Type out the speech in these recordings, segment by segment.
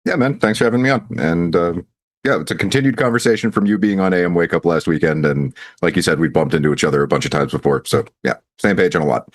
Yeah, man. Thanks for having me on. And yeah, it's a continued conversation from you being on AM Wake Up last weekend. And like you said, we bumped into each other a bunch of times before. So yeah, same page on a lot.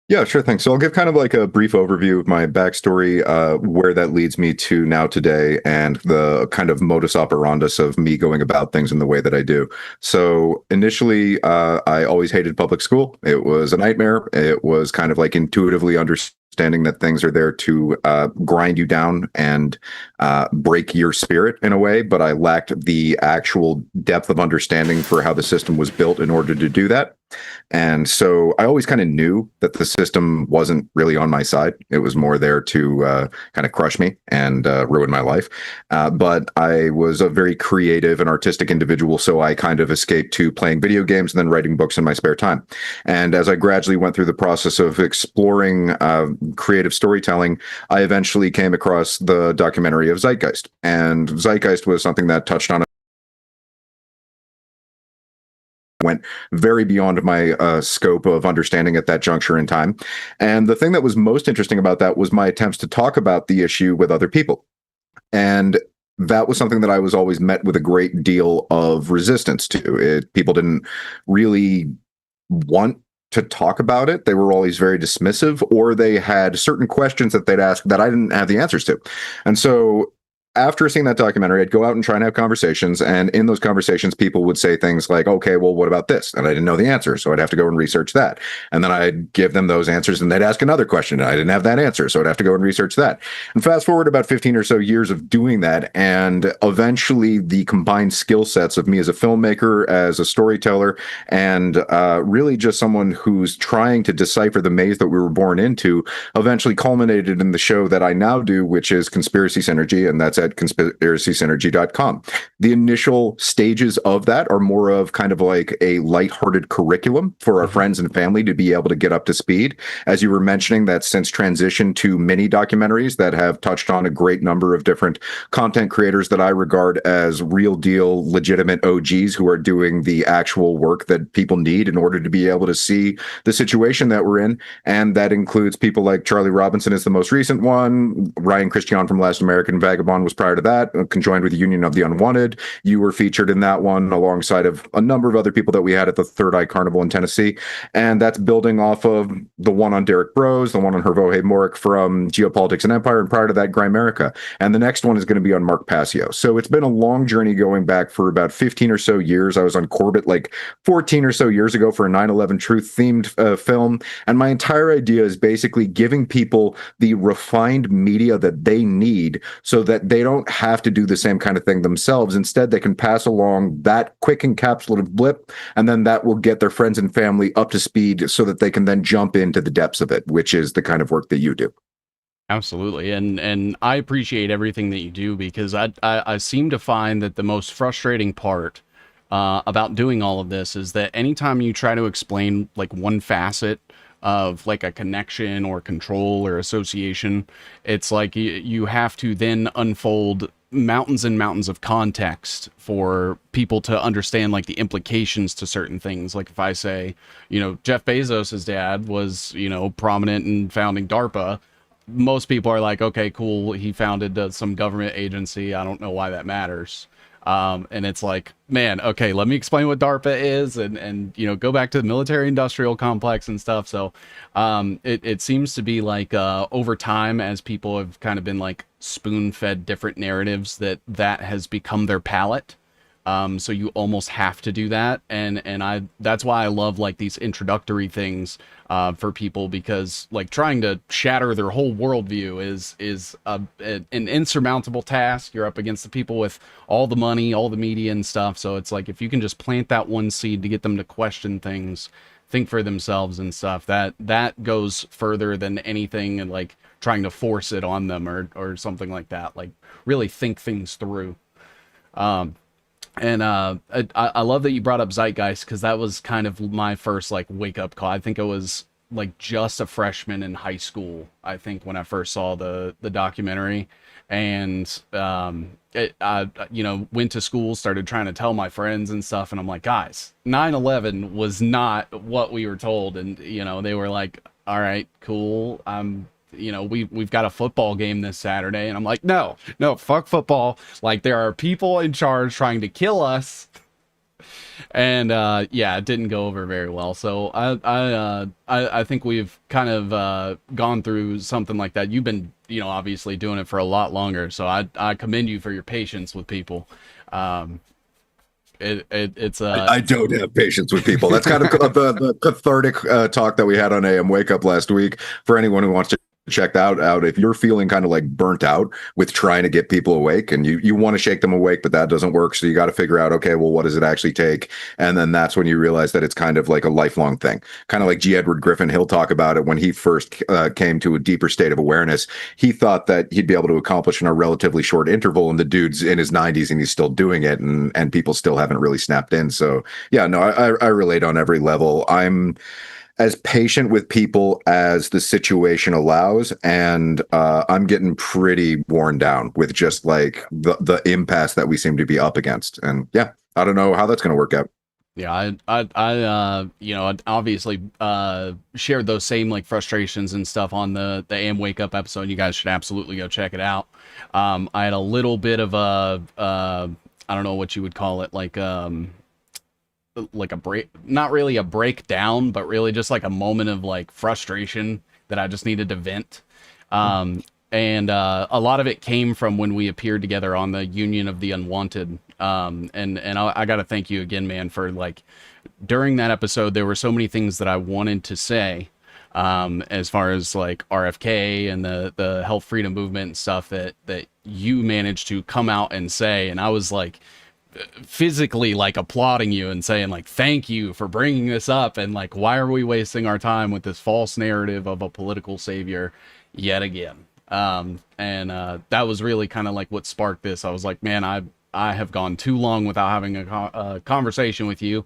Yeah, sure thing. So I'll give kind of like a brief overview of my backstory, where that leads me to now today, and the kind of modus operandus of me going about things in the way that I do. So initially, I always hated public school. It was a nightmare. It was kind of like intuitively understanding that things are there to grind you down and break your spirit in a way, but I lacked the actual depth of understanding for how the system was built in order to do that. And so I always kind of knew that the system wasn't really on my side. It was more there to kind of crush me and ruin my life. But I was a very creative and artistic individual. So I kind of escaped to playing video games and then writing books in my spare time. And as I gradually went through the process of exploring creative storytelling, I eventually came across the documentary of Zeitgeist. And Zeitgeist was something that touched on, went very beyond my scope of understanding at that juncture in time. And the thing that was most interesting about that was my attempts to talk about the issue with other people. And that was something that I was always met with a great deal of resistance to. People didn't really want to talk about it. They were always very dismissive, or they had certain questions that they'd ask that I didn't have the answers to. And so after seeing that documentary, I'd go out and try and have conversations. And in those conversations, people would say things like, okay, well, what about this? And I didn't know the answer. So I'd have to go and research that. And then I'd give them those answers and they'd ask another question. And I didn't have that answer. So I'd have to go and research that. And fast forward about 15 or so years of doing that. And eventually the combined skill sets of me as a filmmaker, as a storyteller, and really just someone who's trying to decipher the maze that we were born into eventually culminated in the show that I now do, which is Conspiracy Synergy. And that's at conspiracysynergy.com. The initial stages of that are more of kind of like a lighthearted curriculum for our friends and family to be able to get up to speed. As you were mentioning, that since transition to mini documentaries that have touched on a great number of different content creators that I regard as real deal, legitimate OGs who are doing the actual work that people need in order to be able to see the situation that we're in. And that includes people like Charlie Robinson is the most recent one. Ryan Christian from Last American Vagabond was prior to that, conjoined with Union of the Unwanted. You were featured in that one alongside of a number of other people that we had at the Third Eye Carnival in Tennessee. And that's building off of the one on Derek Bros, the one on Hervoje Morik from Geopolitics and Empire, and prior to that, Grimerica. And the next one is going to be on Mark Passio. So it's been a long journey going back for about 15 or so years. I was on Corbett like 14 or so years ago for a 9/11 Truth themed film. And my entire idea is basically giving people the refined media that they need so that they don't have to do the same kind of thing themselves. Instead, they can pass along that quick encapsulative blip, and then that will get their friends and family up to speed so that they can then jump into the depths of it, which is the kind of work that you do. Absolutely, and I appreciate everything that you do because I seem to find that the most frustrating part about doing all of this is that anytime you try to explain like one facet of like a connection or control or association, it's like you have to then unfold mountains and mountains of context for people to understand like the implications to certain things. Like if I say, Jeff Bezos's dad was, prominent in founding DARPA, most people are like, okay, cool, he founded some government agency. I don't know why that matters. And it's like, man, okay, let me explain what DARPA is, and go back to the military industrial complex and stuff. So it seems to be like over time, as people have kind of been like spoon fed different narratives, that has become their palette. So you almost have to do that, and I that's why I love like these introductory things for people, because like trying to shatter their whole worldview is an insurmountable task. You're up against the people with all the money, all the media and stuff. So it's like, if you can just plant that one seed to get them to question things, think for themselves and stuff, that goes further than anything, and like trying to force it on them or something like that. Like really think things through. And I love that you brought up Zeitgeist, because that was kind of my first like wake up call. I think I was like just a freshman in high school, I think, when I first saw the documentary. And I went to school, started trying to tell my friends and stuff, and I'm like, guys, 9/11 was not what we were told. And they were like, all right, cool. We've got a football game this Saturday, and I'm like, no, fuck football. Like, there are people in charge trying to kill us. And yeah, it didn't go over very well. So I think we've kind of gone through something like that. You've been obviously doing it for a lot longer, so I commend you for your patience with people. It's I don't have patience with people. That's kind of the cathartic talk that we had on AM Wake Up last week. For anyone who wants to check that out, if you're feeling kind of like burnt out with trying to get people awake, and you want to shake them awake, but that doesn't work, so you got to figure out, okay, well, what does it actually take? And then that's when you realize that it's kind of like a lifelong thing, kind of like G. Edward Griffin. He'll talk about it. When he first came to a deeper state of awareness, he thought that he'd be able to accomplish in a relatively short interval, and the dude's in his 90s and he's still doing it, and people still haven't really snapped in. So yeah, no, I relate on every level. I'm as patient with people as the situation allows, and I'm getting pretty worn down with just like the impasse that we seem to be up against. And yeah, I don't know how that's going to work out. Yeah, I obviously shared those same like frustrations and stuff on the AM Wake Up episode. You guys should absolutely go check it out. I had a little bit of a I don't know what you would call it, like a break, not really a breakdown, but really just like a moment of like frustration that I just needed to vent. And a lot of it came from when we appeared together on the Union of the Unwanted. And I got to thank you again, man, for like during that episode, there were so many things that I wanted to say, as far as like RFK and the health freedom movement and stuff that you managed to come out and say. And I was like, physically like applauding you and saying like, thank you for bringing this up, and like, why are we wasting our time with this false narrative of a political savior yet again? And that was really kind of like what sparked this. I was like, man, I have gone too long without having a conversation with you,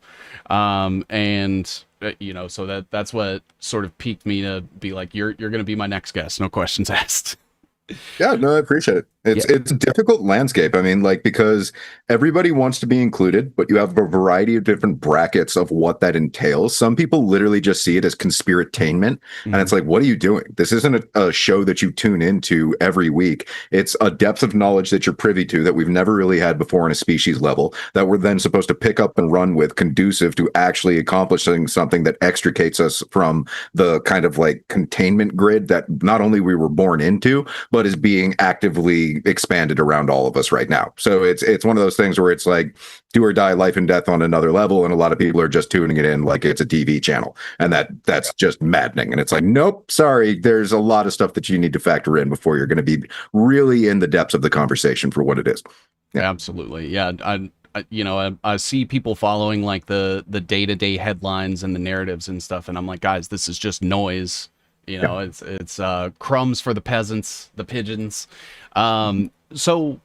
and so that's what sort of piqued me to be like, you're gonna be my next guest, no questions asked. Yeah, no, I appreciate it. It's a difficult landscape. I mean, like, because everybody wants to be included, but you have a variety of different brackets of what that entails. Some people literally just see it as conspiratainment, and it's like, what are you doing? This isn't a show that you tune into every week. It's a depth of knowledge that you're privy to that we've never really had before on a species level, that we're then supposed to pick up and run with, conducive to actually accomplishing something that extricates us from the kind of like containment grid that not only we were born into, but is being actively expanded around all of us right now. So it's one of those things where it's like do or die, life and death on another level, and a lot of people are just tuning it in like it's a TV channel, and that's just maddening. And it's like, nope, sorry, there's a lot of stuff that you need to factor in before you're going to be really in the depths of the conversation for what it is. Yeah. Absolutely. Yeah. I see people following like the day-to-day headlines and the narratives and stuff, and I'm like, guys, this is just noise. It's crumbs for the peasants, the pigeons. So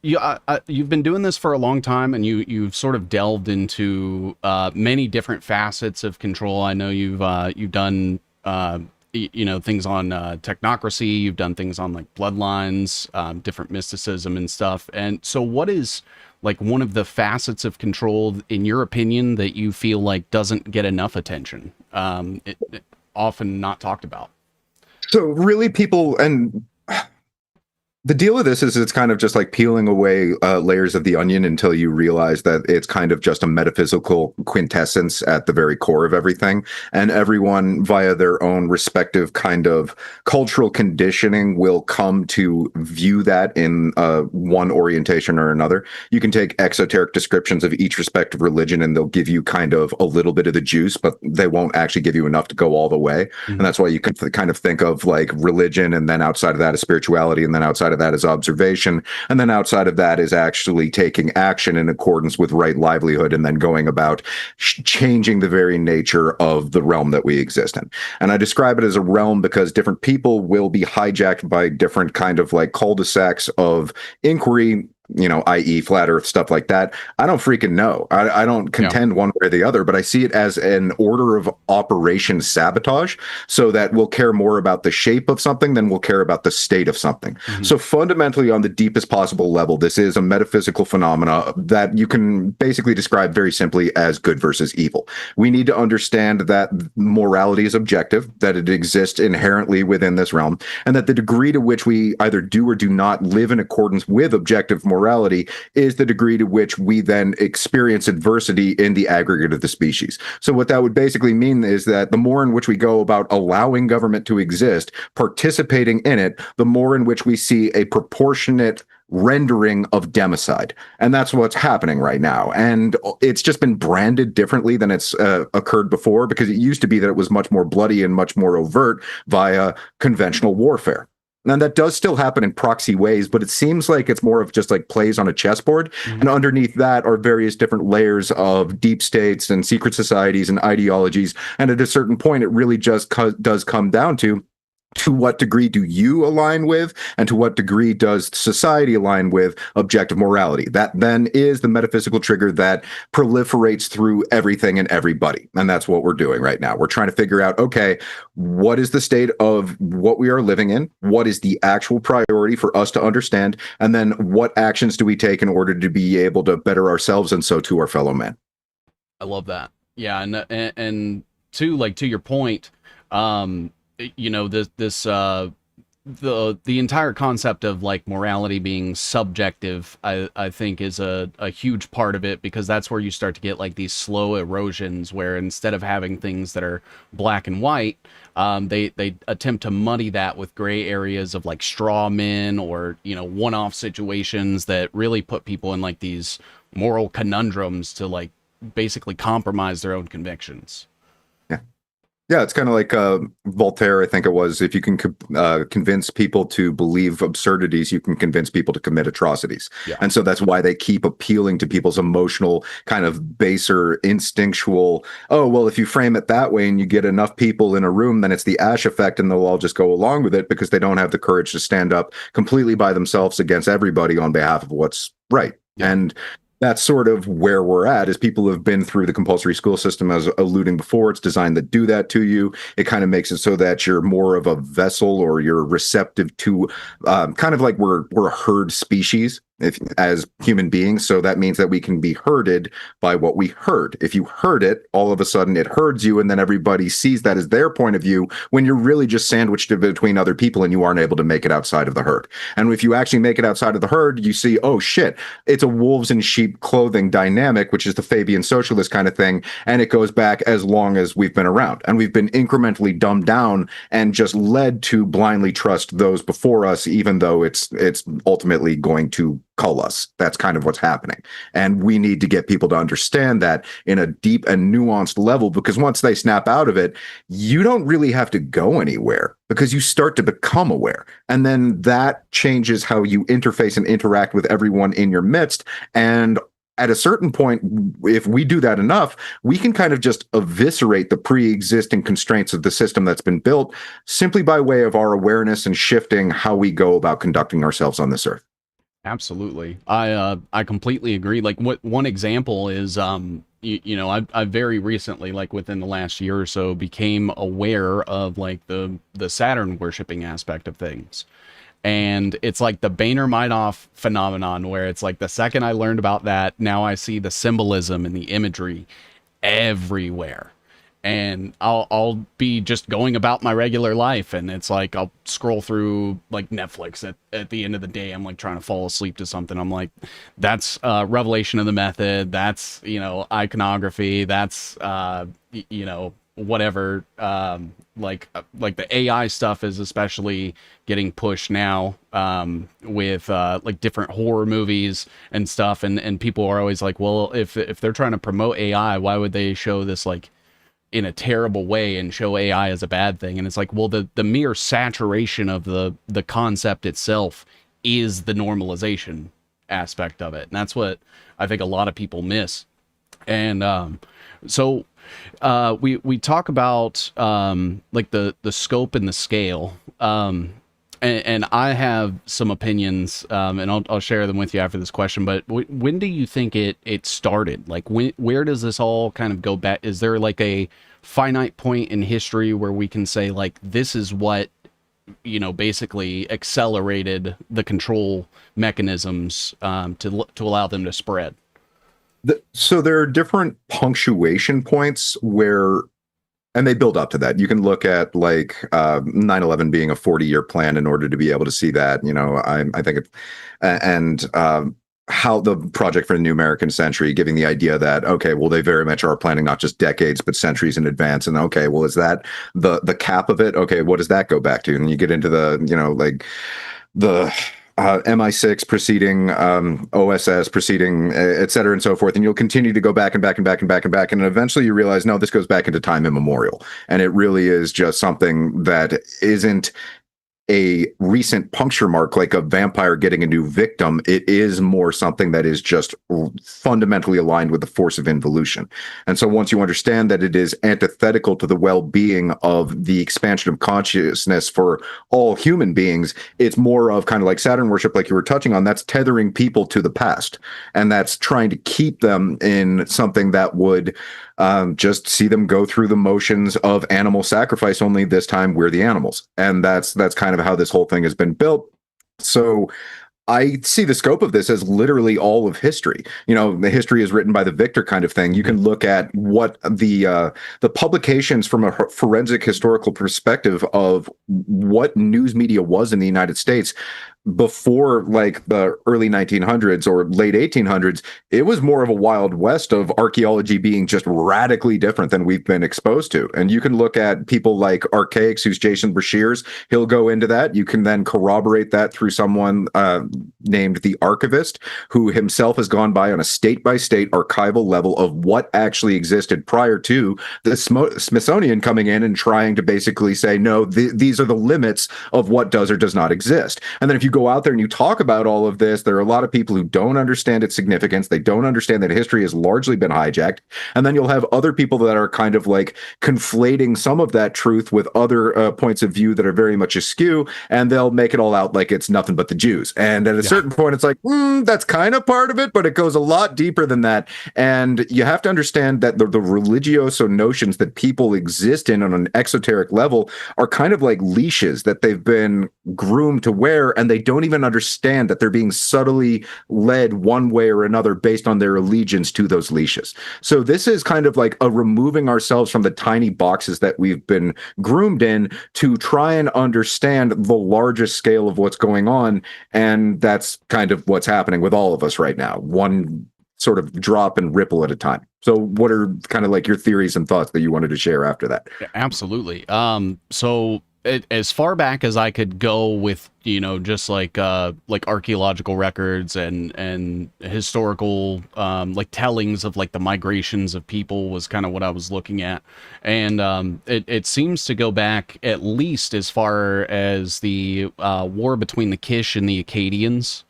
you've been doing this for a long time, and you've sort of delved into many different facets of control. I know you've done things on technocracy. You've done things on like bloodlines, different mysticism and stuff. And so, what is like one of the facets of control, in your opinion, that you feel like doesn't get enough attention? It often not talked about. So really, people, and The deal with this is it's kind of just like peeling away layers of the onion until you realize that it's kind of just a metaphysical quintessence at the very core of everything. And everyone, via their own respective kind of cultural conditioning, will come to view that in one orientation or another. You can take exoteric descriptions of each respective religion and they'll give you kind of a little bit of the juice, but they won't actually give you enough to go all the way. And that's why you can kind of think of like religion, and then outside of that is spirituality, and then outside of that is observation, and then outside of that is actually taking action in accordance with right livelihood, and then going about changing the very nature of the realm that we exist in. And I describe it as a realm because different people will be hijacked by different kind of like cul-de-sacs of inquiry, i.e. flat earth, stuff like that. I don't freaking know. I don't contend one way or the other, but I see it as an order of operation sabotage, so that we'll care more about the shape of something than we'll care about the state of something. So fundamentally, on the deepest possible level, this is a metaphysical phenomena that you can basically describe very simply as good versus evil. We need to understand that morality is objective, that it exists inherently within this realm, and that the degree to which we either do or do not live in accordance with objective morality is the degree to which we then experience adversity in the aggregate of the species. So what that would basically mean is that the more in which we go about allowing government to exist, participating in it, the more in which we see a proportionate rendering of democide. And that's what's happening right now. And it's just been branded differently than it's occurred before, because it used to be that it was much more bloody and much more overt via conventional warfare. And that does still happen in proxy ways, but it seems like it's more of just like plays on a chessboard. And underneath that are various different layers of deep states and secret societies and ideologies. And at a certain point, it really just does come down to what degree do you align with, and to what degree does society align with objective morality. That then is the metaphysical trigger that proliferates through everything and everybody. And that's what we're doing right now. We're trying to figure out, okay, what is the state of what we are living in? What is the actual priority for us to understand? And then what actions do we take in order to be able to better ourselves and so to our fellow men? I love that. Yeah, and to your point, the entire concept of like morality being subjective, I think is a huge part of it, because that's where you start to get like these slow erosions where instead of having things that are black and white, they attempt to muddy that with gray areas of like straw men or, one-off situations that really put people in like these moral conundrums to like basically compromise their own convictions. Yeah, it's kind of like Voltaire, I think it was. If you can convince people to believe absurdities, you can convince people to commit atrocities. Yeah. And so that's why they keep appealing to people's emotional, kind of baser, instinctual, oh, well, if you frame it that way and you get enough people in a room, then it's the Ash effect and they'll all just go along with it because they don't have the courage to stand up completely by themselves against everybody on behalf of what's right. Yeah. And that's sort of where we're at, is people have been through the compulsory school system, as alluding before. It's designed to do that to you. It kind of makes it so that you're more of a vessel, or you're receptive to kind of like we're a herd species as human beings. So that means that we can be herded by what we heard. If you heard it, all of a sudden it herds you, and then everybody sees that as their point of view, when you're really just sandwiched between other people and you aren't able to make it outside of the herd. And if you actually make it outside of the herd, you see, oh shit, it's a wolves in sheep clothing dynamic, which is the Fabian socialist kind of thing. And it goes back as long as we've been around, and we've been incrementally dumbed down and just led to blindly trust those before us, even though it's ultimately going to cull us. That's kind of what's happening. And we need to get people to understand that in a deep and nuanced level, because once they snap out of it, you don't really have to go anywhere, because you start to become aware. And then that changes how you interface and interact with everyone in your midst. And at a certain point, if we do that enough, we can kind of just eviscerate the pre-existing constraints of the system that's been built, simply by way of our awareness and shifting how we go about conducting ourselves on this earth. Absolutely. I completely agree. Like one example is, I very recently, like within the last year or so, became aware of like the Saturn worshiping aspect of things. And it's like the Boehner Madoff phenomenon, where it's like the second I learned about that, now I see the symbolism and the imagery everywhere. and I'll be just going about my regular life, and it's like I'll scroll through like Netflix at the end of the day. I'm like trying to fall asleep to something. I'm like, that's revelation of the method. That's, you know, iconography. That's you know, whatever. Like the AI stuff is especially getting pushed now, with like different horror movies and stuff, and people are always like, well, if they're trying to promote AI, why would they show this like in a terrible way and show AI as a bad thing? And it's like, well, the mere saturation of the concept itself is the normalization aspect of it, and that's what I think a lot of people miss. And so we talk about like the scope and the scale, and I have some opinions, and I'll share them with you after this question. But when do you think it started? Like, where does this all kind of go back? Is there like a finite point in history where we can say like this is what, you know, basically accelerated the control mechanisms, to allow them to spread? So there are different punctuation points where, and they build up to that. You can look at like 9/11 being a 40-year plan in order to be able to see that. You know, I think it, and how the Project for the New American Century, giving the idea that, okay, well, they very much are planning not just decades but centuries in advance. And okay, well, is that the cap of it? Okay, what does that go back to? And you get into the, you know, like the MI6 preceding OSS preceding, et cetera, and so forth. And you'll continue to go back and back and back and back and back. And eventually you realize, no, this goes back into time immemorial. And it really is just something that isn't a recent puncture mark like a vampire getting a new victim. It is more something that is just fundamentally aligned with the force of involution. And so once you understand that it is antithetical to the well-being of the expansion of consciousness for all human beings, it's more of kind of like Saturn worship, like you were touching on. That's tethering people to the past, and that's trying to keep them in something that would just see them go through the motions of animal sacrifice, only this time we're the animals. And that's kind of how this whole thing has been built. So I see the scope of this as literally all of history. You know, the history is written by the victor kind of thing. You can look at what the publications from a forensic historical perspective of what news media was in the United States before like the early 1900s or late 1800s. It was more of a wild west of archaeology being just radically different than we've been exposed to. And you can look at people like Archaics, who's Jason Breshears. He'll go into that. You can then corroborate that through someone named the Archivist, who himself has gone by on a state-by-state archival level of what actually existed prior to the Smithsonian coming in and trying to basically say, no, these are the limits of what does or does not exist. And then if you go out there and you talk about all of this, there are a lot of people who don't understand its significance. They don't understand that history has largely been hijacked. And then you'll have other people that are kind of like conflating some of that truth with other points of view that are very much askew, and they'll make it all out like it's nothing but the Jews. And at a certain point, it's like, that's kind of part of it, but it goes a lot deeper than that. And you have to understand that the religioso notions that people exist in on an exoteric level are kind of like leashes that they've been groomed to wear, and they don't even understand that they're being subtly led one way or another based on their allegiance to those leashes. So this is kind of like a removing ourselves from the tiny boxes that we've been groomed in to try and understand the largest scale of what's going on. And that's kind of what's happening with all of us right now, one sort of drop and ripple at a time. So what are kind of like your theories and thoughts that you wanted to share after that? Absolutely. So as far back as I could go with, you know, just like archaeological records and historical like tellings of like the migrations of people was kind of what I was looking at. And it seems to go back at least as far as the war between the Kish and the Akkadians.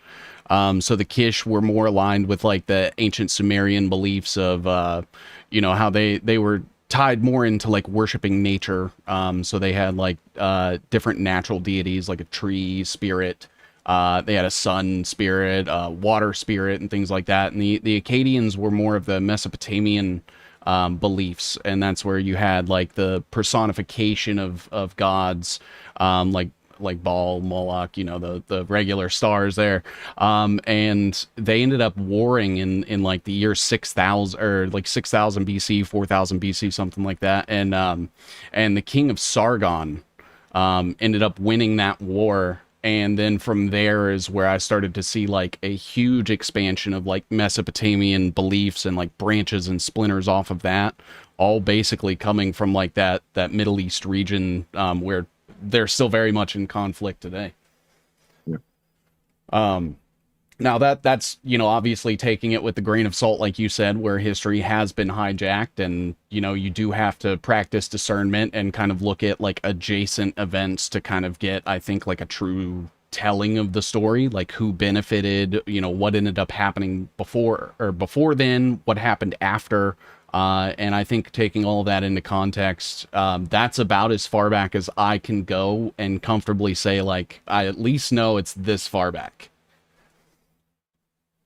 So the Kish were more aligned with like the ancient Sumerian beliefs of, you know, how they were tied more into like worshiping nature. So they had like different natural deities, like a tree spirit. They had a sun spirit, water spirit, and things like that. And the Akkadians were more of the Mesopotamian beliefs, and that's where you had like the personification of gods, like like Baal, Moloch, the regular stars there. And they ended up warring in like the year 6000 or like 6000 BC, 4000 BC, something like that. And the king of Sargon ended up winning that war. And then from there is where I started to see like a huge expansion of like Mesopotamian beliefs and like branches and splinters off of that, all basically coming from like that Middle East region, where they're still very much in conflict today. Yeah. Now that's obviously taking it with the grain of salt, like you said, where history has been hijacked, and you do have to practice discernment and kind of look at like adjacent events to kind of get, I think, like a true telling of the story, like who benefited, what ended up happening before then, what happened after. And I think taking all of that into context, that's about as far back as I can go and comfortably say, like, I at least know it's this far back.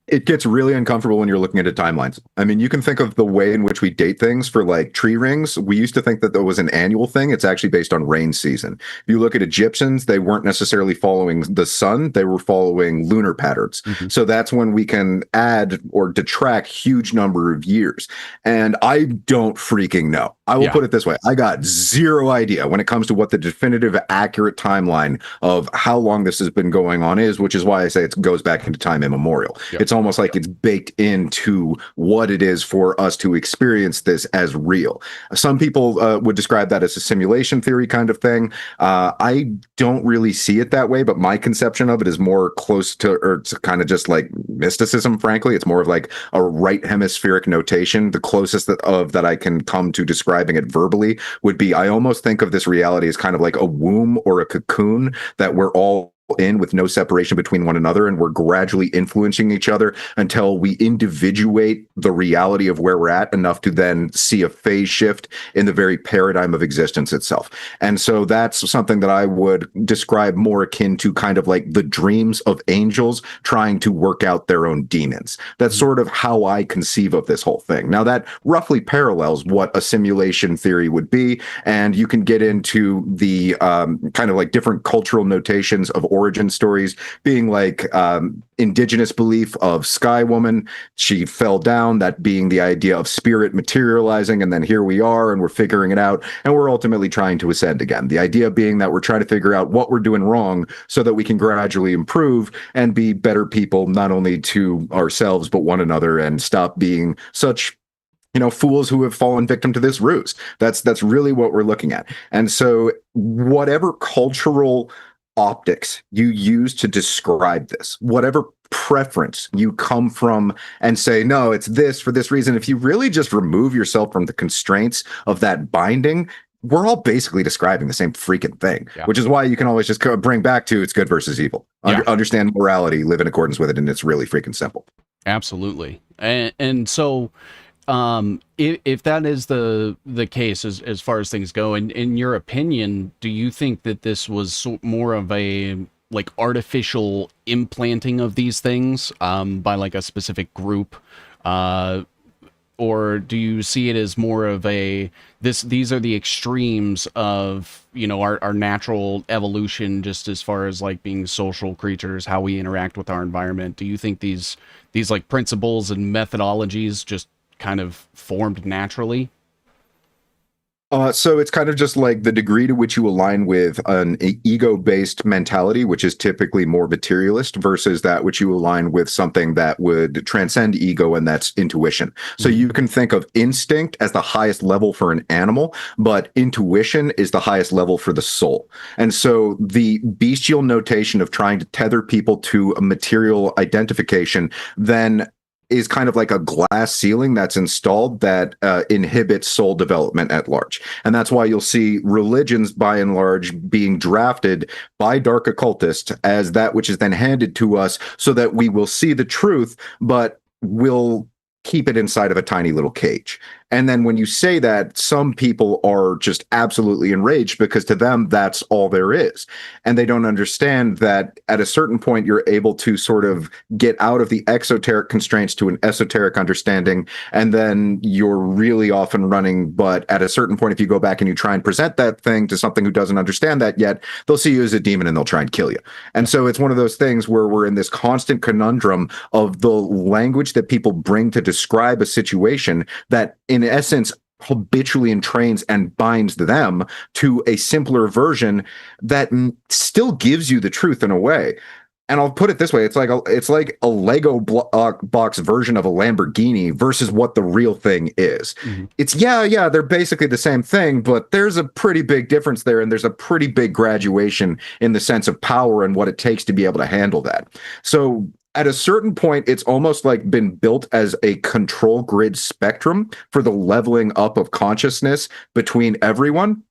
It gets really uncomfortable when you're looking at timelines. I mean, you can think of the way in which we date things for like tree rings. We used to think that there was an annual thing. It's actually based on rain season. If you look at Egyptians, they weren't necessarily following the sun, they were following lunar patterns. Mm-hmm. So that's when we can add or detract huge number of years. And I don't freaking know. I will put it this way. I got zero idea when it comes to what the definitive, accurate timeline of how long this has been going on is, which is why I say it goes back into time immemorial. Yep. It's almost like it's baked into what it is for us to experience this as real. Some people would describe that as a simulation theory kind of thing. I don't really see it that way, but my conception of it is more close to, or it's kind of just like mysticism, frankly. It's more of like a right hemispheric notation. The closest that I can come to describing it verbally would be, I almost think of this reality as kind of like a womb or a cocoon that we're all in with no separation between one another, and we're gradually influencing each other until we individuate the reality of where we're at enough to then see a phase shift in the very paradigm of existence itself. And so that's something that I would describe more akin to kind of like the dreams of angels trying to work out their own demons. That's sort of how I conceive of this whole thing. Now that roughly parallels what a simulation theory would be, and you can get into the kind of like different cultural notations of origin stories, being like indigenous belief of Sky Woman. She fell down, that being the idea of spirit materializing, and then here we are and we're figuring it out, and we're ultimately trying to ascend again. The idea being that we're trying to figure out what we're doing wrong so that we can gradually improve and be better people, not only to ourselves but one another, and stop being such fools who have fallen victim to this ruse. That's really what we're looking at. And so whatever cultural optics you use to describe this, whatever preference you come from and say, no, it's this for this reason, if you really just remove yourself from the constraints of that binding, we're all basically describing the same freaking thing, which is why you can always just bring back to it's good versus evil. Understand morality, live in accordance with it, and it's really freaking simple. Absolutely. And so if that is the case as far as things go, in your opinion, do you think that this was more of a like artificial implanting of these things by like a specific group, or do you see it as more of these are the extremes of our natural evolution, just as far as like being social creatures, how we interact with our environment? Do you think these like principles and methodologies just kind of formed naturally? So it's kind of just like the degree to which you align with an ego-based mentality, which is typically more materialist, versus that which you align with something that would transcend ego, and that's intuition. So you can think of instinct as the highest level for an animal, but intuition is the highest level for the soul. And so the bestial notation of trying to tether people to a material identification then is kind of like a glass ceiling that's installed that inhibits soul development at large. And that's why you'll see religions, by and large, being drafted by dark occultists as that which is then handed to us so that we will see the truth, but we'll keep it inside of a tiny little cage. And then when you say that, some people are just absolutely enraged because to them, that's all there is. And they don't understand that at a certain point, you're able to sort of get out of the exoteric constraints to an esoteric understanding. And then you're really off and running. But at a certain point, if you go back and you try and present that thing to something who doesn't understand that yet, they'll see you as a demon and they'll try and kill you. And so it's one of those things where we're in this constant conundrum of the language that people bring to describe a situation that in essence habitually entrains and binds them to a simpler version that still gives you the truth in a way. And I'll put it this way: it's like a Lego box version of a Lamborghini versus what the real thing is. Mm-hmm. It's yeah, they're basically the same thing, but there's a pretty big difference there, and there's a pretty big graduation in the sense of power and what it takes to be able to handle that. So at a certain point, it's almost like been built as a control grid spectrum for the leveling up of consciousness between everyone.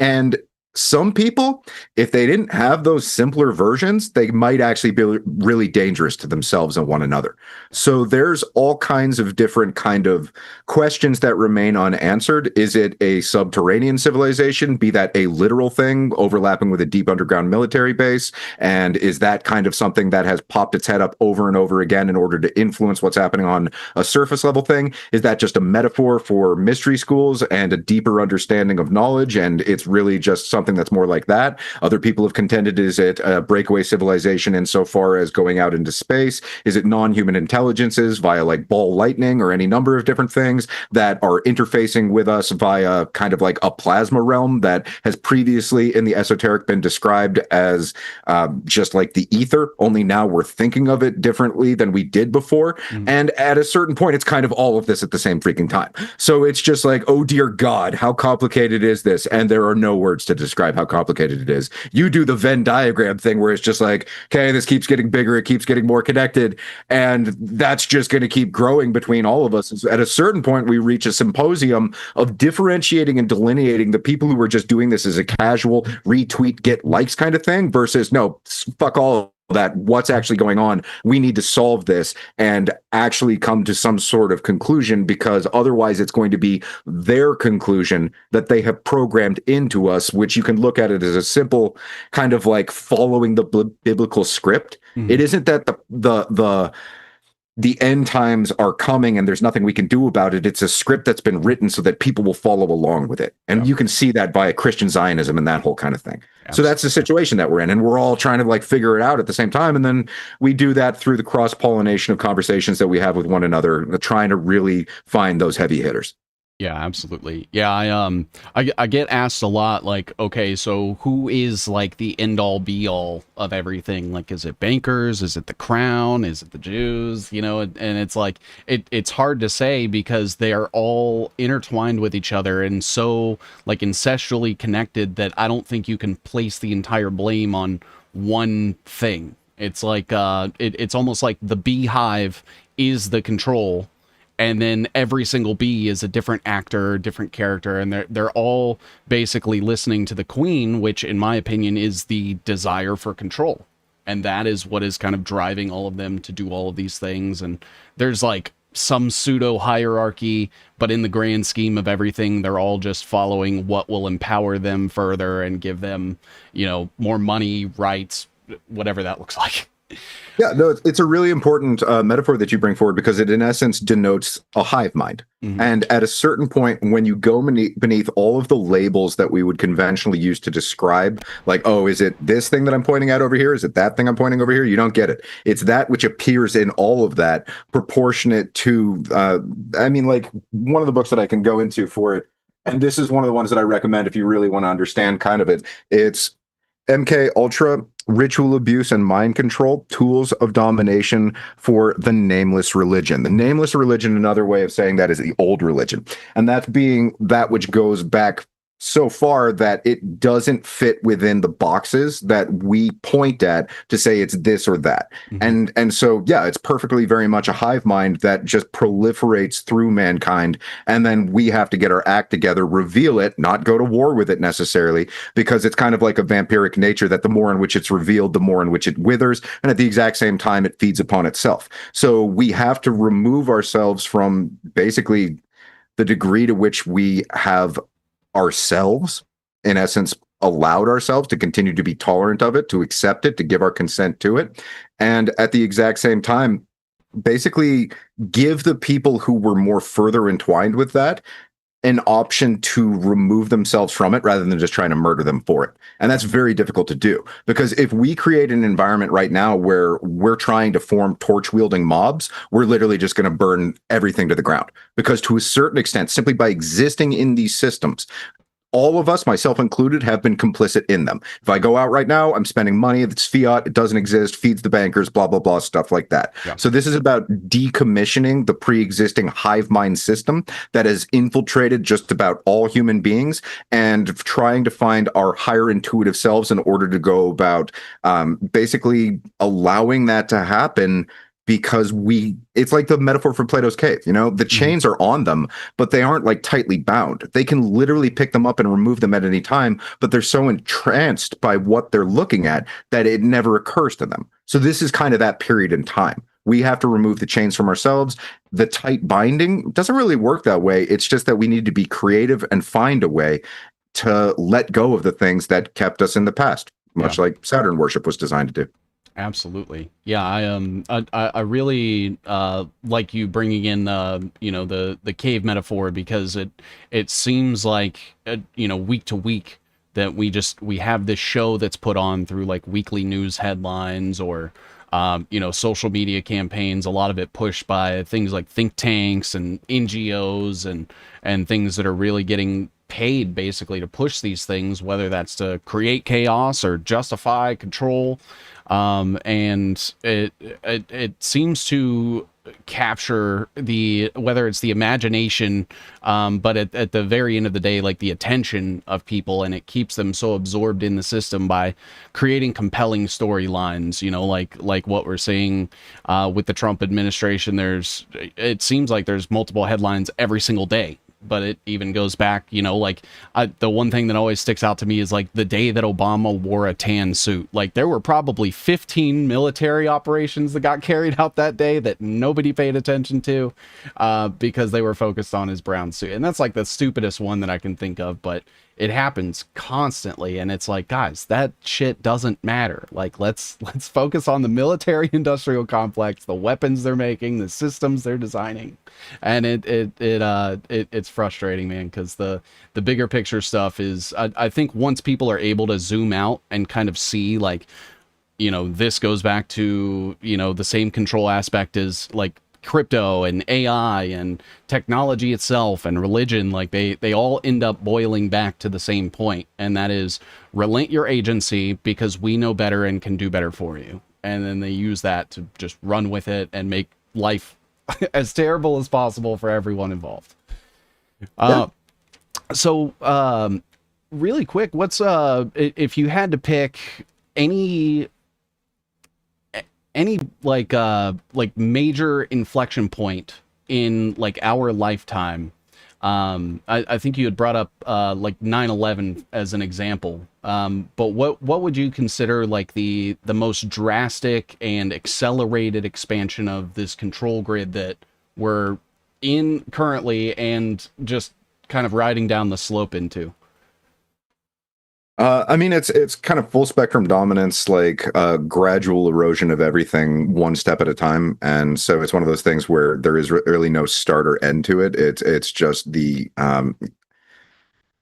And some people, if they didn't have those simpler versions, they might actually be really dangerous to themselves and one another. So there's all kinds of different kind of questions that remain unanswered. Is it a subterranean civilization? Be that a literal thing overlapping with a deep underground military base? And is that kind of something that has popped its head up over and over again in order to influence what's happening on a surface level thing? Is that just a metaphor for mystery schools and a deeper understanding of knowledge? And it's really just something that's more like that. Other people have contended, is it a breakaway civilization insofar as going out into space? Is it non-human intelligences via like ball lightning or any number of different things that are interfacing with us via kind of like a plasma realm that has previously in the esoteric been described as just like the ether, only now we're thinking of it differently than we did before. Mm-hmm. And at a certain point, it's kind of all of this at the same freaking time. So it's just like, oh dear God, how complicated is this? And there are no words to describe how complicated it is. You do the Venn diagram thing where it's just like, okay, this keeps getting bigger, it keeps getting more connected, and that's just going to keep growing between all of us. At a certain point, we reach a symposium of differentiating and delineating the people who are just doing this as a casual retweet, get likes kind of thing versus no, fuck all that, what's actually going on. We need to solve this and actually come to some sort of conclusion, because otherwise it's going to be their conclusion that they have programmed into us, which you can look at it as a simple kind of like following the biblical script. Mm-hmm. It isn't that the end times are coming and there's nothing we can do about it. It's a script that's been written so that people will follow along with it. And you can see that via Christian Zionism and that whole kind of thing. Absolutely. So that's the situation that we're in. And we're all trying to like figure it out at the same time. And then we do that through the cross-pollination of conversations that we have with one another, trying to really find those heavy hitters. Yeah, absolutely. Yeah, I get asked a lot, like, okay, so who is like the end all be all of everything? Like, is it bankers? Is it the crown? Is it the Jews? You know, and it's like it's hard to say because they are all intertwined with each other and so like incestually connected that I don't think you can place the entire blame on one thing. It's like it's almost like the beehive is the control. And then every single bee is a different actor, different character, and they're all basically listening to the queen, which in my opinion is the desire for control. And that is what is kind of driving all of them to do all of these things. And there's like some pseudo hierarchy, but in the grand scheme of everything, they're all just following what will empower them further and give them, you know, more money, rights, whatever that looks like. Yeah, no, it's a really important metaphor that you bring forward, because it in essence denotes a hive mind. Mm-hmm. And at a certain point, when you go beneath all of the labels that we would conventionally use to describe, like, oh, is it this thing that I'm pointing at over here? Is it that thing I'm pointing over here? You don't get it. It's that which appears in all of that, proportionate to, I mean, like one of the books that I can go into for it, and this is one of the ones that I recommend if you really want to understand kind of it. It's MK Ultra, Ritual Abuse and Mind Control, Tools of Domination for the Nameless Religion. The Nameless Religion, another way of saying that, is the old religion. And that's being that which goes back so far that it doesn't fit within the boxes that we point at to say it's this or that. Mm-hmm. And so, yeah, it's perfectly very much a hive mind that just proliferates through mankind. And then we have to get our act together, reveal it, not go to war with it necessarily, because it's kind of like a vampiric nature that the more in which it's revealed, the more in which it withers. And at the exact same time, it feeds upon itself. So we have to remove ourselves from basically the degree to which we have ourselves, in essence, allowed ourselves to continue to be tolerant of it, to accept it, to give our consent to it, and at the exact same time, basically give the people who were more further entwined with that an option to remove themselves from it rather than just trying to murder them for it. And that's very difficult to do, because if we create an environment right now where we're trying to form torch wielding mobs, we're literally just going to burn everything to the ground, because to a certain extent, simply by existing in these systems, all of us, myself included, have been complicit in them. If I go out right now, I'm spending money that's fiat, it doesn't exist, feeds the bankers, blah, blah, blah, stuff like that. Yeah. So this is about decommissioning the pre-existing hive mind system that has infiltrated just about all human beings, and trying to find our higher intuitive selves in order to go about basically allowing that to happen. Because it's like the metaphor for Plato's cave, the chains are on them, but they aren't like tightly bound. They can literally pick them up and remove them at any time, but they're so entranced by what they're looking at that it never occurs to them. So this is kind of that period in time. We have to remove the chains from ourselves. The tight binding doesn't really work that way. It's just that we need to be creative and find a way to let go of the things that kept us in the past, much like Saturn worship was designed to do. Absolutely. Yeah, I really like you bringing in the cave metaphor, because it seems like week to week that we have this show that's put on through like weekly news headlines or social media campaigns, a lot of it pushed by things like think tanks and NGOs and things that are really getting paid basically to push these things, whether that's to create chaos or justify control. And it seems to capture whether it's the imagination, but at the very end of the day, like the attention of people, and it keeps them so absorbed in the system by creating compelling storylines, like what we're seeing with the Trump administration. It seems like there's multiple headlines every single day. But it even goes back, the one thing that always sticks out to me is like the day that Obama wore a tan suit. Like there were probably 15 military operations that got carried out that day that nobody paid attention to because they were focused on his brown suit. And that's like the stupidest one that I can think of, but it happens constantly. And it's like, guys, that shit doesn't matter. Like, let's focus on the military industrial complex, the weapons they're making, the systems they're designing. And it's frustrating, man, because the bigger picture stuff is, I think once people are able to zoom out and kind of see, like, this goes back to, the same control aspect as like crypto and AI and technology itself and religion, like they all end up boiling back to the same point, and that is relent your agency because we know better and can do better for you. And then they use that to just run with it and make life as terrible as possible for everyone involved. So really quick, what's if you had to pick any like major inflection point in like our lifetime? I think you had brought up like 9/11 as an example, but what would you consider like the most drastic and accelerated expansion of this control grid that we're in currently and just kind of riding down the slope into? I mean, it's kind of full spectrum dominance, like gradual erosion of everything, one step at a time. And so it's one of those things where there is really no start or end to it. It's just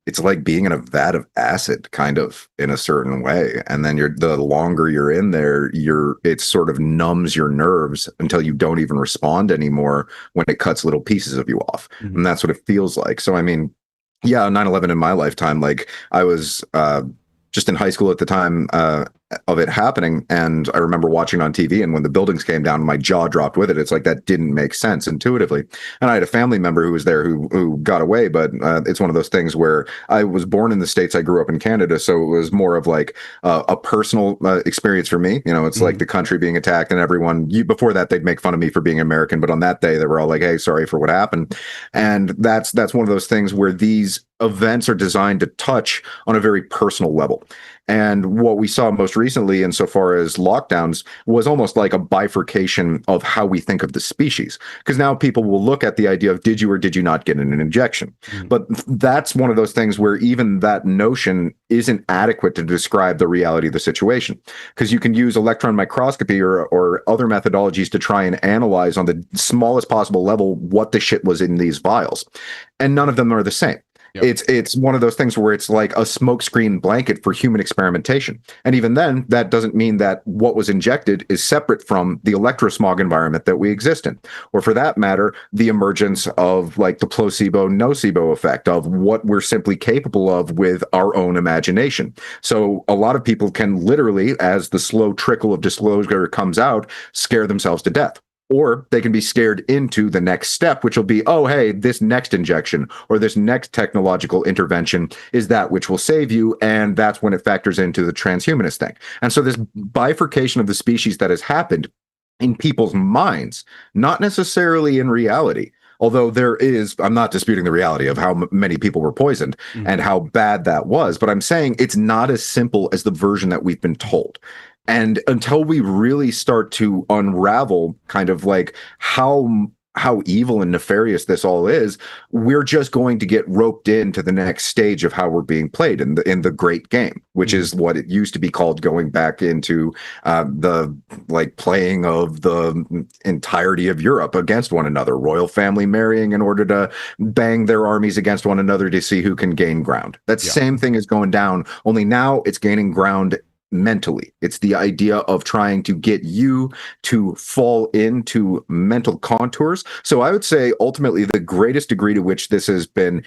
it's like being in a vat of acid, kind of, in a certain way. And then the longer you're in there, it sort of numbs your nerves until you don't even respond anymore when it cuts little pieces of you off. Mm-hmm. And that's what it feels like. So, I mean, yeah, 9/11 in my lifetime, like I was just in high school at the time of it happening. And I remember watching on TV, and when the buildings came down, my jaw dropped with it. It's like, that didn't make sense intuitively. And I had a family member who was there who got away, but it's one of those things where I was born in the States. I grew up in Canada. So it was more of like a personal experience for me. It's like the country being attacked, and everyone, before that, they'd make fun of me for being American. But on that day, they were all like, hey, sorry for what happened. And that's one of those things where these events are designed to touch on a very personal level. And what we saw most recently, insofar as lockdowns, was almost like a bifurcation of how we think of the species. Because now people will look at the idea of did you or did you not get an injection? Mhm. But that's one of those things where even that notion isn't adequate to describe the reality of the situation. Because you can use electron microscopy or other methodologies to try and analyze on the smallest possible level what the shit was in these vials. And none of them are the same. Yep. It's one of those things where it's like a smokescreen blanket for human experimentation. And even then, that doesn't mean that what was injected is separate from the electrosmog environment that we exist in. Or for that matter, the emergence of like the placebo-nocebo effect of what we're simply capable of with our own imagination. So a lot of people can literally, as the slow trickle of disclosure comes out, scare themselves to death. Or they can be scared into the next step, which will be, oh, hey, this next injection or this next technological intervention is that which will save you. And that's when it factors into the transhumanist thing. And so this bifurcation of the species that has happened in people's minds, not necessarily in reality. Although there is, I'm not disputing the reality of how many people were poisoned and how bad that was, but I'm saying it's not as simple as the version that we've been told. And until we really start to unravel kind of like how evil and nefarious this all is, we're just going to get roped into the next stage of how we're being played in the great game, which is what it used to be called, going back into the like playing of the entirety of Europe against one another, royal family marrying in order to bang their armies against one another to see who can gain ground. That same thing is going down, only now it's gaining ground mentally. It's the idea of trying to get you to fall into mental contours. So I would say ultimately the greatest degree to which this has been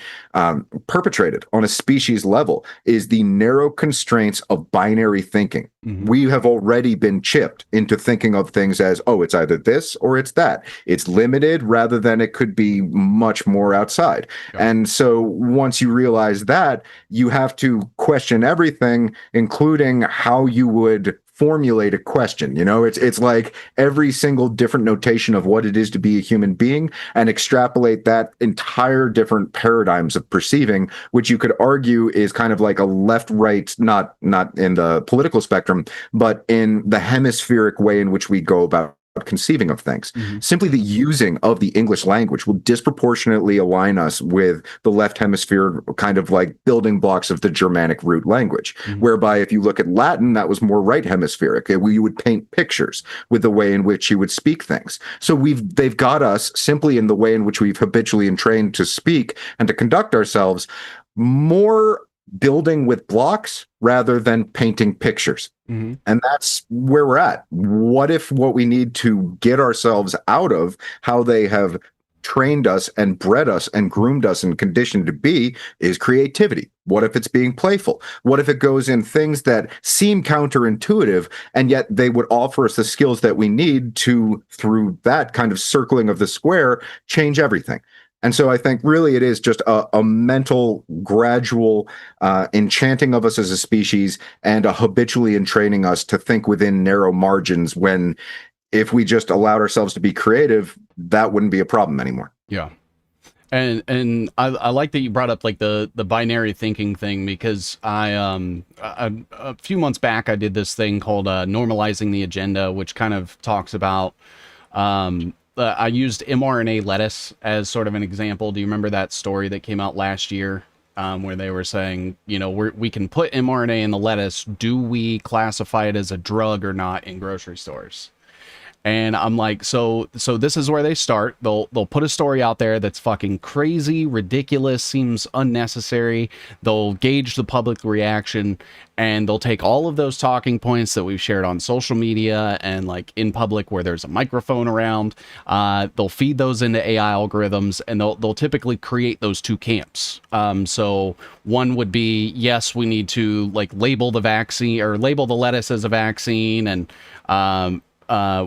perpetrated on a species level is the narrow constraints of binary thinking. We have already been chipped into thinking of things as, oh, it's either this or it's that. It's limited rather than it could be much more outside. And so once you realize that, you have to question everything, including how you would formulate a question. You know, it's like every single different notation of what it is to be a human being and extrapolate that entire different paradigms of perceiving, which you could argue is kind of like a left-right, not in the political spectrum, but in the hemispheric way in which we go about conceiving of things. Simply the using of the English language will disproportionately align us with the left hemisphere kind of like building blocks of the Germanic root language, whereby if you look at Latin, that was more right hemispheric. You would paint pictures with the way in which you would speak things. So they've got us simply in the way in which we've habitually and trained to speak and to conduct ourselves more building with blocks rather than painting pictures. And that's where we're at. What if what we need to get ourselves out of how they have trained us and bred us and groomed us and conditioned to be is creativity? What if it's being playful? What if it goes in things that seem counterintuitive and yet they would offer us the skills that we need to, through that kind of circling of the square, change everything? And so I think really it is just a mental, gradual enchanting of us as a species and a habitually entraining us to think within narrow margins when if we just allowed ourselves to be creative, that wouldn't be a problem anymore. Yeah. And I like that you brought up like the binary thinking thing, because I a few months back I did this thing called Normalizing the Agenda, which kind of talks about I used mRNA lettuce as sort of an example. Do you remember that story that came out last year where they were saying, you know, we can put mRNA in the lettuce. Do we classify it as a drug or not in grocery stores? And I'm like, so this is where they start. They'll put a story out there that's fucking crazy, ridiculous, seems unnecessary. They'll gauge the public reaction, and they'll take all of those talking points that we've shared on social media and like in public where there's a microphone around. They'll feed those into AI algorithms, and they'll typically create those two camps. So one would be, yes, we need to like label the vaccine or label the lettuce as a vaccine, and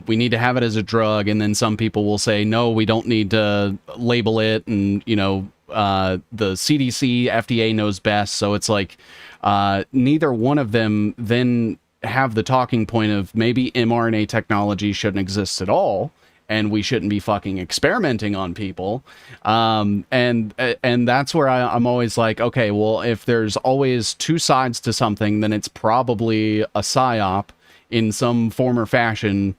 we need to have it as a drug. And then some people will say, no, we don't need to label it. And, you know, the CDC, FDA knows best. So it's like neither one of them then have the talking point of maybe mRNA technology shouldn't exist at all. and we shouldn't be fucking experimenting on people. And that's where I'm always like, okay, well, if there's always two sides to something, then it's probably a psyop in some form or fashion,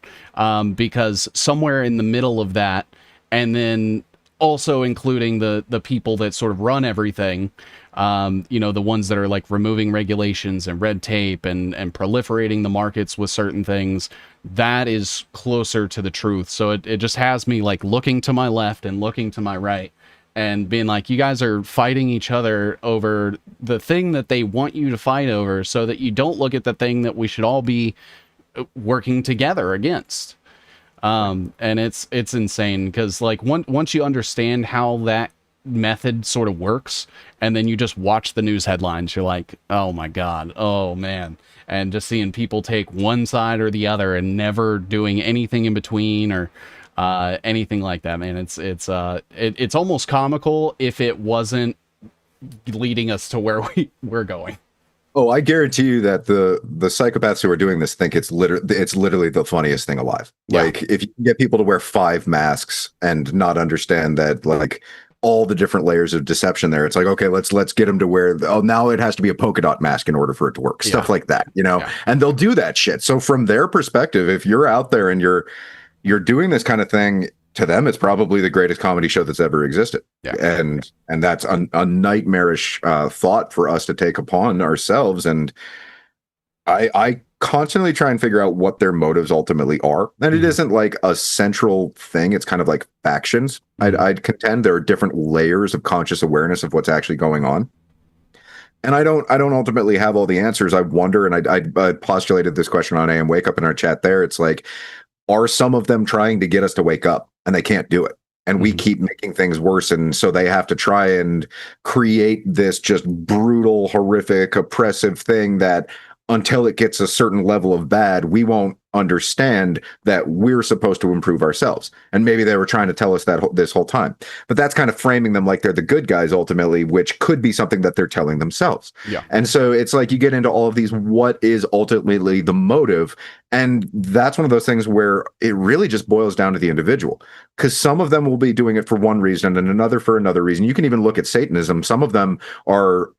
because somewhere in the middle of that, and then also including the people that sort of run everything, the ones that are like removing regulations and red tape and proliferating the markets with certain things, that is closer to the truth. So it just has me like looking to my left and looking to my right and being like, you guys are fighting each other over the thing that they want you to fight over, so that you don't look at the thing that we should all be working together against. And it's insane, because like once you understand how that method sort of works, and then you just watch the news headlines, you're like, oh my god, oh man. And just seeing people take one side or the other and never doing anything in between, or anything like that, man. It's almost comical if it wasn't leading us to where we're going. Oh, I guarantee you that the psychopaths who are doing this think it's literally the funniest thing alive. Yeah. Like, if you can get people to wear 5 masks and not understand that, like, all the different layers of deception there, it's like, okay, let's get them to wear, oh, now it has to be a polka dot mask in order for it to work. Stuff like that, Yeah. And they'll do that shit. So from their perspective, if you're out there and you're doing this kind of thing, to them, it's probably the greatest comedy show that's ever existed. Yeah. And that's a nightmarish thought for us to take upon ourselves. And I constantly try and figure out what their motives ultimately are. And it isn't like a central thing. It's kind of like factions. I'd contend there are different layers of conscious awareness of what's actually going on. And I don't ultimately have all the answers. I wonder, and I postulated this question on AM Wake Up in our chat there. It's like, are some of them trying to get us to wake up, and they can't do it? And we keep making things worse. And so they have to try and create this just brutal, horrific, oppressive thing that, until it gets a certain level of bad, we won't understand that we're supposed to improve ourselves. And maybe they were trying to tell us that this whole time. But that's kind of framing them like they're the good guys ultimately, which could be something that they're telling themselves. Yeah. And so it's like you get into all of these, what is ultimately the motive? And that's one of those things where it really just boils down to the individual, because some of them will be doing it for one reason and another for another reason. You can even look at Satanism. Some of them are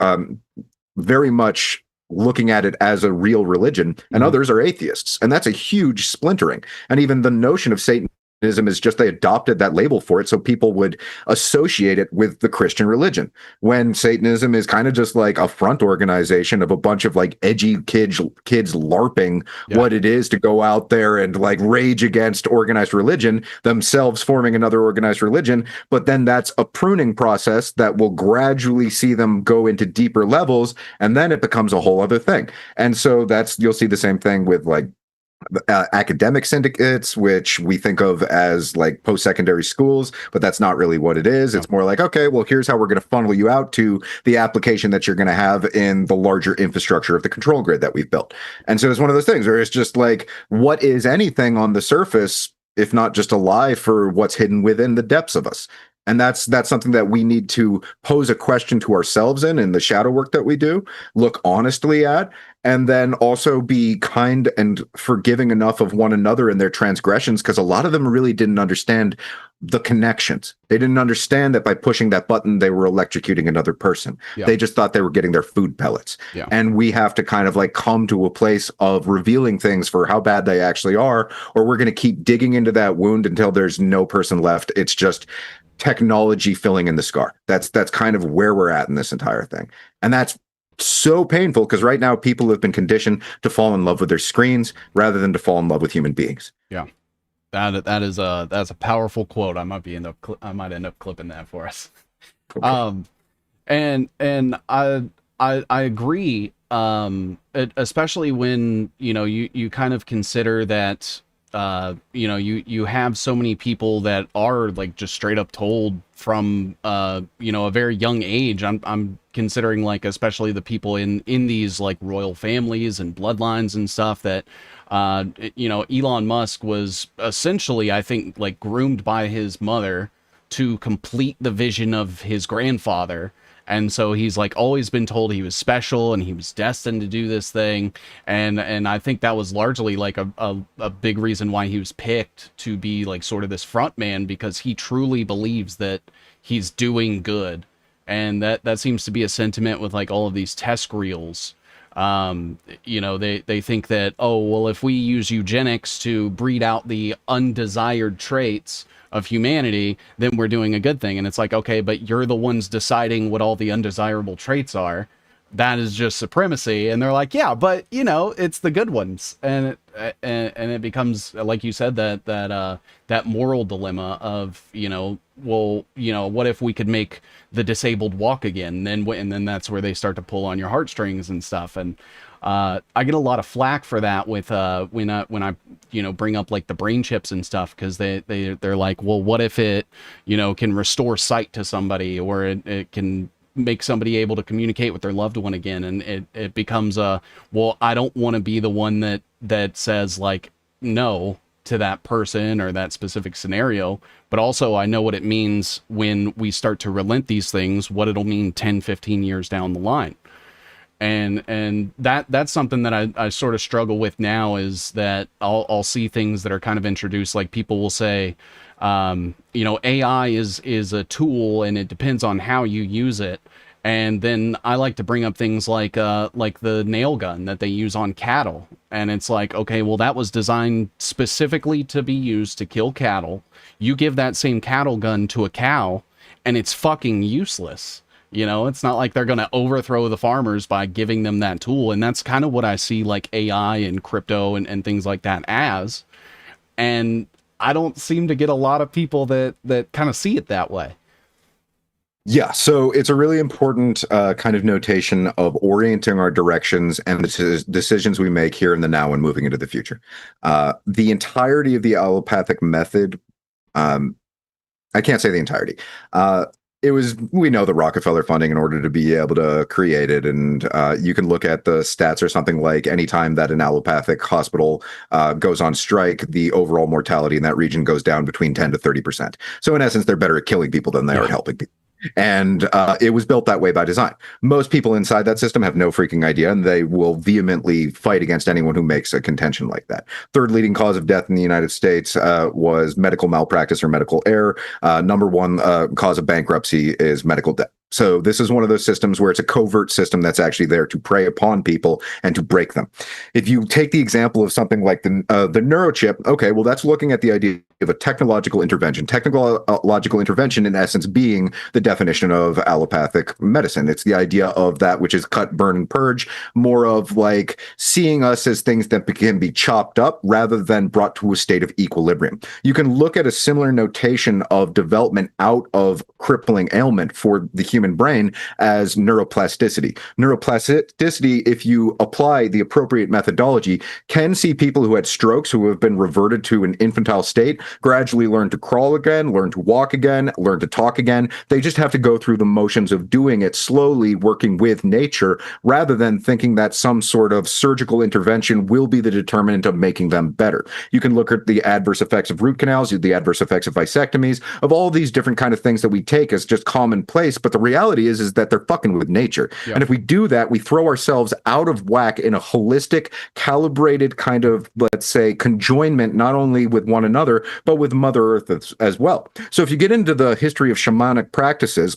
very much looking at it as a real religion, and others are atheists. And that's a huge splintering. And even the notion of Satanism is just, they adopted that label for it so people would associate it with the Christian religion, when Satanism is kind of just like a front organization of a bunch of like edgy kids LARPing what it is to go out there and like rage against organized religion, themselves forming another organized religion. But then that's a pruning process that will gradually see them go into deeper levels, and then it becomes a whole other thing. And so you'll see the same thing with like academic syndicates, which we think of as like post-secondary schools, but that's not really what it is. It's more like, okay, well, here's how we're going to funnel you out to the application that you're going to have in the larger infrastructure of the control grid that we've built. And so it's one of those things where it's just like, what is anything on the surface if not just a lie for what's hidden within the depths of us? And that's something that we need to pose a question to ourselves in the shadow work that we do, look honestly at, and then also be kind and forgiving enough of one another in their transgressions, because a lot of them really didn't understand the connections. They didn't understand that by pushing that button, they were electrocuting another person. Yeah. They just thought they were getting their food pellets. Yeah. And we have to kind of like come to a place of revealing things for how bad they actually are, or we're going to keep digging into that wound until there's no person left. It's just technology filling in the scar. That's kind of where we're at in this entire thing. And that's so painful, because right now people have been conditioned to fall in love with their screens rather than to fall in love with human beings. Yeah. That's a powerful quote. I might end up clipping that for us. Okay. And I agree. Especially when, you kind of consider that, you have so many people that are like just straight up told from, a very young age. I'm considering like, especially the people in these like royal families and bloodlines and stuff that, Elon Musk was essentially, I think, like groomed by his mother to complete the vision of his grandfather. And so he's like always been told he was special and he was destined to do this thing. And I think that was largely like a big reason why he was picked to be like sort of this front man, because he truly believes that he's doing good. And that seems to be a sentiment with like all of these test reels. They think that, oh, well, if we use eugenics to breed out the undesired traits of humanity, then we're doing a good thing. And it's like, okay, but you're the ones deciding what all the undesirable traits are. That is just supremacy. And they're like, yeah, but it's the good ones. And it becomes, like you said, that moral dilemma of, what if we could make the disabled walk again? And then that's where they start to pull on your heartstrings and stuff. And I get a lot of flack for that with when I bring up like the brain chips and stuff, because they're like, well, what if it can restore sight to somebody, or it can make somebody able to communicate with their loved one again? And it becomes well, I don't want to be the one that says like no to that person or that specific scenario, but also I know what it means when we start to relent these things, what it'll mean 10, 15 years down the line. And that's something that I sort of struggle with now, is that I'll see things that are kind of introduced, like people will say, AI is a tool and it depends on how you use it. And then I like to bring up things like the nail gun that they use on cattle. And it's like, okay, well, that was designed specifically to be used to kill cattle. You give that same cattle gun to a cow and it's fucking useless. It's not like they're going to overthrow the farmers by giving them that tool. And that's kind of what I see like AI and crypto and things like that as. And I don't seem to get a lot of people that kind of see it that way. Yeah, so it's a really important kind of notation of orienting our directions and the decisions we make here in the now and moving into the future. The entirety of the allopathic method, I can't say the entirety. We know the Rockefeller funding in order to be able to create it. And you can look at the stats or something like anytime that an allopathic hospital goes on strike, the overall mortality in that region goes down between 10 to 30%. So in essence, they're better at killing people than they are at helping people. And it was built that way by design. Most people inside that system have no freaking idea, and they will vehemently fight against anyone who makes a contention like that. Third leading cause of death in the United States was medical malpractice or medical error. Number one cause of bankruptcy is medical debt. So this is one of those systems where it's a covert system that's actually there to prey upon people and to break them. If you take the example of something like the neurochip, okay, well, that's looking at the idea of a technological intervention. Technological intervention, in essence, being the definition of allopathic medicine. It's the idea of that which is cut, burn, and purge, more of like seeing us as things that can be chopped up rather than brought to a state of equilibrium. You can look at a similar notation of development out of crippling ailment for the human brain as neuroplasticity. Neuroplasticity, if you apply the appropriate methodology, can see people who had strokes, who have been reverted to an infantile state, gradually learn to crawl again, learn to walk again, learn to talk again. They just have to go through the motions of doing it slowly, working with nature, rather than thinking that some sort of surgical intervention will be the determinant of making them better. You can look at the adverse effects of root canals, the adverse effects of vasectomies, of all these different kind of things that we take as just commonplace, but the reality is that they're fucking with nature. Yep. And if we do that, we throw ourselves out of whack in a holistic, calibrated kind of, let's say, conjoinment, not only with one another, but with Mother Earth as well. So if you get into the history of shamanic practices,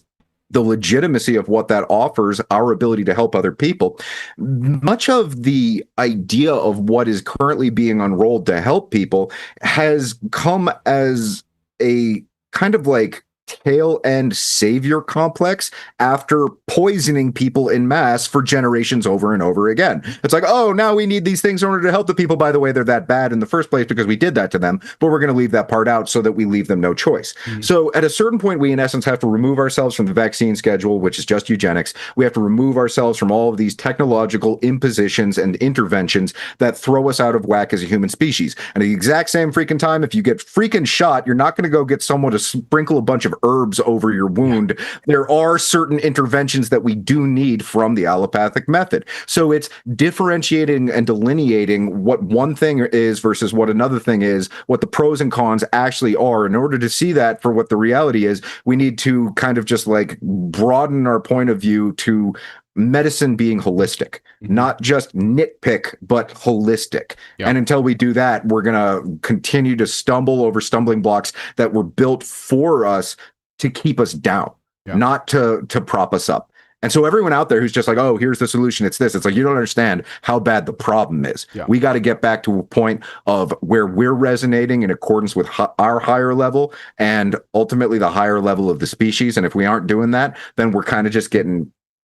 the legitimacy of what that offers, our ability to help other people, much of the idea of what is currently being unrolled to help people has come as a kind of like tail end savior complex after poisoning people in mass for generations over and over again. It's like, oh, now we need these things in order to help the people. By the way, they're that bad in the first place because we did that to them, but we're going to leave that part out so that we leave them no choice. Mm-hmm. So at a certain point, we in essence have to remove ourselves from the vaccine schedule, which is just eugenics. We have to remove ourselves from all of these technological impositions and interventions that throw us out of whack as a human species. And at the exact same freaking time, if you get freaking shot, you're not going to go get someone to sprinkle a bunch of herbs over your wound. There are certain interventions that we do need from the allopathic method. So it's differentiating and delineating what one thing is versus what another thing is, what the pros and cons actually are. In order to see that for what the reality is, we need to kind of just like broaden our point of view to medicine being holistic, not just nitpick, but holistic. And until we do that, we're going to continue to stumble over stumbling blocks that were built for us to keep us down, not to prop us up. And so everyone out there who's just like, oh, here's the solution, it's this. It's like, you don't understand how bad the problem is. We got to get back to a point of where we're resonating in accordance with our higher level and ultimately the higher level of the species. And if we aren't doing that, then we're kind of just getting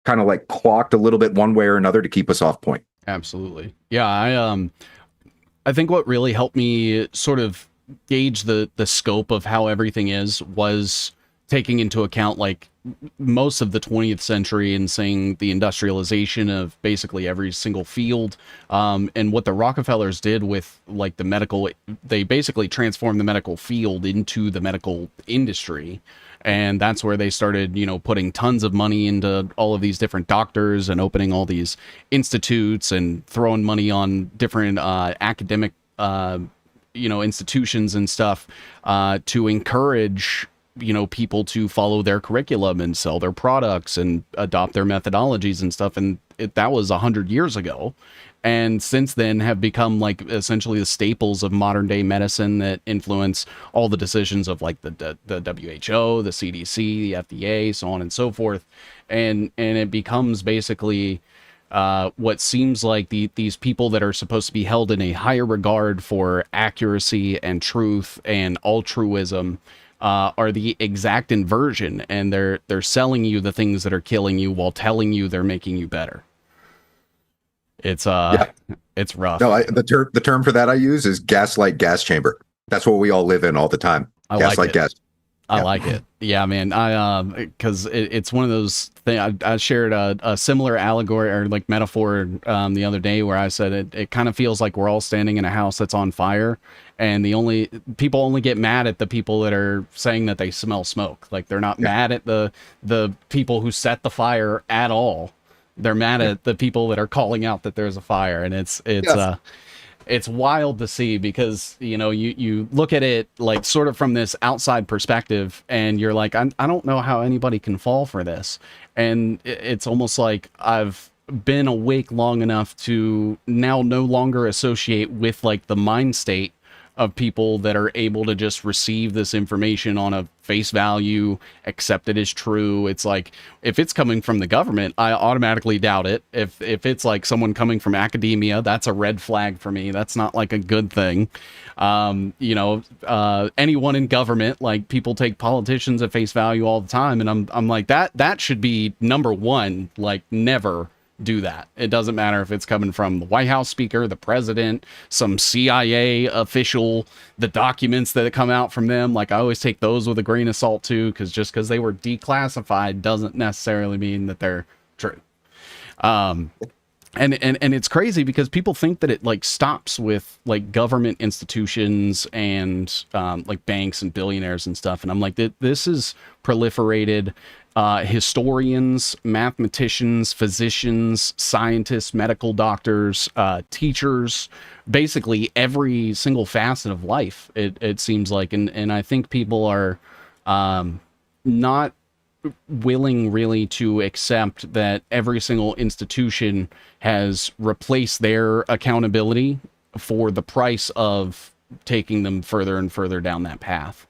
kind of like clocked a little bit one way or another to keep us off point. Absolutely. Yeah. I think what really helped me sort of gauge the scope of how everything is was taking into account like most of the 20th century and saying the industrialization of basically every single field, and what the Rockefellers did with like the medical, they basically transformed the medical field into the medical industry. And that's where they started, you know, putting tons of money into all of these different doctors and opening all these institutes and throwing money on different academic, you know, institutions and stuff to encourage, you know, people to follow their curriculum and sell their products and adopt their methodologies and stuff. And that was 100 years ago. And since then have become like essentially the staples of modern day medicine that influence all the decisions of like the WHO, the CDC, the FDA, so on and so forth. And it becomes basically what seems like these people that are supposed to be held in a higher regard for accuracy and truth and altruism are the exact inversion, and they're selling you the things that are killing you while telling you they're making you better. It's it's rough. No, the term for that I use is gaslight gas chamber. That's what we all live in all the time. Gaslight gas. I like it. Yeah, man. Because it's one of those things. I shared a similar allegory or like metaphor the other day where I said it kind of feels like we're all standing in a house that's on fire, and people only get mad at the people that are saying that they smell smoke. Like they're not mad at the people who set the fire at all. They're mad at the people that are calling out that there's a fire, and it's wild to see because, you know, you look at it like sort of from this outside perspective and you're like, I don't know how anybody can fall for this. And it's almost like I've been awake long enough to now no longer associate with like the mind state of people that are able to just receive this information on a face value, accept it as true. It's like, if it's coming from the government, I automatically doubt it. If it's like someone coming from academia, that's a red flag for me. That's not like a good thing. You know, anyone in government, like people take politicians at face value all the time. And I'm like, that should be number one, like never do that. It doesn't matter if it's coming from the White House speaker, the president, some CIA official, the documents that come out from them. Like I always take those with a grain of salt too, because just because they were declassified doesn't necessarily mean that they're true. And it's crazy because people think that it like stops with like government institutions and like banks and billionaires and stuff. And I'm like, this is proliferated. Historians, mathematicians, physicians, scientists, medical doctors, teachers, basically every single facet of life, it seems like. And I think people are not willing really to accept that every single institution has replaced their accountability for the price of taking them further and further down that path,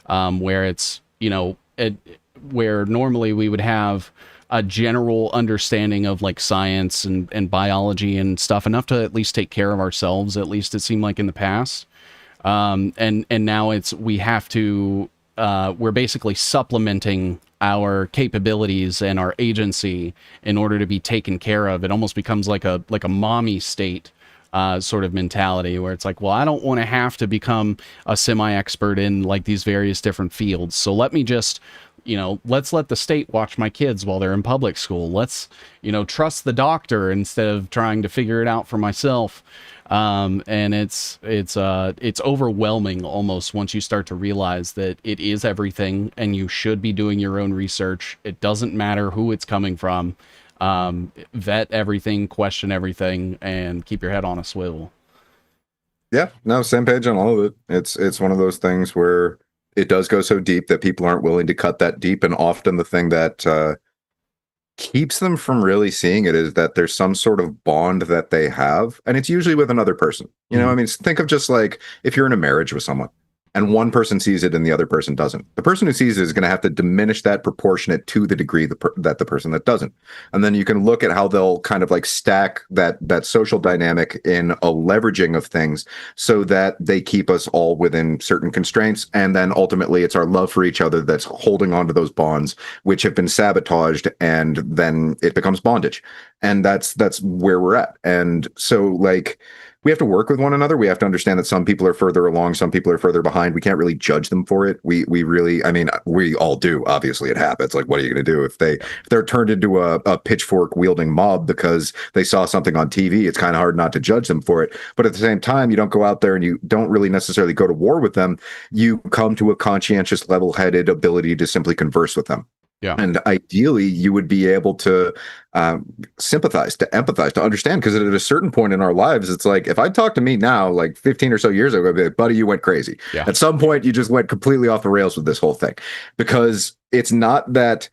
where it's, you know, where normally we would have a general understanding of like science and biology and stuff enough to at least take care of ourselves. At least it seemed like in the past. And now we have to, we're basically supplementing our capabilities and our agency in order to be taken care of. It almost becomes like a mommy state sort of mentality where it's like, well, I don't want to have to become a semi-expert in like these various different fields. So let me just, let's let the state watch my kids while they're in public school. Let's, trust the doctor instead of trying to figure it out for myself. And it's overwhelming almost once you start to realize that it is everything and you should be doing your own research. It doesn't matter who it's coming from. Vet everything, question everything, and keep your head on a swivel. Yeah, no, same page on all of it. It's one of those things where it does go so deep that people aren't willing to cut that deep, and often the thing that keeps them from really seeing it is that there's some sort of bond that they have, and it's usually with another person. I mean, think of just like if you're in a marriage with someone and one person sees it and the other person doesn't. The person who sees it is going to have to diminish that proportionate to the degree that the person that doesn't. And then you can look at how they'll kind of like stack that social dynamic in a leveraging of things so that they keep us all within certain constraints. And then ultimately it's our love for each other that's holding on to those bonds, which have been sabotaged, and then it becomes bondage. And that's where we're at. And so like, we have to work with one another. We have to understand that some people are further along, some people are further behind. We can't really judge them for it. We really, I mean, we all do. Obviously, it happens. Like, what are you going to do if they're turned into a pitchfork wielding mob because they saw something on TV? It's kind of hard not to judge them for it. But at the same time, you don't go out there and you don't really necessarily go to war with them. You come to a conscientious, level-headed ability to simply converse with them. Yeah. And ideally, you would be able to sympathize, to empathize, to understand, because at a certain point in our lives, it's like, if I talk to me now, like 15 or so years ago, I'd be like, buddy, you went crazy. Yeah. At some point, you just went completely off the rails with this whole thing, because it's not that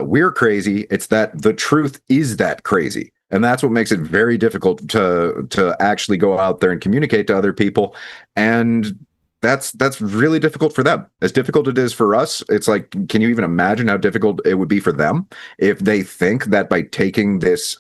we're crazy. It's that the truth is that crazy. And that's what makes it very difficult to actually go out there and communicate to other people. And that's really difficult for them. As difficult it is for us, it's like, can you even imagine how difficult it would be for them if they think that by taking this,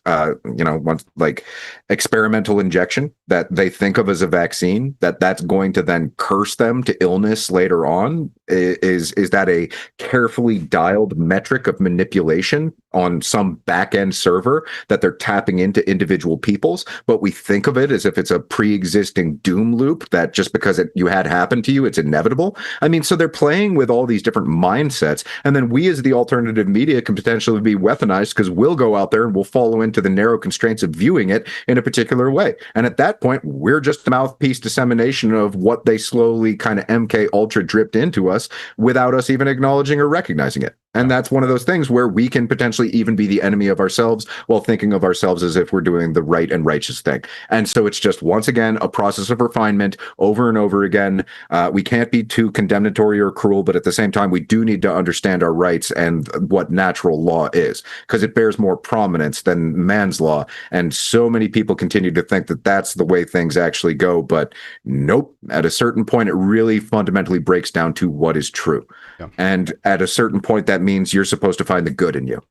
like experimental injection that they think of as a vaccine, that's going to then curse them to illness later on? Is that a carefully dialed metric of manipulation on some back-end server that they're tapping into individual peoples? But we think of it as if it's a pre-existing doom loop that just because you had happened to you, it's inevitable. I mean, so they're playing with all these different mindsets, and then we as the alternative media can potentially be weaponized because we'll go out there and we'll follow into the narrow constraints of viewing it in a particular way. And at that point, we're just a mouthpiece dissemination of what they slowly kind of MK Ultra dripped into us without us even acknowledging or recognizing it. And that's one of those things where we can potentially even be the enemy of ourselves while thinking of ourselves as if we're doing the right and righteous thing. And so it's just, once again, a process of refinement over and over again. We can't be too condemnatory or cruel, but at the same time, we do need to understand our rights and what natural law is, because it bears more prominence than man's law. And so many people continue to think that that's the way things actually go. But nope, at a certain point, it really fundamentally breaks down to what is true. Yeah. And at a certain point, that means you're supposed to find the good in you.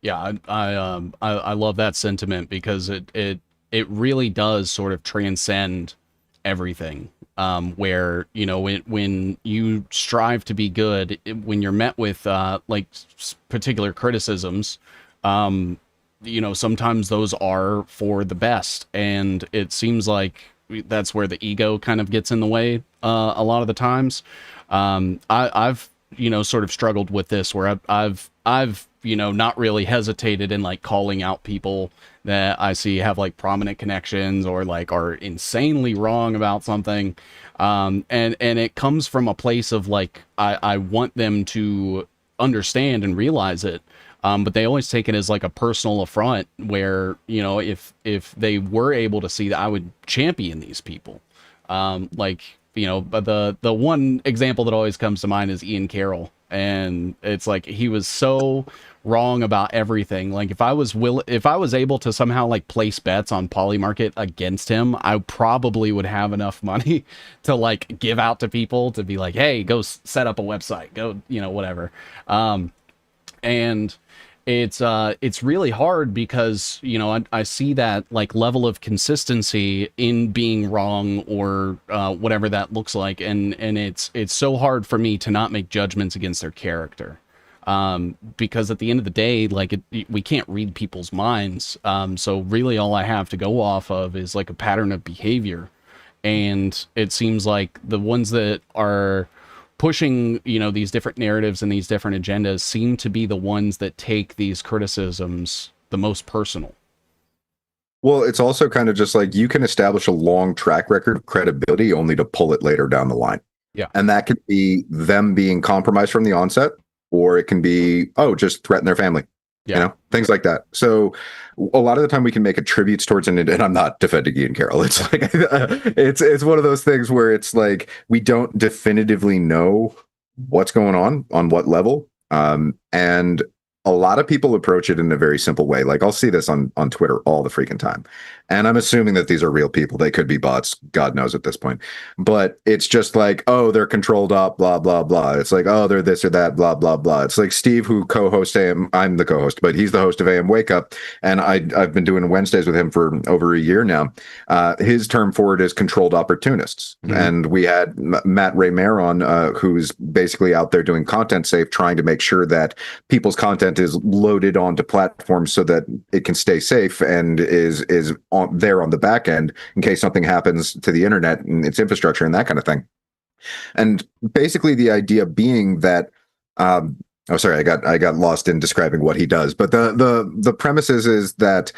Yeah. I love that sentiment, because it really does sort of transcend everything. Where, when you strive to be good, when you're met with like particular criticisms, sometimes those are for the best, and it seems like that's where the ego kind of gets in the way a lot of the times. I've sort of struggled with this, where I've not really hesitated in like calling out people that I see have like prominent connections or like are insanely wrong about something. And it comes from a place of like, I want them to understand and realize it. But they always take it as like a personal affront, where, if they were able to see that, I would champion these people. But the one example that always comes to mind is Ian Carroll. And it's like, he was so wrong about everything. Like, if I was able to somehow like place bets on Polymarket against him, I probably would have enough money to like give out to people to be like, hey, go set up a website, go, whatever. And it's really hard because, I see that like level of consistency in being wrong, or whatever that looks like. And it's so hard for me to not make judgments against their character. Because at the end of the day, like we can't read people's minds. So really all I have to go off of is like a pattern of behavior. And it seems like the ones that are pushing, these different narratives and these different agendas seem to be the ones that take these criticisms the most personal. Well, it's also kind of just like you can establish a long track record of credibility only to pull it later down the line. Yeah. And that could be them being compromised from the onset, or it can be, oh, just threaten their family. Yeah. Things like that. So a lot of the time we can make attributes towards an, and I'm not defending Ian Carroll. It's like, it's one of those things where it's like, we don't definitively know what's going on what level. And a lot of people approach it in a very simple way. Like I'll see this on Twitter all the freaking time. And I'm assuming that these are real people. They could be bots. God knows at this point. But it's just like, oh, they're controlled up, blah, blah, blah. It's like, oh, they're this or that, blah, blah, blah. It's like Steve, who co-hosts AM. I'm the co-host, but he's the host of AM Wake Up. And I've been doing Wednesdays with him for over a year now. His term for it is controlled opportunists. Mm-hmm. And we had Matt Raymer on, who's basically out there doing content safe, trying to make sure that people's content is loaded onto platforms so that it can stay safe and is there on the back end in case something happens to the internet and its infrastructure and that kind of thing. And basically the idea being that I got lost in describing what he does, but the premise is that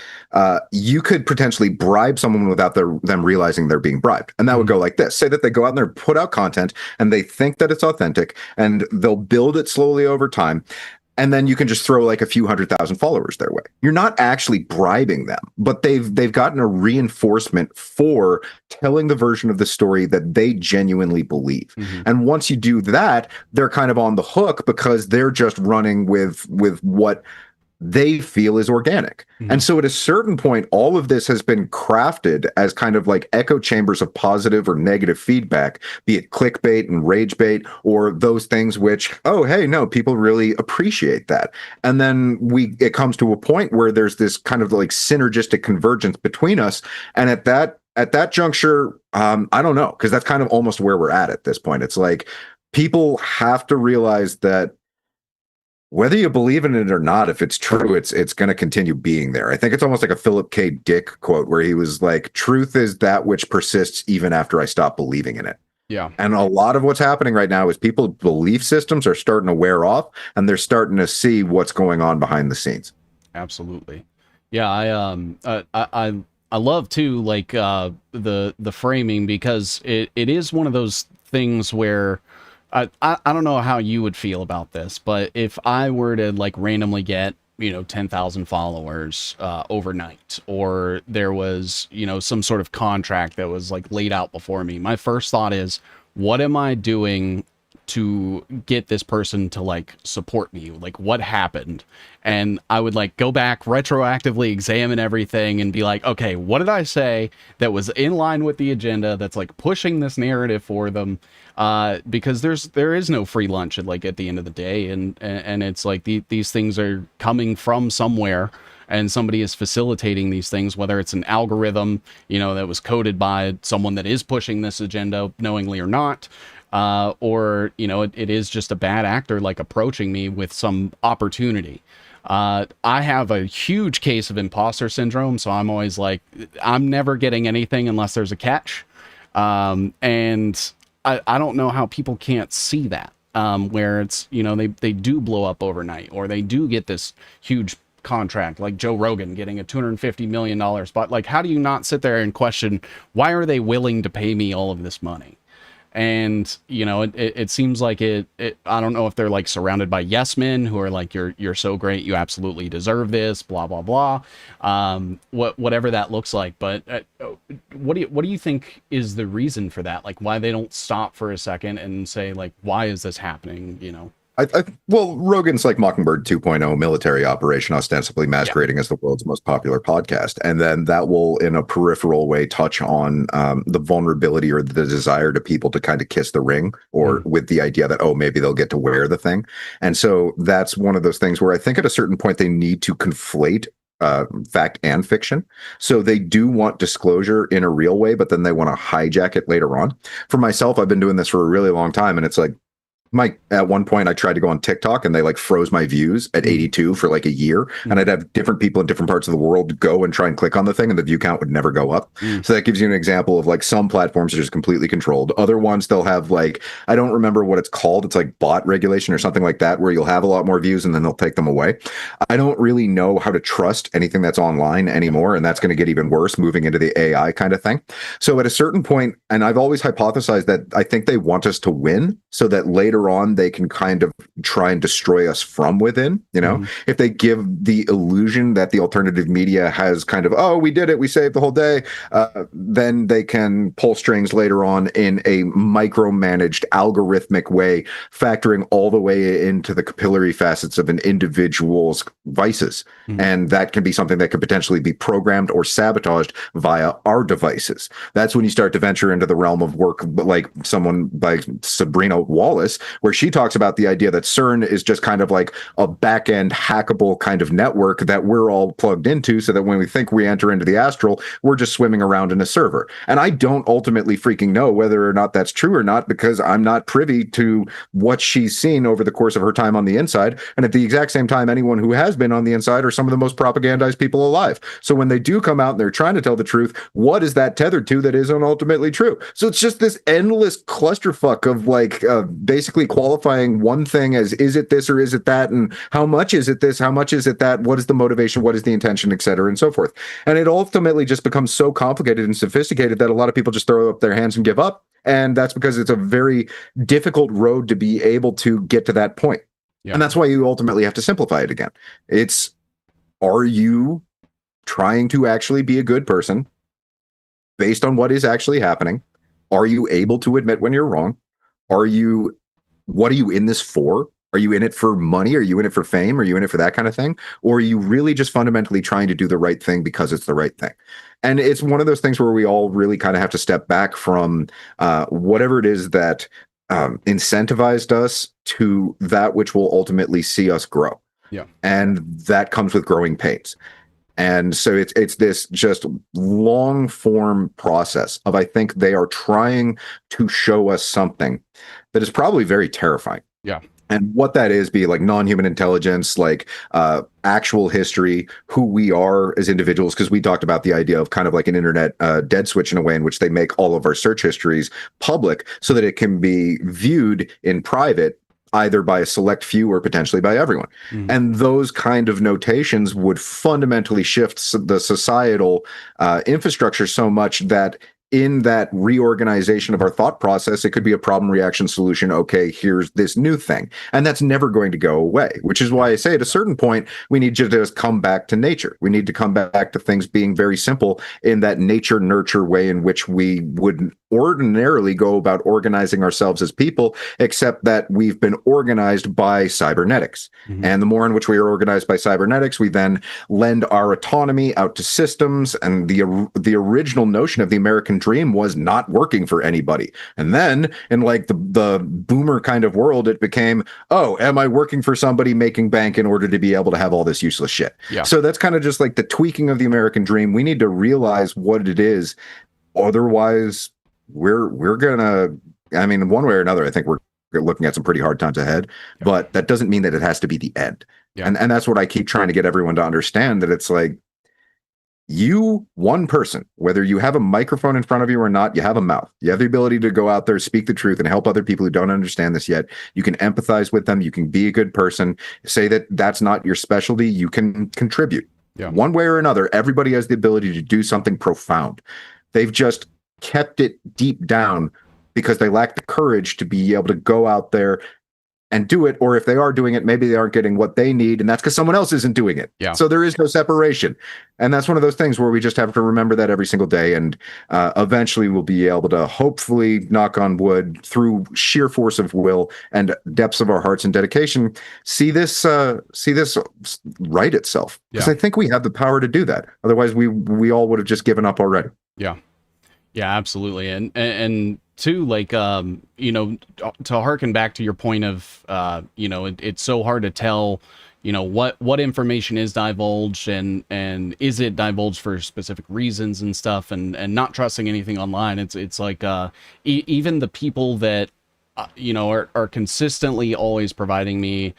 you could potentially bribe someone without them realizing they're being bribed. And that would go like this. Say that they go out and they put out content and they think that it's authentic and they'll build it slowly over time. And then you can just throw like a few 100,000 followers their way. You're not actually bribing them, but they've gotten a reinforcement for telling the version of the story that they genuinely believe. Mm-hmm. And once you do that, they're kind of on the hook because they're just running with what they feel is organic. Mm-hmm. And so at a certain point, all of this has been crafted as kind of like echo chambers of positive or negative feedback, be it clickbait and rage bait, or those things which, oh, hey, no, people really appreciate that. And then it comes to a point where there's this kind of like synergistic convergence between us. And at that juncture, I don't know, because that's kind of almost where we're at this point. It's like people have to realize that whether you believe in it or not, if it's true, it's going to continue being there. I think it's almost like a Philip K. Dick quote where he was like, truth is that which persists even after I stop believing in it. Yeah. And a lot of what's happening right now is people's belief systems are starting to wear off and they're starting to see what's going on behind the scenes. Absolutely. Yeah. I love too, like, the framing, because it is one of those things where, I don't know how you would feel about this, but if I were to like randomly get, 10,000 followers overnight, or there was, some sort of contract that was like laid out before me, my first thought is, what am I doing to get this person to like support me? Like, what happened? And I would like go back, retroactively examine everything and be like, okay, what did I say that was in line with the agenda that's like pushing this narrative for them? Because there is no free lunch at the end of the day, and it's like these things are coming from somewhere, and somebody is facilitating these things, whether it's an algorithm, that was coded by someone that is pushing this agenda knowingly or not, or it is just a bad actor like approaching me with some opportunity. I have a huge case of imposter syndrome, so I'm always like, I'm never getting anything unless there's a catch, and I don't know how people can't see that, where it's, they do blow up overnight, or they do get this huge contract, like Joe Rogan getting a $250 million spot. Like, how do you not sit there and question, why are they willing to pay me all of this money? And, it seems like I don't know if they're like surrounded by yes men who are like, you're so great, you absolutely deserve this, blah, blah, blah. Whatever that looks like. But what do you think is the reason for that? Like, why they don't stop for a second and say, like, why is this happening? Well, Rogan's like Mockingbird 2.0 military operation, ostensibly masquerading as the world's most popular podcast. And then that will, in a peripheral way, touch on the vulnerability or the desire to people to kind of kiss the ring, or with the idea that, oh, maybe they'll get to wear the thing. And so that's one of those things where I think at a certain point they need to conflate fact and fiction. So they do want disclosure in a real way, but then they want to hijack it later on. For myself, I've been doing this for a really long time, and it's like, At one point I tried to go on TikTok and they like froze my views at 82 for like a year. And I'd have different people in different parts of the world go and try and click on the thing and the view count would never go up. So that gives you an example of like some platforms are just completely controlled. Other ones, they'll have like, I don't remember what it's called. It's like bot regulation or something like that, where you'll have a lot more views and then they'll take them away. I don't really know how to trust anything that's online anymore. And that's going to get even worse moving into the AI kind of thing. So at a certain point, and I've always hypothesized that I think they want us to win so that later on they can kind of try and destroy us from within. You know, if they give the illusion that the alternative media has kind of, oh, we did it, we saved the whole day, then they can pull strings later on in a micromanaged algorithmic way, factoring all the way into the capillary facets of an individual's vices. And that can be something that could potentially be programmed or sabotaged via our devices. That's when you start to venture into the realm of work like someone like Sabrina Wallace, where she talks about the idea that CERN is just kind of like a back-end hackable kind of network that we're all plugged into, so that when we think we enter into the astral, we're just swimming around in a server. And I don't ultimately freaking know whether or not that's true or not, because I'm not privy to what she's seen over the course of her time on the inside. And at the exact same time, anyone who has been on the inside are some of the most propagandized people alive. So when they do come out and they're trying to tell the truth, what is that tethered to that isn't ultimately true? So it's just this endless clusterfuck of like basically qualifying one thing as, is it this or is it that? And how much is it this? How much is it that? What is the motivation? What is the intention, et cetera, and so forth. And it ultimately just becomes so complicated and sophisticated that a lot of people just throw up their hands and give up. And that's because it's a very difficult road to be able to get to that point. Yeah. And that's why you ultimately have to simplify it again. It's, are you trying to actually be a good person based on what is actually happening? Are you able to admit when you're wrong? What are you in this for? Are you in it for money? Are you in it for fame? Are you in it for that kind of thing? Or are you really just fundamentally trying to do the right thing because it's the right thing? And it's one of those things where we all really kind of have to step back from whatever it is that incentivized us to that which will ultimately see us grow. Yeah. And that comes with growing pains. And so it's this just long form process of, I think they are trying to show us something that is probably very terrifying. Yeah. And what that is, be like non-human intelligence, like actual history, who we are as individuals, because we talked about the idea of kind of like an internet dead switch in a way in which they make all of our search histories public so that it can be viewed in private, either by a select few or potentially by everyone. And those kind of notations would fundamentally shift the societal infrastructure so much that in that reorganization of our thought process, it could be a problem, reaction, solution. Okay, here's this new thing. And that's never going to go away, which is why I say at a certain point, we need to just come back to nature. We need to come back to things being very simple in that nature nurture way in which we would ordinarily go about organizing ourselves as people, except that we've been organized by cybernetics. And the more in which we are organized by cybernetics, we then lend our autonomy out to systems. And the original notion of the American dream was not working for anybody. And then in like the boomer kind of world, it became, oh, am I working for somebody making bank in order to be able to have all this useless shit? Yeah. So that's kind of just like the tweaking of the American dream. We need to realize what it is. Otherwise, we're gonna, I mean, one way or another, I think we're looking at some pretty hard times ahead, but that doesn't mean that it has to be the end. Yeah. And that's what I keep trying to get everyone to understand, that it's like, you, one person, whether you have a microphone in front of you or not, you have a mouth. You have the ability to go out there, speak the truth, and help other people who don't understand this yet. You can empathize with them. You can be a good person. Say that that's not your specialty. You can contribute. Yeah. One way or another, everybody has the ability to do something profound. They've just kept it deep down because they lack the courage to be able to go out there and do it. Or if they are doing it, maybe they aren't getting what they need, and that's because someone else isn't doing it. Yeah. So there is no separation. And that's one of those things where we just have to remember that every single day. And eventually we'll be able to, hopefully, knock on wood, through sheer force of will and depths of our hearts and dedication, see this right itself. Because I think we have the power to do that. Otherwise, we all would have just given up already. Yeah. Yeah, absolutely. And too, like, you know, to harken back to your point of, you know, it's so hard to tell, you know, what information is divulged and is it divulged for specific reasons and stuff, and not trusting anything online. It's like, even the people that are consistently always providing me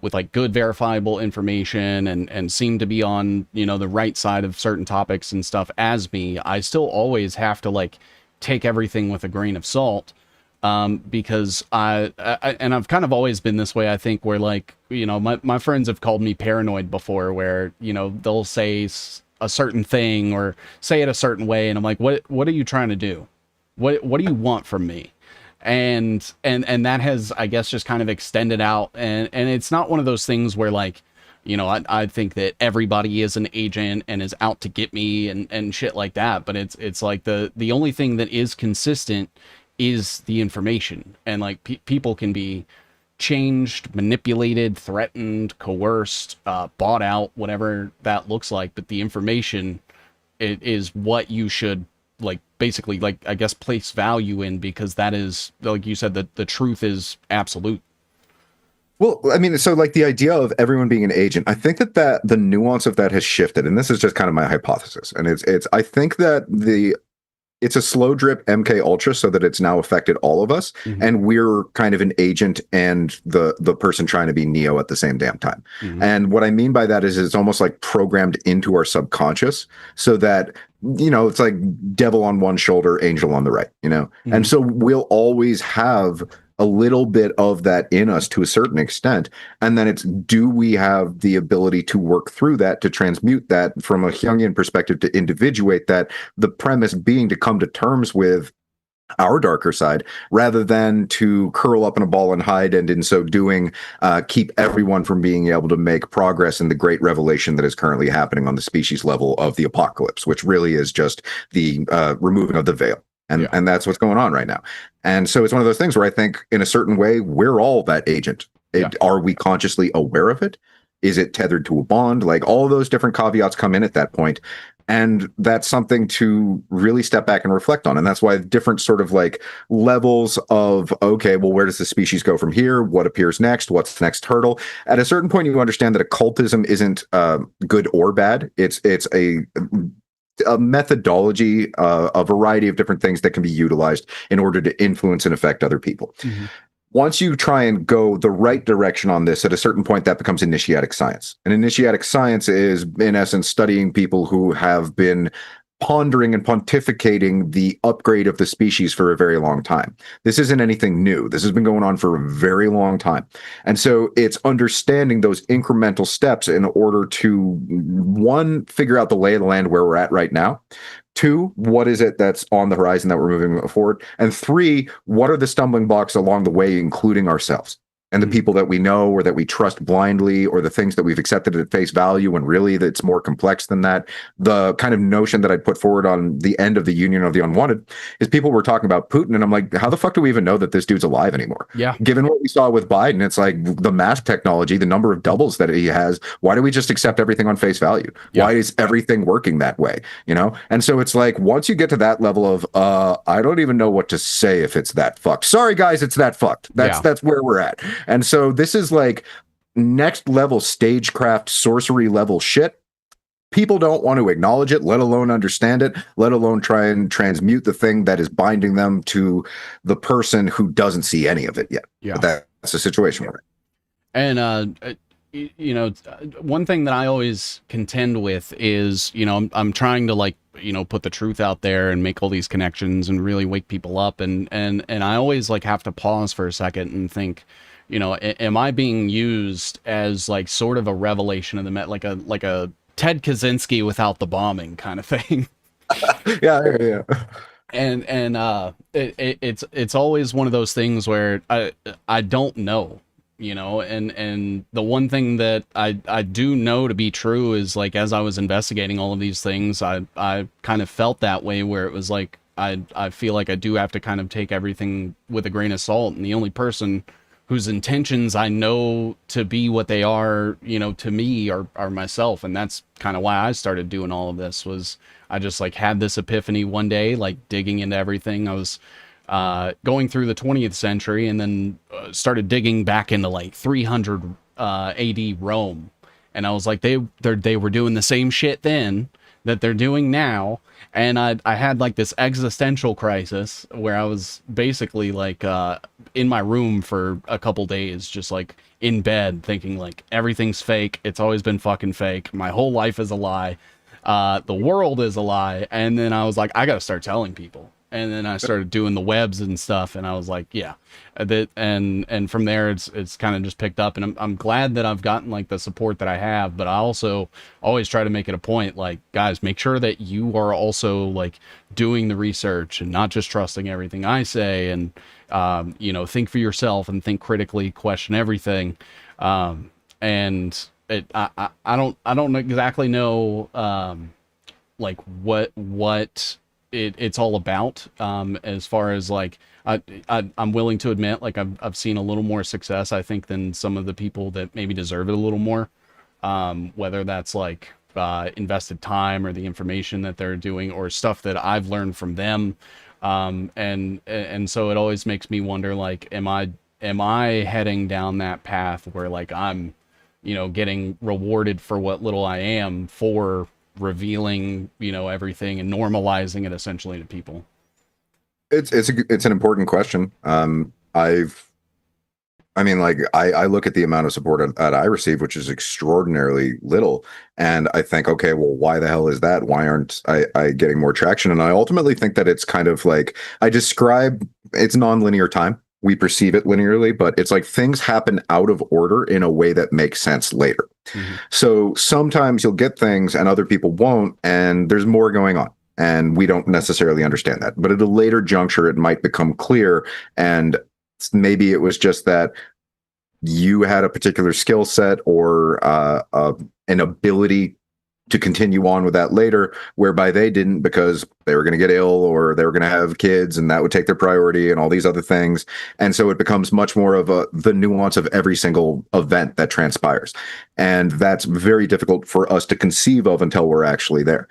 with like good verifiable information, and seem to be on, the right side of certain topics and stuff as me, I still always have to like take everything with a grain of salt. Because and I've kind of always been this way, I think, where like, my friends have called me paranoid before, where, they'll say a certain thing or say it a certain way. And I'm like, what are you trying to do? What do you want from me? And that has, I guess, just kind of extended out. And it's not one of those things where like, I think that everybody is an agent and is out to get me and shit like that. But it's like the only thing that is consistent is the information. And like people can be changed, manipulated, threatened, coerced, bought out, whatever that looks like. But the information, it is what you should like basically like, I guess, place value in, because that is, like you said, that the truth is absolute. Well, I mean, so like the idea of everyone being an agent, I think that the nuance of that has shifted, and this is just kind of my hypothesis. And it's I think that it's a slow drip MK Ultra, so that it's now affected all of us, and we're kind of an agent and the person trying to be Neo at the same damn time. And what I mean by that is it's almost like programmed into our subconscious, so that it's like devil on one shoulder, angel on the right, and so we'll always have a little bit of that in us to a certain extent. And then it's, do we have the ability to work through that, to transmute that from a Jungian perspective, to individuate that, the premise being to come to terms with our darker side, rather than to curl up in a ball and hide, and in so doing, keep everyone from being able to make progress in the great revelation that is currently happening on the species level of the apocalypse, which really is just the removing of the veil. And that's what's going on right now. And so it's one of those things where I think in a certain way, we're all that agent. Are we consciously aware of it? Is it tethered to a bond? Like all of those different caveats come in at that point. And that's something to really step back and reflect on. And that's why different sort of like levels of, okay, well, where does the species go from here? What appears next? What's the next hurdle? At a certain point, you understand that occultism isn't good or bad. It's a methodology, a variety of different things that can be utilized in order to influence and affect other people. Once you try and go the right direction on this, at a certain point, that becomes initiatic science. And initiatic science is, in essence, studying people who have been pondering and pontificating the upgrade of the species for a very long time. This isn't anything new. This has been going on for a very long time. And so it's understanding those incremental steps in order to, one, figure out the lay of the land where we're at right now. Two, what is it that's on the horizon that we're moving forward? And three, what are the stumbling blocks along the way, including ourselves and the people that we know or that we trust blindly, or the things that we've accepted at face value when really it's more complex than that. The kind of notion that I put forward on the end of the Union of the Unwanted is people were talking about Putin, and I'm like, how the fuck do we even know that this dude's alive anymore? Yeah. Given what we saw with Biden, it's like the mask technology, the number of doubles that he has, why do we just accept everything on face value? Yeah. Why is everything working that way? And so it's like, once you get to that level of, I don't even know what to say if it's that fucked. Sorry, guys, it's that fucked. That's where we're at. And so this is like next level stagecraft, sorcery level shit. People don't want to acknowledge it, let alone understand it, let alone try and transmute the thing that is binding them to the person who doesn't see any of it yet. Yeah. But that's the situation we're in. And, one thing that I always contend with is, I'm trying to like, put the truth out there and make all these connections and really wake people up. And I always like have to pause for a second and think, am I being used as like sort of a revelation of the like a Ted Kaczynski without the bombing kind of thing? Yeah. And it's always one of those things where I don't know, and the one thing that I do know to be true is, like, as I was investigating all of these things, I kind of felt that way, where it was like I feel like I do have to kind of take everything with a grain of salt, and the only person whose intentions I know to be what they are, to me are myself. And that's kind of why I started doing all of this. Was I just like had this epiphany one day, like digging into everything. I was going through the 20th century, and then started digging back into like 300 AD Rome. And I was like, they were doing the same shit then that they're doing now. And I had like this existential crisis where I was basically like in my room for a couple days, just like in bed thinking like everything's fake. It's always been fucking fake. My whole life is a lie. The world is a lie. And then I was like, I got to start telling people. And then I started doing the webs and stuff, and I was like, yeah, that, and from there it's kind of just picked up, and I'm glad that I've gotten like the support that I have, but I also always try to make it a point, like, guys, make sure that you are also like doing the research and not just trusting everything I say, and think for yourself and think critically, question everything, and I don't exactly know like what it's all about, as far as like I'm willing to admit, like I've seen a little more success, I think, than some of the people that maybe deserve it a little more, whether that's like invested time or the information that they're doing or stuff that I've learned from them, and so it always makes me wonder, like, am I heading down that path where like I'm getting rewarded for what little I am for revealing everything and normalizing it essentially to people. It's an important question. I mean, like, I look at the amount of support that I receive, which is extraordinarily little, and I think, okay, well, why the hell is that? Why aren't I getting more traction? And I ultimately think that it's kind of like, I describe, it's nonlinear time. We perceive it linearly, but it's like things happen out of order in a way that makes sense later. Mm-hmm. So sometimes you'll get things and other people won't, and there's more going on. And we don't necessarily understand that. But at a later juncture, it might become clear. And maybe it was just that you had a particular skill set or an ability to continue on with that later, whereby they didn't, because they were going to get ill or they were going to have kids and that would take their priority and all these other things. And so it becomes much more of the nuance of every single event that transpires. And that's very difficult for us to conceive of until we're actually there.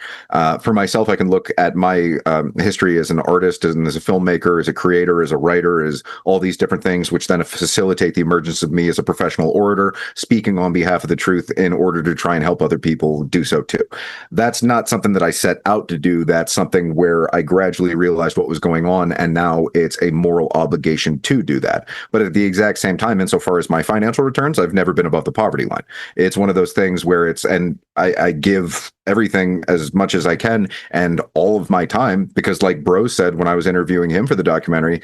For myself, I can look at my history as an artist and as a filmmaker, as a creator, as a writer, as all these different things, which then facilitate the emergence of me as a professional orator, speaking on behalf of the truth in order to try and help other people do so too. That's not something that I set out to do. That's something where I gradually realized what was going on, and now it's a moral obligation to do that. But at the exact same time, insofar as my financial returns, I've never been above the poverty line. It's one of those things where I give everything as much as I can and all of my time, because like Bro said when I was interviewing him for the documentary,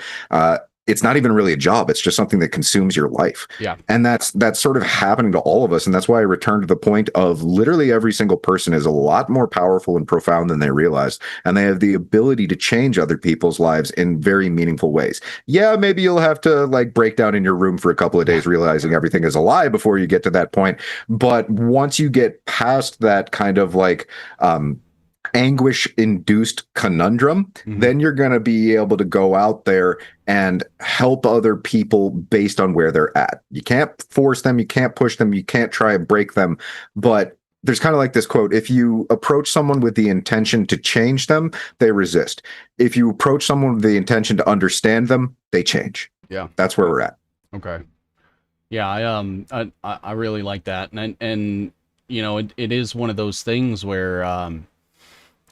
it's not even really a job. It's just something that consumes your life. Yeah. And that's sort of happening to all of us. And that's why I return to the point of literally every single person is a lot more powerful and profound than they realize. And they have the ability to change other people's lives in very meaningful ways. Yeah, maybe you'll have to like break down in your room for a couple of days, realizing everything is a lie before you get to that point. But once you get past that kind of like, anguish induced conundrum, then you're going to be able to go out there and help other people based on where they're at. You can't force them, you can't push them, you can't try and break them. But there's kind of like this quote: if you approach someone with the intention to change them, they resist. If you approach someone with the intention to understand them, they change. Yeah. That's where we're at. Okay. Yeah, I really like that. And it is one of those things where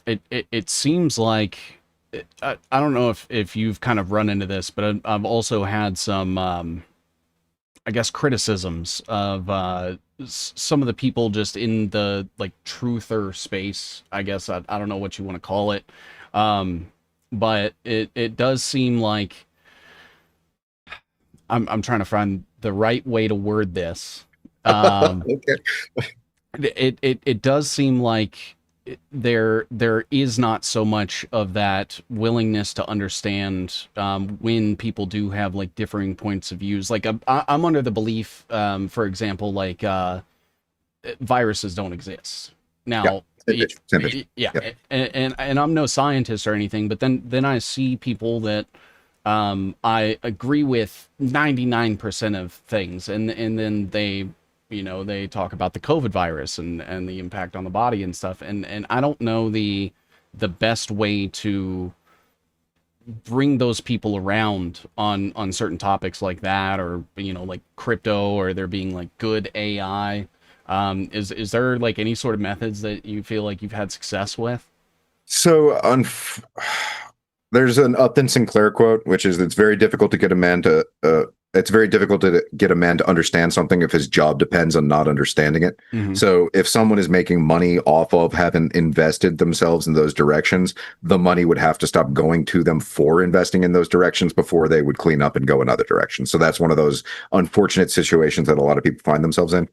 it seems like, I don't know if you've kind of run into this, but I've also had some I guess criticisms of some of the people just in the like truther space, I guess. I don't know what you want to call it, but it does seem like, I'm trying to find the right way to word this. Okay. It does seem like there is not so much of that willingness to understand, when people do have like differing points of views. Like I'm under the belief, for example, like viruses don't exist now. Yeah, same pitch. Yeah. And I'm no scientist or anything, but then I see people that I agree with 99% of things, and then they talk about the COVID virus and the impact on the body and stuff. And I don't know the best way to bring those people around on certain topics like that, or, like crypto, or there being like good AI. Is there like any sort of methods that you feel like you've had success with? So, there's an Upton Sinclair quote, which is, "It's very difficult to get a man to it's very difficult to get a man to understand something if his job depends on not understanding it." Hmm. So if someone is making money off of having invested themselves in those directions, the money would have to stop going to them for investing in those directions before they would clean up and go another direction. So that's one of those unfortunate situations that a lot of people find themselves in.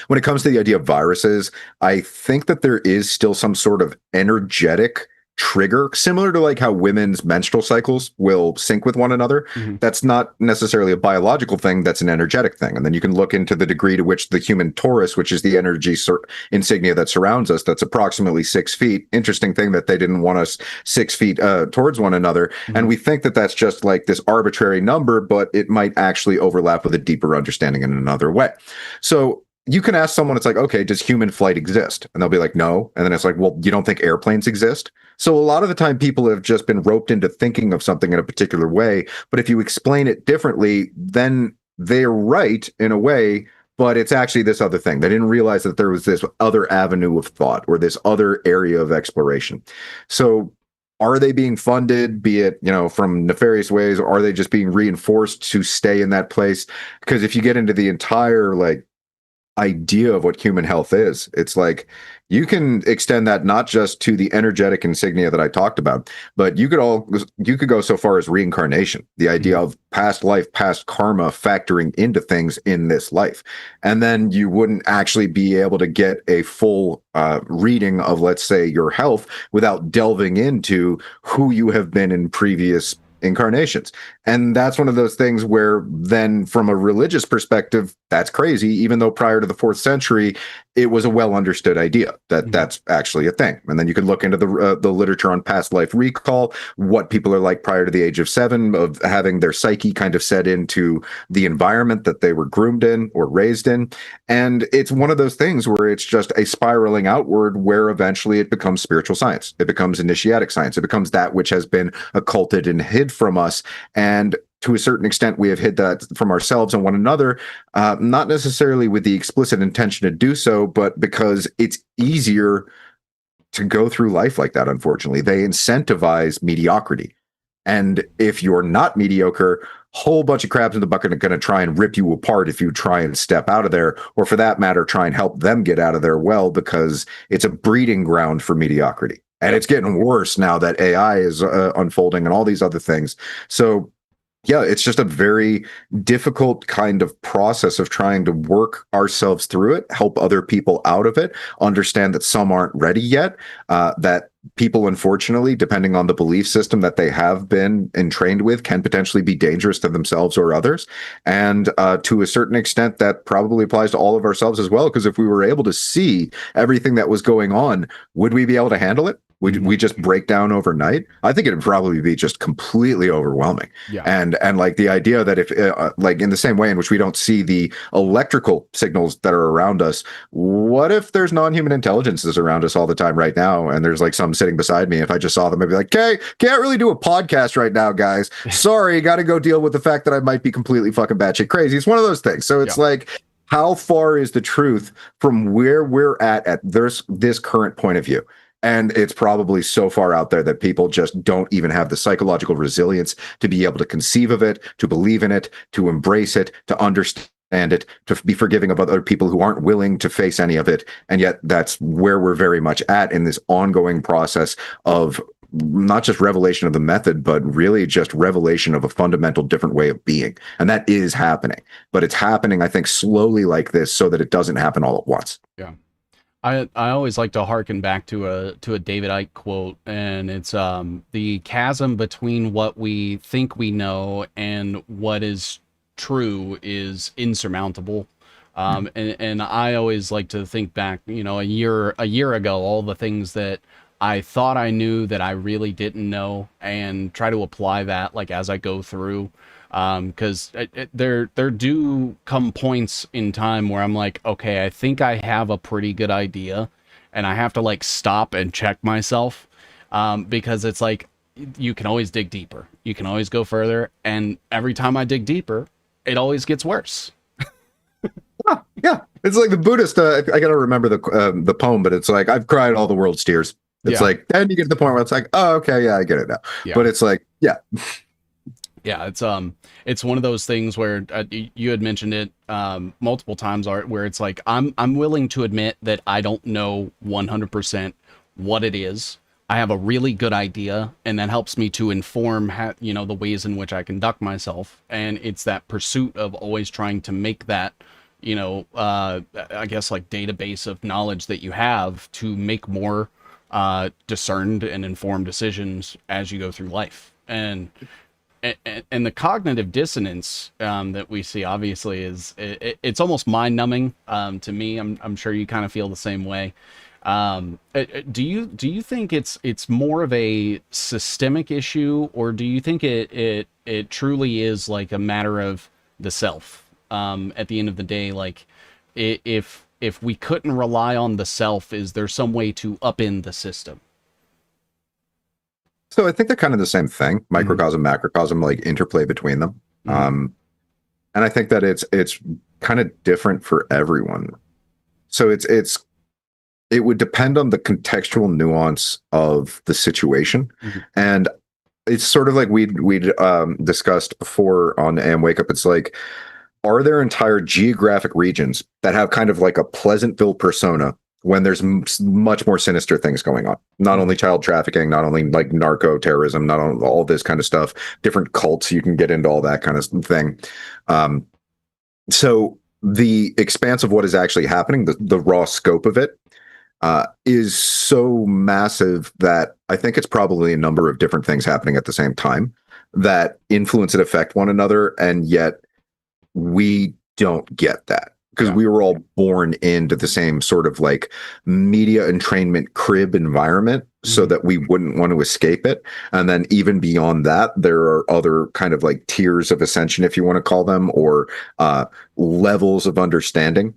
When it comes to the idea of viruses, I think that there is still some sort of energetic trigger, similar to like how women's menstrual cycles will sync with one another. Hmm. That's not necessarily a biological thing, that's an energetic thing. And then you can look into the degree to which the human torus, which is the energy insignia that surrounds us, that's approximately 6 feet. Interesting thing that they didn't want us 6 feet towards one another. Hmm. And we think that that's just like this arbitrary number, but it might actually overlap with a deeper understanding in another way. So you can ask someone, it's like, okay, does human flight exist? And they'll be like, no. And then it's like, well, you don't think airplanes exist? So a lot of the time people have just been roped into thinking of something in a particular way. But if you explain it differently, then they're right in a way, but it's actually this other thing. They didn't realize that there was this other avenue of thought or this other area of exploration. So are they being funded, be it, from nefarious ways, or are they just being reinforced to stay in that place? Because if you get into the entire like idea of what human health is, it's like you can extend that not just to the energetic insignia that I talked about, but you could go so far as reincarnation, the idea of past life, past karma factoring into things in this life. And then you wouldn't actually be able to get a full reading of, let's say, your health without delving into who you have been in previous incarnations. And that's one of those things where then from a religious perspective, that's crazy, even though prior to the 4th century, it was a well understood idea that that's actually a thing. And then you can look into the literature on past life recall, what people are like prior to the age of 7, of having their psyche kind of set into the environment that they were groomed in or raised in. And it's one of those things where it's just a spiraling outward where eventually it becomes spiritual science. It becomes initiatic science. It becomes that which has been occulted and hid from us. And to a certain extent, we have hid that from ourselves and one another, not necessarily with the explicit intention to do so, but because it's easier to go through life like that, unfortunately. They incentivize mediocrity. And if you're not mediocre, whole bunch of crabs in the bucket are going to try and rip you apart if you try and step out of there, or for that matter, try and help them get out of there well, because it's a breeding ground for mediocrity. And it's getting worse now that AI is unfolding and all these other things. So yeah, it's just a very difficult kind of process of trying to work ourselves through it, help other people out of it, understand that some aren't ready yet, that people, unfortunately, depending on the belief system that they have been entrained with, can potentially be dangerous to themselves or others. And to a certain extent, that probably applies to all of ourselves as well, because if we were able to see everything that was going on, would we be able to handle it? Would we just break down overnight? I think it'd probably be just completely overwhelming. Yeah. And like the idea that if like in the same way in which we don't see the electrical signals that are around us, what if there's non-human intelligences around us all the time right now? And there's like some sitting beside me. If I just saw them, I'd be like, okay, can't really do a podcast right now, guys. Sorry, got to go deal with the fact that I might be completely fucking batshit crazy. It's one of those things. So it's like, how far is the truth from where we're at this current point of view? And it's probably so far out there that people just don't even have the psychological resilience to be able to conceive of it, to believe in it, to embrace it, to understand it, to be forgiving of other people who aren't willing to face any of it. And yet that's where we're very much at in this ongoing process of not just revelation of the method, but really just revelation of a fundamental different way of being. And that is happening. But it's happening, I think, slowly like this so that it doesn't happen all at once. Yeah. I always like to harken back to a David Icke quote, and it's the chasm between what we think we know and what is true is insurmountable. And I always like to think back, a year ago, all the things that I thought I knew that I really didn't know, and try to apply that like as I go through. Because there do come points in time where I'm like, okay, I think I have a pretty good idea, and I have to like stop and check myself, because it's like you can always dig deeper, you can always go further, and every time I dig deeper, it always gets worse. Yeah, It's like the Buddhist. I gotta remember the poem, but it's like I've cried all the world's tears. It's Yeah. like then you get to the point where it's like, oh, okay, yeah, I get it now. Yeah. But it's like, yeah, Yeah, it's one of those things where you had mentioned it multiple times, Art, where it's like I'm willing to admit that I don't know 100% what it is. I have a really good idea, and that helps me to inform, the ways in which I conduct myself. And it's that pursuit of always trying to make that, I guess like database of knowledge that you have to make more discerned and informed decisions as you go through life. And the cognitive dissonance that we see obviously is it's almost mind numbing to me. I'm sure you kind of feel the same way. Do you think it's more of a systemic issue, or do you think it truly is like a matter of the self? At the end of the day, like if we couldn't rely on the self, is there some way to upend the system? so I think they're kind of the same thing. Hmm. Microcosm, macrocosm, like interplay between them. Hmm. And I think that it's kind of different for everyone. So it would depend on the contextual nuance of the situation, Hmm. and it's sort of like we'd discussed before on AM Wake Up. It's like, are there entire geographic regions that have kind of like a Pleasantville persona when there's much more sinister things going on? Not only child trafficking, not only like narco terrorism, not only all this kind of stuff, different cults, you can get into all that kind of thing. Um, so the expanse of what is actually happening, the raw scope of it, is so massive that I think it's probably a number of different things happening at the same time that influence and affect one another, and yet we don't get that because Yeah. we were all born into the same sort of like media entrainment crib environment so Hmm. that we wouldn't want to escape it. And then even beyond that, there are other kind of like tiers of ascension, if you want to call them, or uh, levels of understanding.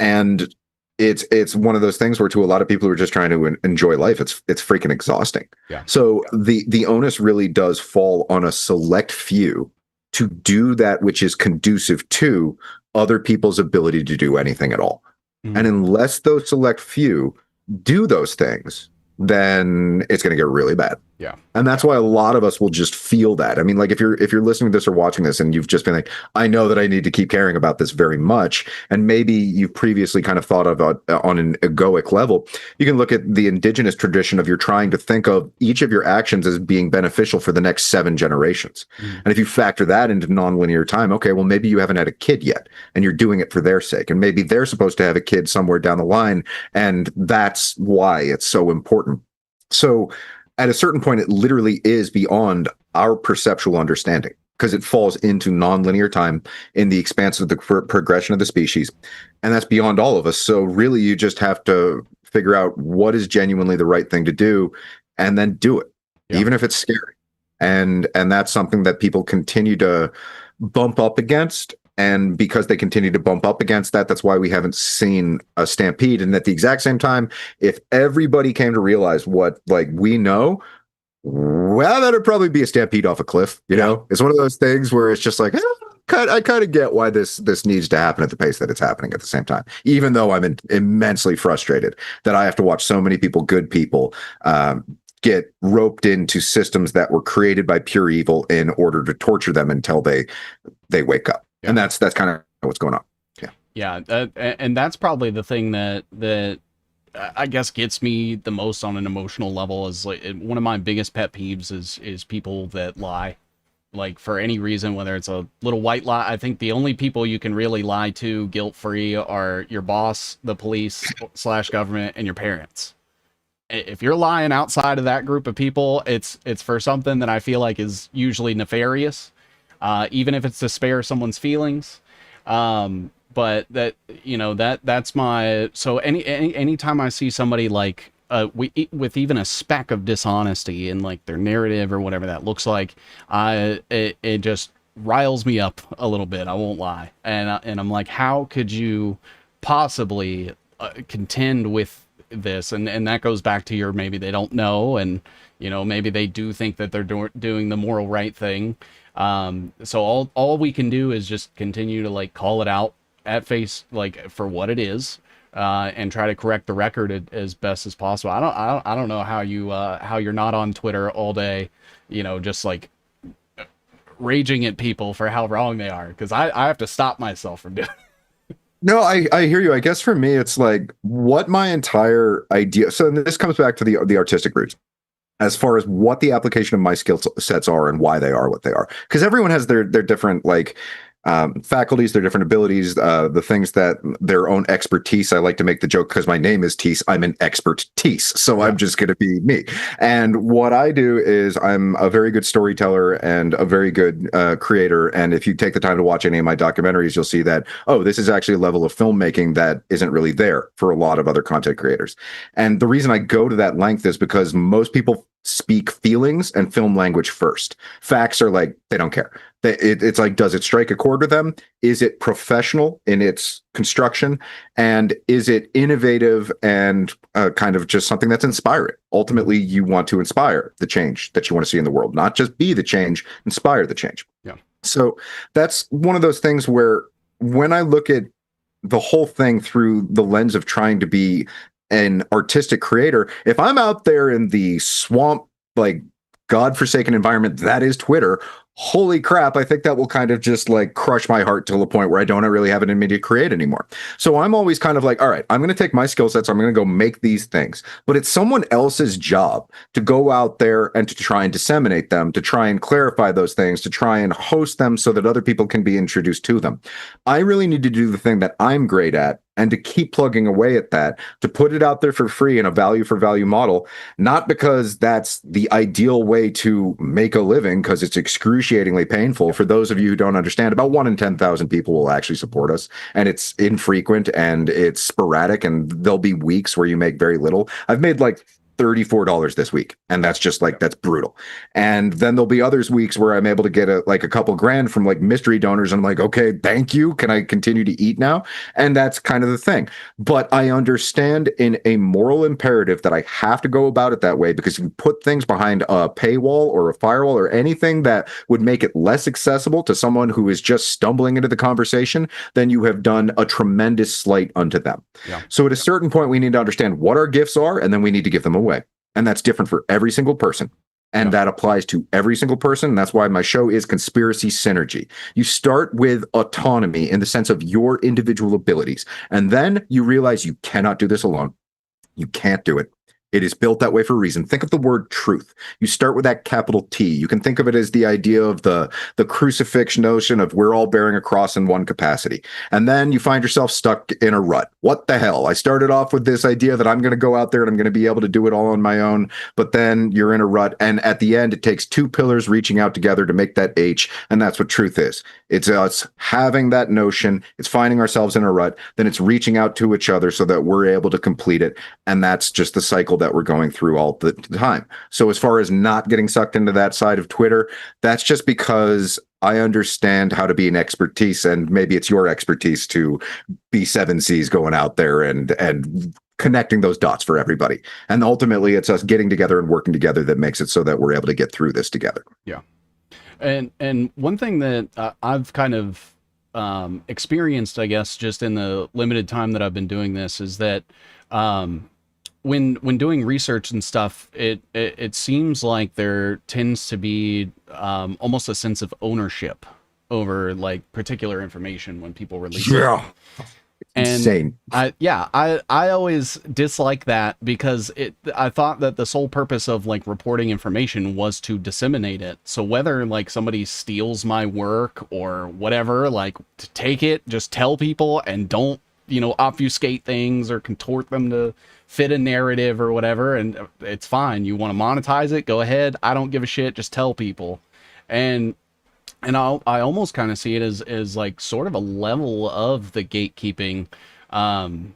And it's one of those things where to a lot of people who are just trying to enjoy life, it's freaking exhausting. Yeah. So the onus really does fall on a select few to do that which is conducive to other people's ability to do anything at all. And Hmm. unless those select few do those things, then it's going to get really bad. Yeah. And that's Yeah. why a lot of us will just feel that. I mean, like if you're listening to this or watching this and you've just been like, I know that I need to keep caring about this very much, and maybe you've previously kind of thought of on an egoic level, you can look at the indigenous tradition of you're trying to think of each of your actions as being beneficial for the next 7 generations. Hmm. And if you factor that into nonlinear time, okay, well, maybe you haven't had a kid yet and you're doing it for their sake. And maybe they're supposed to have a kid somewhere down the line. And that's why it's so important. So at a certain point, it literally is beyond our perceptual understanding because it falls into nonlinear time in the expanse of the progression of the species. And that's beyond all of us. So really, you just have to figure out what is genuinely the right thing to do and then do it, Yeah. even if it's scary. And that's something that people continue to bump up against. And because they continue to bump up against that, that's why we haven't seen a stampede. And at the exact same time, if everybody came to realize what like we know, well, that'd probably be a stampede off a cliff. You Yeah. know, it's one of those things where it's just like, I kind of get why this needs to happen at the pace that it's happening at the same time. Even though I'm immensely frustrated that I have to watch so many people, good people, get roped into systems that were created by pure evil in order to torture them until they wake up. Yeah. And that's kind of what's going on. Yeah. Yeah. And that's probably the thing that I guess gets me the most on an emotional level is like one of my biggest pet peeves is people that lie, like for any reason, whether it's a little white lie. I think the only people you can really lie to guilt free are your boss, the police slash government, and your parents. If you're lying outside of that group of people, it's for something that I feel like is usually nefarious, even if it's to spare someone's feelings. But that that's my so anytime I see somebody like with even a speck of dishonesty in like their narrative or whatever that looks like, it just riles me up a little bit. I won't lie, and I'm like, how could you possibly contend with this? And that goes back to your maybe they don't know, and maybe they do think that they're doing the moral right thing. So all we can do is just continue to like call it out at face, like for what it is, and try to correct the record as best as possible. I don't know how you're not on Twitter all day, just like raging at people for how wrong they are, because I have to stop myself from doing. No, I hear you. I guess for me, it's like what my entire idea. So this comes back to the artistic roots, as far as what the application of my skill sets are and why they are what they are. Because everyone has their different like faculties, their different abilities, the things that their own expertise. I like to make the joke because my name is Teace. I'm an expert Teace, so Yeah. I'm just going to be me. And what I do is I'm a very good storyteller and a very good creator. And if you take the time to watch any of my documentaries, you'll see that, oh, this is actually a level of filmmaking that isn't really there for a lot of other content creators. And the reason I go to that length is because most people speak feelings and film language first. Facts are like, they don't care. It's like, does it strike a chord with them? Is it professional in its construction? And is it innovative and kind of just something that's inspiring? Ultimately, you want to inspire the change that you want to see in the world, not just be the change, inspire the change. Yeah. So that's one of those things where when I look at the whole thing through the lens of trying to be an artistic creator, if I'm out there in the swamp, like godforsaken environment that is Twitter, holy crap, I think that will kind of just like crush my heart to the point where I don't really have it in me to create anymore. So I'm always kind of like, all right, I'm going to take my skill sets, I'm going to go make these things, but it's someone else's job to go out there and to try and disseminate them, to try and clarify those things, to try and host them so that other people can be introduced to them. I really need to do the thing that I'm great at and to keep plugging away at that, to put it out there for free in a value for value model, not because that's the ideal way to make a living, because it's excruciatingly painful. For those of you who don't understand, about 1 in 10,000 people will actually support us, and it's infrequent and it's sporadic, and there'll be weeks where you make very little. I've made like $34 this week, and that's just like, that's brutal. And then there'll be others weeks where I'm able to get a couple grand from like mystery donors, and I'm like, okay, thank you, can I continue to eat now? And that's kind of the thing. But I understand in a moral imperative that I have to go about it that way, because if you put things behind a paywall or a firewall or anything that would make it less accessible to someone who is just stumbling into the conversation, then you have done a tremendous slight unto them. Yeah. So at a certain point, we need to understand what our gifts are, and then we need to give them away. And that's different for every single person. And that applies to every single person. And that's why my show is Conspiracy Synergy. You start with autonomy in the sense of your individual abilities. And then you realize you cannot do this alone. You can't do it. It is built that way for a reason. Think of the word truth. You start with that capital T. You can think of it as the idea of the crucifix notion of we're all bearing a cross in one capacity. And then you find yourself stuck in a rut. What the hell? I started off with this idea that I'm going to go out there and I'm going to be able to do it all on my own. But then you're in a rut. And at the end, it takes two pillars reaching out together to make that H. And that's what truth is. It's us having that notion. It's finding ourselves in a rut. Then it's reaching out to each other so that we're able to complete it. And that's just the cycle that we're going through all the time. So as far as not getting sucked into that side of Twitter, that's just because I understand how to be an expertise, and maybe it's your expertise to be 7Cs going out there and connecting those dots for everybody. And ultimately it's us getting together and working together that makes it so that we're able to get through this together. Yeah. And one thing that I've kind of experienced, I guess, just in the limited time that I've been doing this, is that when doing research and stuff, it seems like there tends to be almost a sense of ownership over like particular information when people release it. And insane. I always dislike that, because I thought that the sole purpose of like reporting information was to disseminate it. So whether like somebody steals my work or whatever, like to take it, just tell people and don't, obfuscate things or contort them to fit a narrative or whatever. And it's fine. You want to monetize it, go ahead. I don't give a shit. Just tell people. And I almost kind of see it as like sort of a level of the gatekeeping, an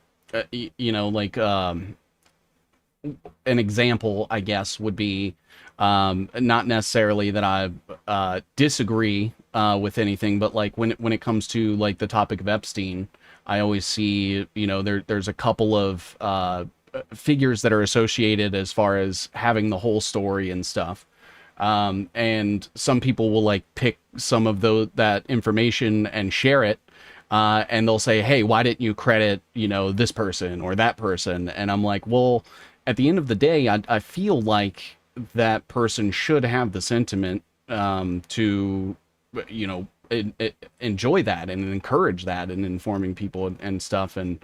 example, I guess, would be, not necessarily that I disagree with anything, but like when it comes to like the topic of Epstein, I always see, there's a couple of figures that are associated as far as having the whole story and stuff. And some people will like pick some of that information and share it. and they'll say, hey, why didn't you credit, this person or that person? And I'm like, well, at the end of the day, I feel like that person should have the sentiment to, you know, enjoy that and encourage that and informing people and stuff. And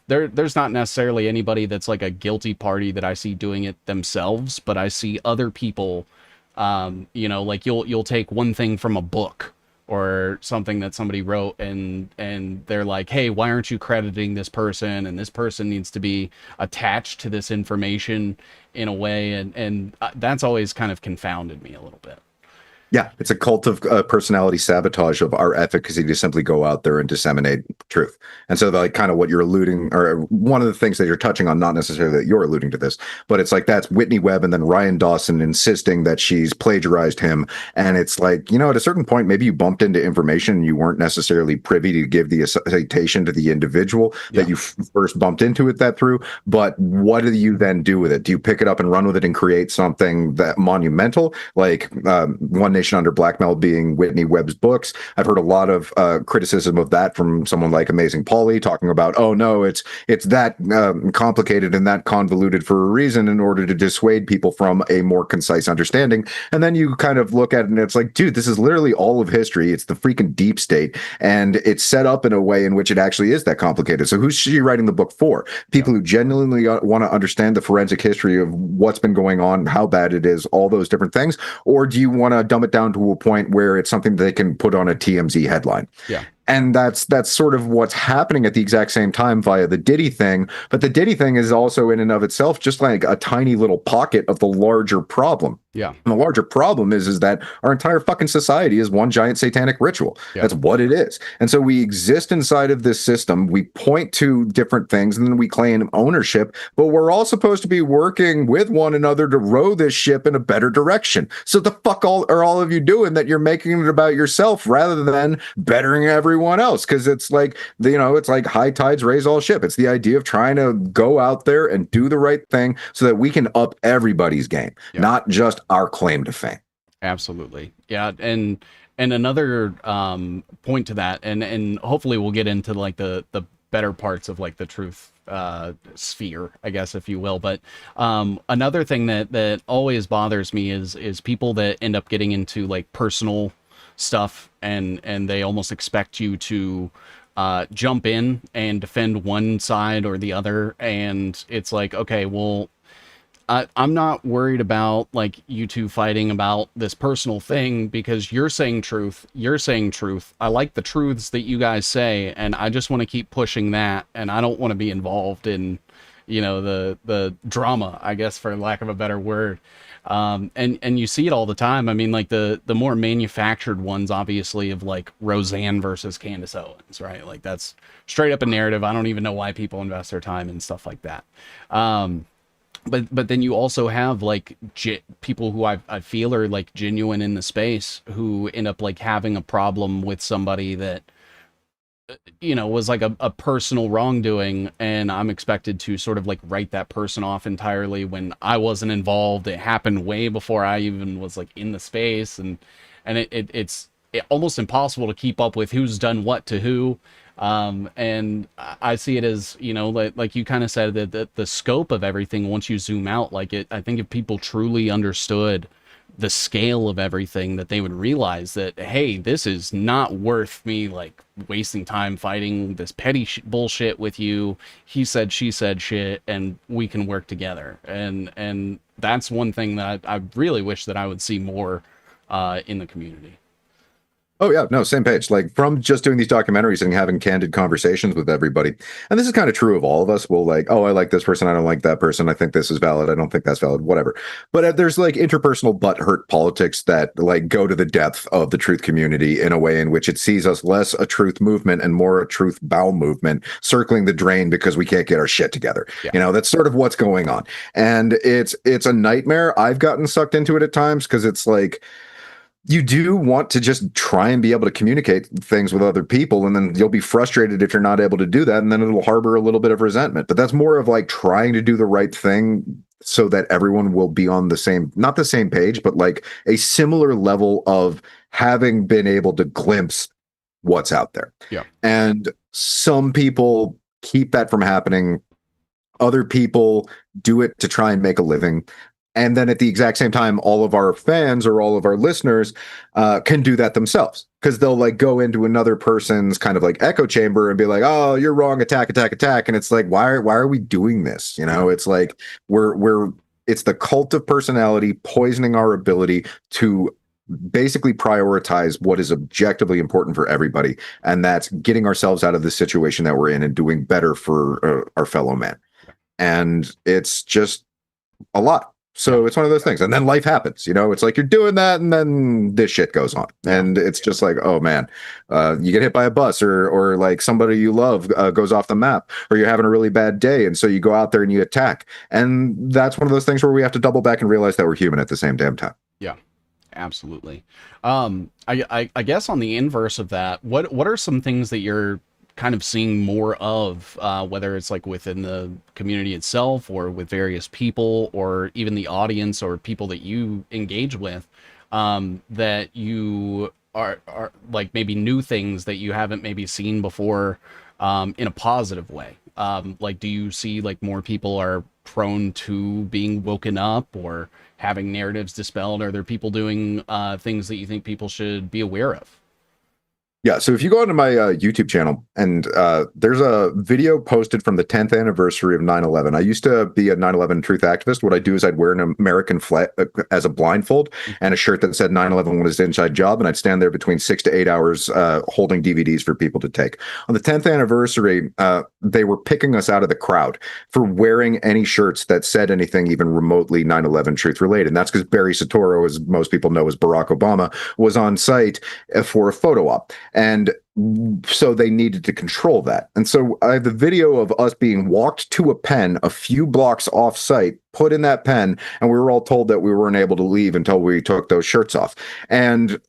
there's not necessarily anybody that's like a guilty party that I see doing it themselves, but I see other people, like you'll take one thing from a book or something that somebody wrote, and they're like, hey, why aren't you crediting this person, and this person needs to be attached to this information in a way, and that's always kind of confounded me a little bit. Yeah, it's a cult of personality sabotage of our efficacy to simply go out there and disseminate truth. And so, like, kind of what you're alluding, or one of the things that you're touching on, not necessarily that you're alluding to this, but it's like that's Whitney Webb and then Ryan Dawson insisting that she's plagiarized him. And it's like, at a certain point, maybe you bumped into information and you weren't necessarily privy to give the citation to the individual that you first bumped into that through. But what do you then do with it? Do you pick it up and run with it and create something that monumental, like One Nation Under Blackmail being Whitney Webb's books? I've heard a lot of criticism of that from someone like Amazing Polly, talking about, oh no, it's that complicated and that convoluted for a reason in order to dissuade people from a more concise understanding. And then you kind of look at it and it's like, dude, this is literally all of history. It's the freaking deep state, and it's set up in a way in which it actually is that complicated. So who's she writing the book for? People who genuinely want to understand the forensic history of what's been going on, how bad it is, all those different things? Or do you want to dumb it down to a point where it's something they can put on a TMZ headline? Yeah. And that's sort of what's happening at the exact same time via the Diddy thing. But the Diddy thing is also in and of itself just like a tiny little pocket of the larger problem. Yeah. And the larger problem is that our entire fucking society is one giant satanic ritual. Yeah. That's what it is. And so we exist inside of this system. We point to different things and then we claim ownership, but we're all supposed to be working with one another to row this ship in a better direction. So the fuck are all of you doing that you're making it about yourself rather than bettering everyone else? Because it's like, it's like high tides raise all ship. It's the idea of trying to go out there and do the right thing so that we can up everybody's game, not just our claim to fame. Absolutely. Yeah. And another point to that, and hopefully we'll get into like the better parts of like the truth sphere, I guess, if you will. But another thing that always bothers me is people that end up getting into like personal stuff, and they almost expect you to jump in and defend one side or the other. And it's like, okay, well, I'm not worried about like you two fighting about this personal thing, because you're saying truth. I like the truths that you guys say, and I just want to keep pushing that. And I don't want to be involved in, the drama, I guess, for lack of a better word. And you see it all the time. I mean, like the more manufactured ones, obviously, of like Roseanne versus Candace Owens, right? Like that's straight up a narrative. I don't even know why people invest their time in stuff like that. But then you also have like people who I feel are like genuine in the space, who end up like having a problem with somebody that, was like a personal wrongdoing, and I'm expected to sort of like write that person off entirely when I wasn't involved. It happened way before I even was like in the space, and it's almost impossible to keep up with who's done what to who. And I see it as, like you kind of said, that the scope of everything, once you zoom out, I think if people truly understood the scale of everything, that they would realize that, hey, this is not worth me like wasting time fighting this petty bullshit with you. He said, she said shit, and we can work together. And that's one thing that I really wish that I would see more in the community. Oh yeah, no, same page. Like from just doing these documentaries and having candid conversations with everybody. And this is kind of true of all of us. We'll like, oh, I like this person. I don't like that person. I think this is valid. I don't think that's valid, whatever. But there's like interpersonal butthurt politics that like go to the depth of the truth community in a way in which it sees us less a truth movement and more a truth bowel movement circling the drain because we can't get our shit together. Yeah. That's sort of what's going on. And it's a nightmare. I've gotten sucked into it at times because it's like, you do want to just try and be able to communicate things with other people, and then you'll be frustrated if you're not able to do that, and then it'll harbor a little bit of resentment. But that's more of like trying to do the right thing so that everyone will be on the same, not the same page, but like a similar level of having been able to glimpse what's out there. Yeah. And some people keep that from happening. Other people do it to try and make a living. And then at the exact same time, all of our fans or all of our listeners can do that themselves, because they'll like go into another person's kind of like echo chamber and be like, "Oh, you're wrong, attack, attack, attack." And it's like, why are we doing this? You know, it's like it's the cult of personality poisoning our ability to basically prioritize what is objectively important for everybody, and that's getting ourselves out of the situation that we're in and doing better for our fellow man. And it's just a lot. So it's one of those things. And then life happens, you know, it's like you're doing that and then this shit goes on. And it's just like, oh man, you get hit by a bus, or like somebody you love goes off the map, or you're having a really bad day. And so you go out there and you attack. And that's one of those things where we have to double back and realize that we're human at the same damn time. Yeah, absolutely. I guess on the inverse of that, what are some things that you're kind of seeing more of, whether it's like within the community itself or with various people or even the audience or people that you engage with, that you are like maybe new things that you haven't maybe seen before, in a positive way? Like, do you see like more people are prone to being woken up or having narratives dispelled? Are there people doing things that you think people should be aware of? Yeah, so if you go onto my YouTube channel, and there's a video posted from the 10th anniversary of 9/11. I used to be a 9/11 truth activist. What I do is I'd wear an American flag as a blindfold and a shirt that said 9/11 was an inside job, and I'd stand there between 6 to 8 hours holding DVDs for people to take. On the 10th anniversary, they were picking us out of the crowd for wearing any shirts that said anything even remotely 9/11 truth related. And that's because Barry Soetoro, as most people know as Barack Obama, was on site for a photo op. And so they needed to control that. And so I have the video of us being walked to a pen a few blocks off site, put in that pen, and we were all told that we weren't able to leave until we took those shirts off. And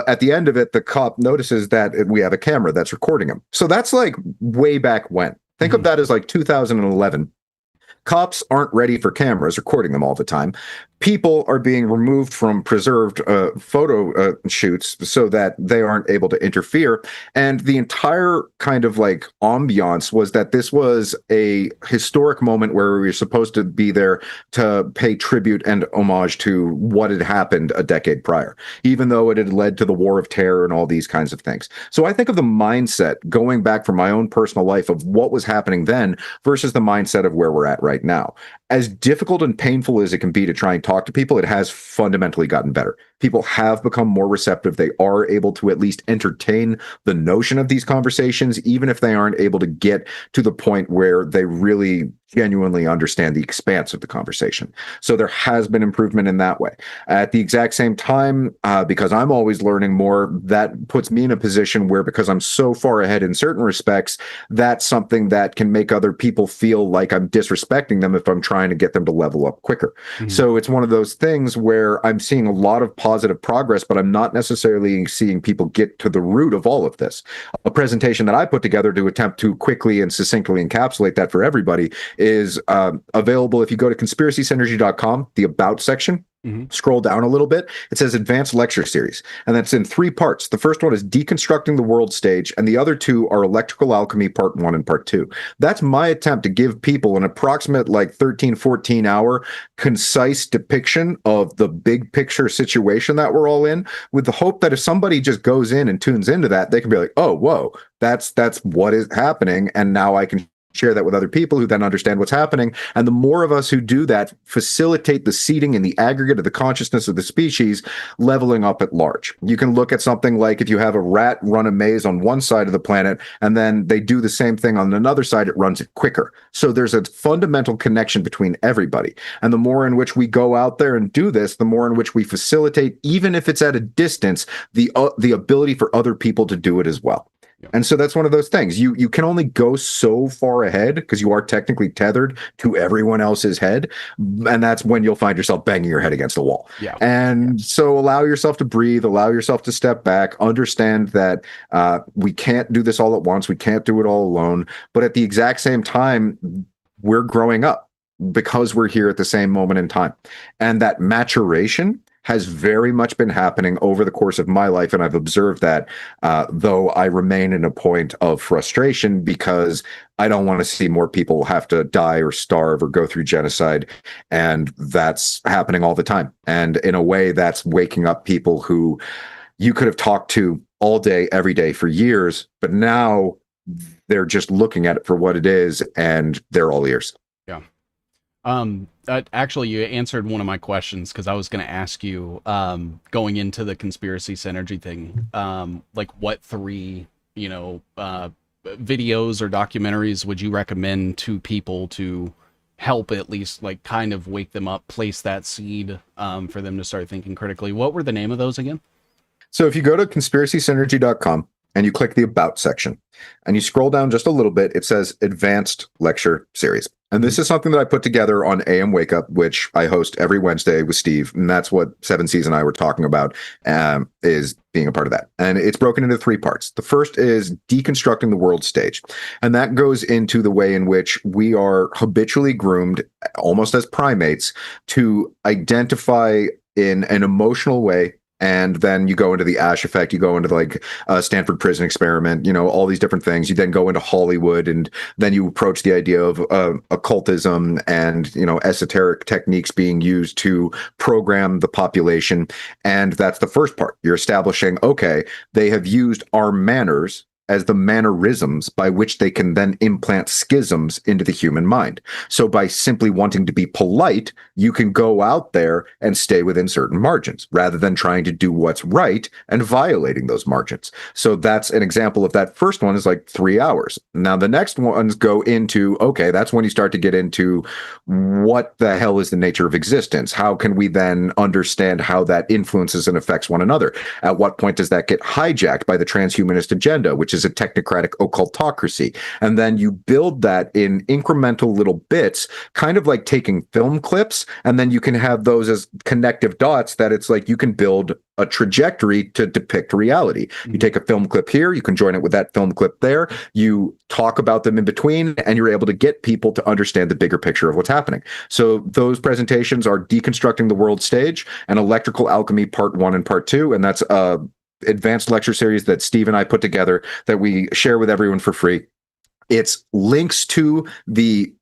at the end of it, the cop notices that we have a camera that's recording him. So that's like way back when. Think of that as like 2011. Cops aren't ready for cameras recording them all the time. People are being removed from preserved photo shoots so that they aren't able to interfere. And the entire kind of like ambiance was that this was a historic moment where we were supposed to be there to pay tribute and homage to what had happened a decade prior, even though it had led to the war of terror and all these kinds of things. So I think of the mindset going back from my own personal life of what was happening then versus the mindset of where we're at right now. As difficult and painful as it can be to try and talk to people, it has fundamentally gotten better. People have become more receptive. They are able to at least entertain the notion of these conversations, even if they aren't able to get to the point where they really genuinely understand the expanse of the conversation. So there has been improvement in that way. At the exact same time, because I'm always learning more, that puts me in a position where, because I'm so far ahead in certain respects, that's something that can make other people feel like I'm disrespecting them if I'm trying to get them to level up quicker. Mm-hmm. So it's one of those things where I'm seeing a lot of positive progress, but I'm not necessarily seeing people get to the root of all of this. A presentation that I put together to attempt to quickly and succinctly encapsulate that for everybody is available if you go to conspiracysynergy.com, the About section. Mm-hmm. Scroll down a little bit. It says Advanced Lecture Series, and that's in 3 parts. The first one is Deconstructing the World Stage, and the other 2 are Electrical Alchemy Part 1 and Part 2. That's my attempt to give people an approximate like 13, 14 hour concise depiction of the big picture situation that we're all in, with the hope that if somebody just goes in and tunes into that, they can be like, oh, whoa, that's what is happening, and now I can share that with other people who then understand what's happening. And the more of us who do that facilitate the seeding in the aggregate of the consciousness of the species leveling up at large. You can look at something like if you have a rat run a maze on one side of the planet and then they do the same thing on another side, it runs it quicker. So there's a fundamental connection between everybody. And the more in which we go out there and do this, the more in which we facilitate, even if it's at a distance, the ability for other people to do it as well. And so that's one of those things. You can only go so far ahead because you are technically tethered to everyone else's head. And that's when you'll find yourself banging your head against the wall. Yeah. And so allow yourself to breathe, allow yourself to step back, understand that we can't do this all at once. We can't do it all alone. But at the exact same time, we're growing up because we're here at the same moment in time. And that maturation has very much been happening over the course of my life, and I've observed that, though I remain in a point of frustration because I don't want to see more people have to die or starve or go through genocide, and that's happening all the time. And in a way, that's waking up people who you could have talked to all day, every day for years, but now they're just looking at it for what it is, and they're all ears. Yeah. Actually, you answered one of my questions because I was going to ask you, going into the conspiracy synergy thing, like what three, videos or documentaries would you recommend to people to help at least like kind of wake them up, place that seed, for them to start thinking critically? What were the name of those again? So if you go to conspiracysynergy.com and you click the About section and you scroll down just a little bit, it says Advanced Lecture Series. And this is something that I put together on AM Wake Up, which I host every Wednesday with Steve. And that's what Seven Seas and I were talking about, is being a part of that. And it's broken into three parts. The first is deconstructing the world stage. And that goes into the way in which we are habitually groomed, almost as primates, to identify in an emotional way. And then you go into the Ash effect, you go into like Stanford prison experiment, all these different things. You then go into Hollywood, and then you approach the idea of occultism and, esoteric techniques being used to program the population. And that's the first part. You're establishing, okay, they have used our manners as the mannerisms by which they can then implant schisms into the human mind. So by simply wanting to be polite, you can go out there and stay within certain margins rather than trying to do what's right and violating those margins. So that's an example of that. First one is like 3 hours. Now the next ones go into, okay, that's when you start to get into what the hell is the nature of existence? How can we then understand how that influences and affects one another? At what point does that get hijacked by the transhumanist agenda, which is a technocratic occultocracy? And then you build that in incremental little bits, kind of like taking film clips, and then you can have those as connective dots that it's like you can build a trajectory to depict reality. You take a film clip here, you can join it with that film clip there, you talk about them in between, and you're able to get people to understand the bigger picture of what's happening. So those presentations are Deconstructing the World Stage and Electrical Alchemy Part 1 and Part 2, and that's advanced lecture series that Steve and I put together that we share with everyone for free. It's links to the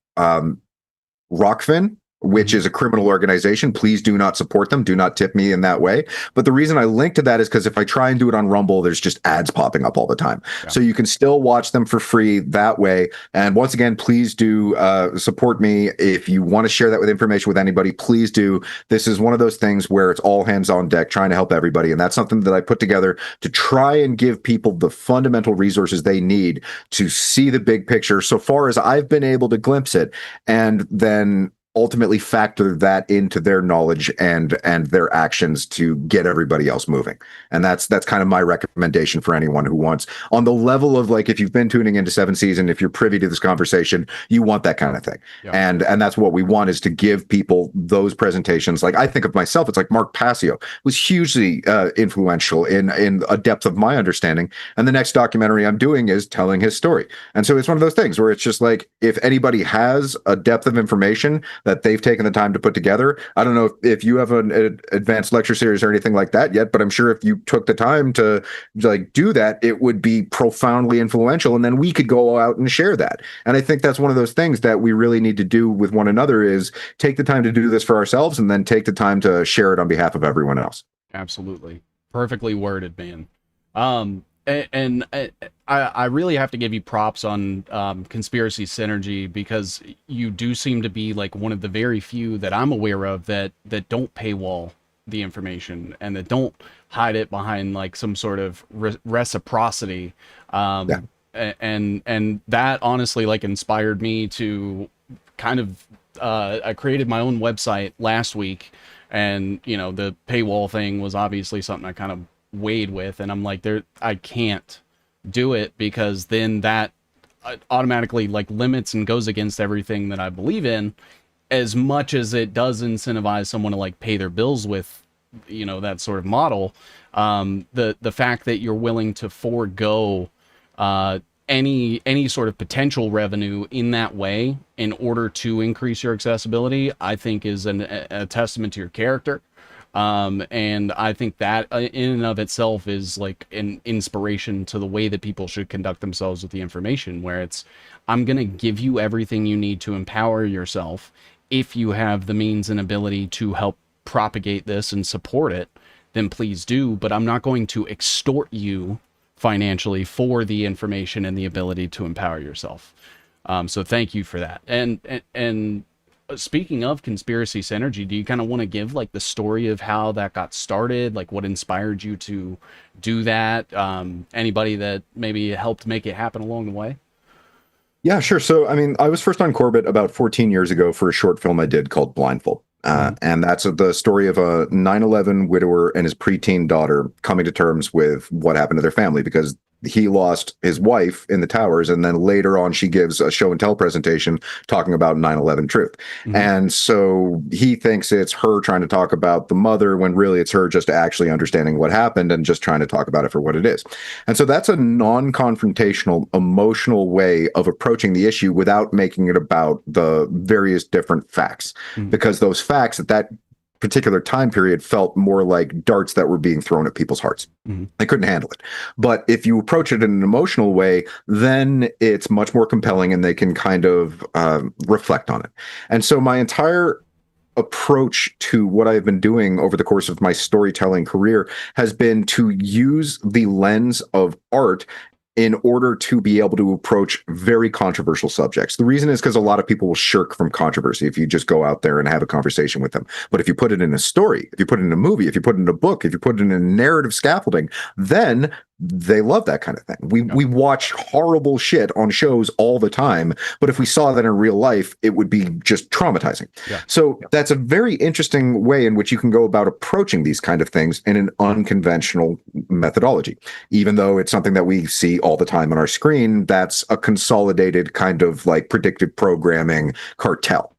Rockfin, which is a criminal organization. Please do not support them. Do not tip me in that way. But the reason I link to that is because if I try and do it on Rumble, there's just ads popping up all the time. Yeah. So you can still watch them for free that way. And once again, please do support me. If you want to share that with information with anybody, please do. This is one of those things where it's all hands on deck trying to help everybody. And that's something that I put together to try and give people the fundamental resources they need to see the big picture so far as I've been able to glimpse it, and then ultimately factor that into their knowledge and their actions to get everybody else moving. And that's kind of my recommendation for anyone who wants, on the level of like, if you've been tuning into Seven Season, if you're privy to this conversation, you want that kind of thing. Yeah. And that's what we want, is to give people those presentations. Like, I think of myself, it's like Mark Passio was hugely influential in a depth of my understanding. And the next documentary I'm doing is telling his story. And so it's one of those things where it's just like, if anybody has a depth of information that they've taken the time to put together. I don't know if you have an advanced lecture series or anything like that yet, but I'm sure if you took the time to like do that, it would be profoundly influential, and then we could go out and share that. And I think that's one of those things that we really need to do with one another, is take the time to do this for ourselves and then take the time to share it on behalf of everyone else. Absolutely. Perfectly worded, man. And I really have to give you props on Conspiracy Synergy, because you do seem to be like one of the very few that I'm aware of that don't paywall the information and that don't hide it behind like some sort of reciprocity. Yeah. And that honestly like inspired me to kind of I created my own website last week, and the paywall thing was obviously something I kind of weighed with, and I'm like, I can't do it, because then that automatically like limits and goes against everything that I believe in, as much as it does incentivize someone to like pay their bills with that sort of model. The fact that you're willing to forego any sort of potential revenue in that way in order to increase your accessibility, I think is a testament to your character. And I think that in and of itself is like an inspiration to the way that people should conduct themselves with the information, where it's, I'm going to give you everything you need to empower yourself. If you have the means and ability to help propagate this and support it, then please do. But I'm not going to extort you financially for the information and the ability to empower yourself. So thank you for that. And speaking of conspiracy synergy, do you kind of want to give like the story of how that got started, like what inspired you to do that? Anybody that maybe helped make it happen along the way? Yeah, sure. So, I mean, I was first on Corbett about 14 years ago for a short film I did called Blindfold. And that's the story of a 9/11 widower and his preteen daughter coming to terms with what happened to their family, because he lost his wife in the towers, and then later on she gives a show and tell presentation talking about 9/11 truth. And so he thinks it's her trying to talk about the mother, when really it's her just actually understanding what happened and just trying to talk about it for what it is. And so that's a non-confrontational, emotional way of approaching the issue without making it about the various different facts, because those facts at that particular time period felt more like darts that were being thrown at people's hearts. They couldn't handle it. But if you approach it in an emotional way, then it's much more compelling and they can kind of reflect on it. And so my entire approach to what I've been doing over the course of my storytelling career has been to use the lens of art in order to be able to approach very controversial subjects. The reason is because a lot of people will shirk from controversy if you just go out there and have a conversation with them. But if you put it in a story, if you put it in a movie, if you put it in a book, if you put it in a narrative scaffolding, then they love that kind of thing. We watch horrible shit on shows all the time, but if we saw that in real life, it would be just traumatizing. So that's a very interesting way in which you can go about approaching these kind of things in an unconventional methodology. Even though it's something that we see all the time on our screen, that's a consolidated kind of like predictive programming cartel.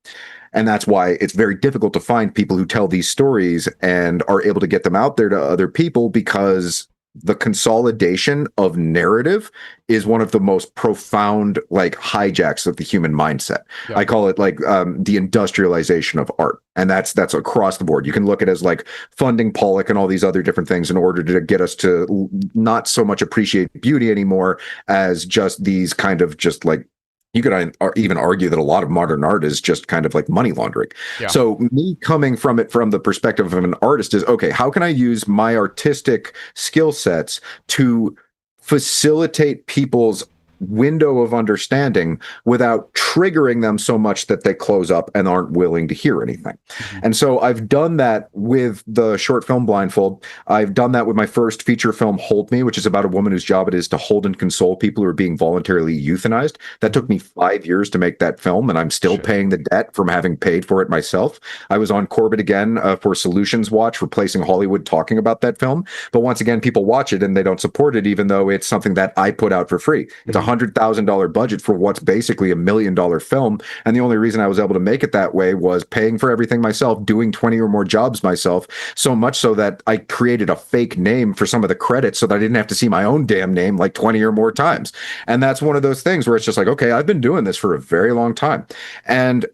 And that's why it's very difficult to find people who tell these stories and are able to get them out there to other people, because the consolidation of narrative is one of the most profound like hijacks of the human mindset. I call it like the industrialization of art, and that's across the board. You can look at it as like funding Pollock and all these other different things in order to get us to not so much appreciate beauty anymore as just these kind of just like, you could even argue that a lot of modern art is just kind of like money laundering. So me coming from it from the perspective of an artist is, okay, how can I use my artistic skill sets to facilitate people's window of understanding without triggering them so much that they close up and aren't willing to hear anything. And so I've done that with the short film Blindfold. I've done that with my first feature film, Hold Me, which is about a woman whose job it is to hold and console people who are being voluntarily euthanized. That took me 5 years to make that film, and I'm still paying the debt from having paid for it myself. I was on Corbett again for Solutions Watch, replacing Hollywood, talking about that film. But once again, people watch it and they don't support it, even though it's something that I put out for free. It's $100,000 budget for what's basically $1 million film. And the only reason I was able to make it that way was paying for everything myself, doing 20 or more jobs myself, so much so that I created a fake name for some of the credits so that I didn't have to see my own damn name like 20 or more times. And that's one of those things where it's just like, okay, I've been doing this for a very long time. And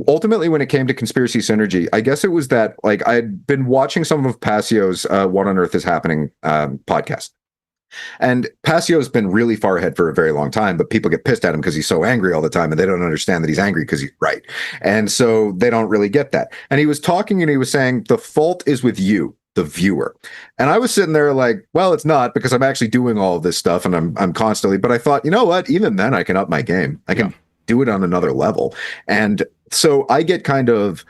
ultimately, when it came to conspiracy synergy, I guess it was that like I'd been watching some of Passio's What on Earth is Happening podcast. And Passio's been really far ahead for a very long time, but people get pissed at him because he's so angry all the time, and they don't understand that he's angry because he's right. And so they don't really get that. And he was talking and he was saying, the fault is with you, the viewer. And I was sitting there like, well, it's not, because I'm actually doing all of this stuff and I'm constantly, but I thought, you know what, even then I can up my game. I can do it on another level. And so I get kind of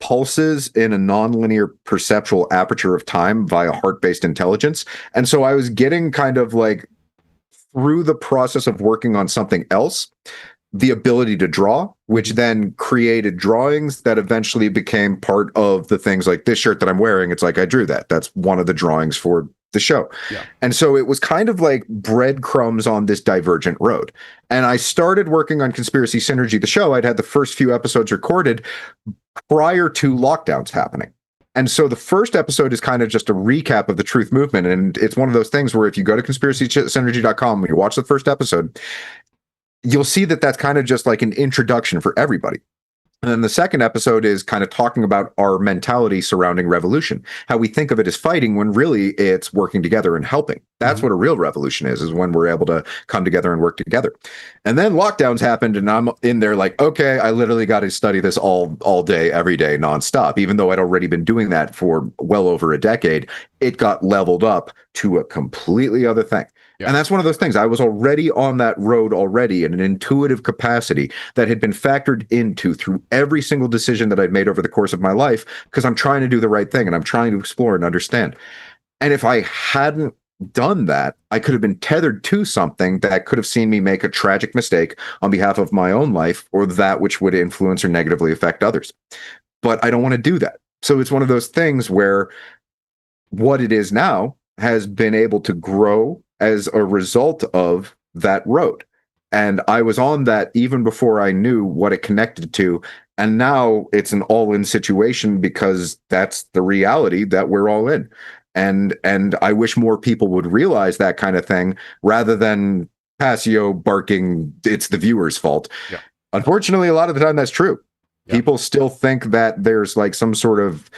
pulses in a nonlinear perceptual aperture of time via heart-based intelligence. And so I was getting kind of like, through the process of working on something else, the ability to draw, which then created drawings that eventually became part of the things like this shirt that I'm wearing. It's like, I drew that. That's one of the drawings for the show. And so it was kind of like breadcrumbs on this divergent road. And I started working on Conspiracy Synergy, the show. I'd had the first few episodes recorded prior to lockdowns happening. And so the first episode is kind of just a recap of the truth movement. And it's one of those things where if you go to conspiracysynergy.com and you watch the first episode, you'll see that that's kind of just like an introduction for everybody. And then the second episode is kind of talking about our mentality surrounding revolution, how we think of it as fighting when really it's working together and helping. That's Mhm. what a real revolution is when we're able to come together and work together. And then lockdowns happened, and I'm in there like, okay, I literally got to study this all day, every day, nonstop. Even though I'd already been doing that for well over a decade, it got leveled up to a completely other thing. Yeah. And that's one of those things. I was already on that road already in an intuitive capacity that had been factored into through every single decision that I'd made over the course of my life, because I'm trying to do the right thing and I'm trying to explore and understand. And if I hadn't done that, I could have been tethered to something that could have seen me make a tragic mistake on behalf of my own life or that which would influence or negatively affect others. But I don't want to do that. So it's one of those things where what it is now has been able to grow as a result of that road. And I was on that even before I knew what it connected to. And now it's an all-in situation because that's the reality that we're all in. And I wish more people would realize that kind of thing rather than Passio barking, it's the viewer's fault. Yeah. Unfortunately, a lot of the time that's true. Yeah. People still think that there's like some sort of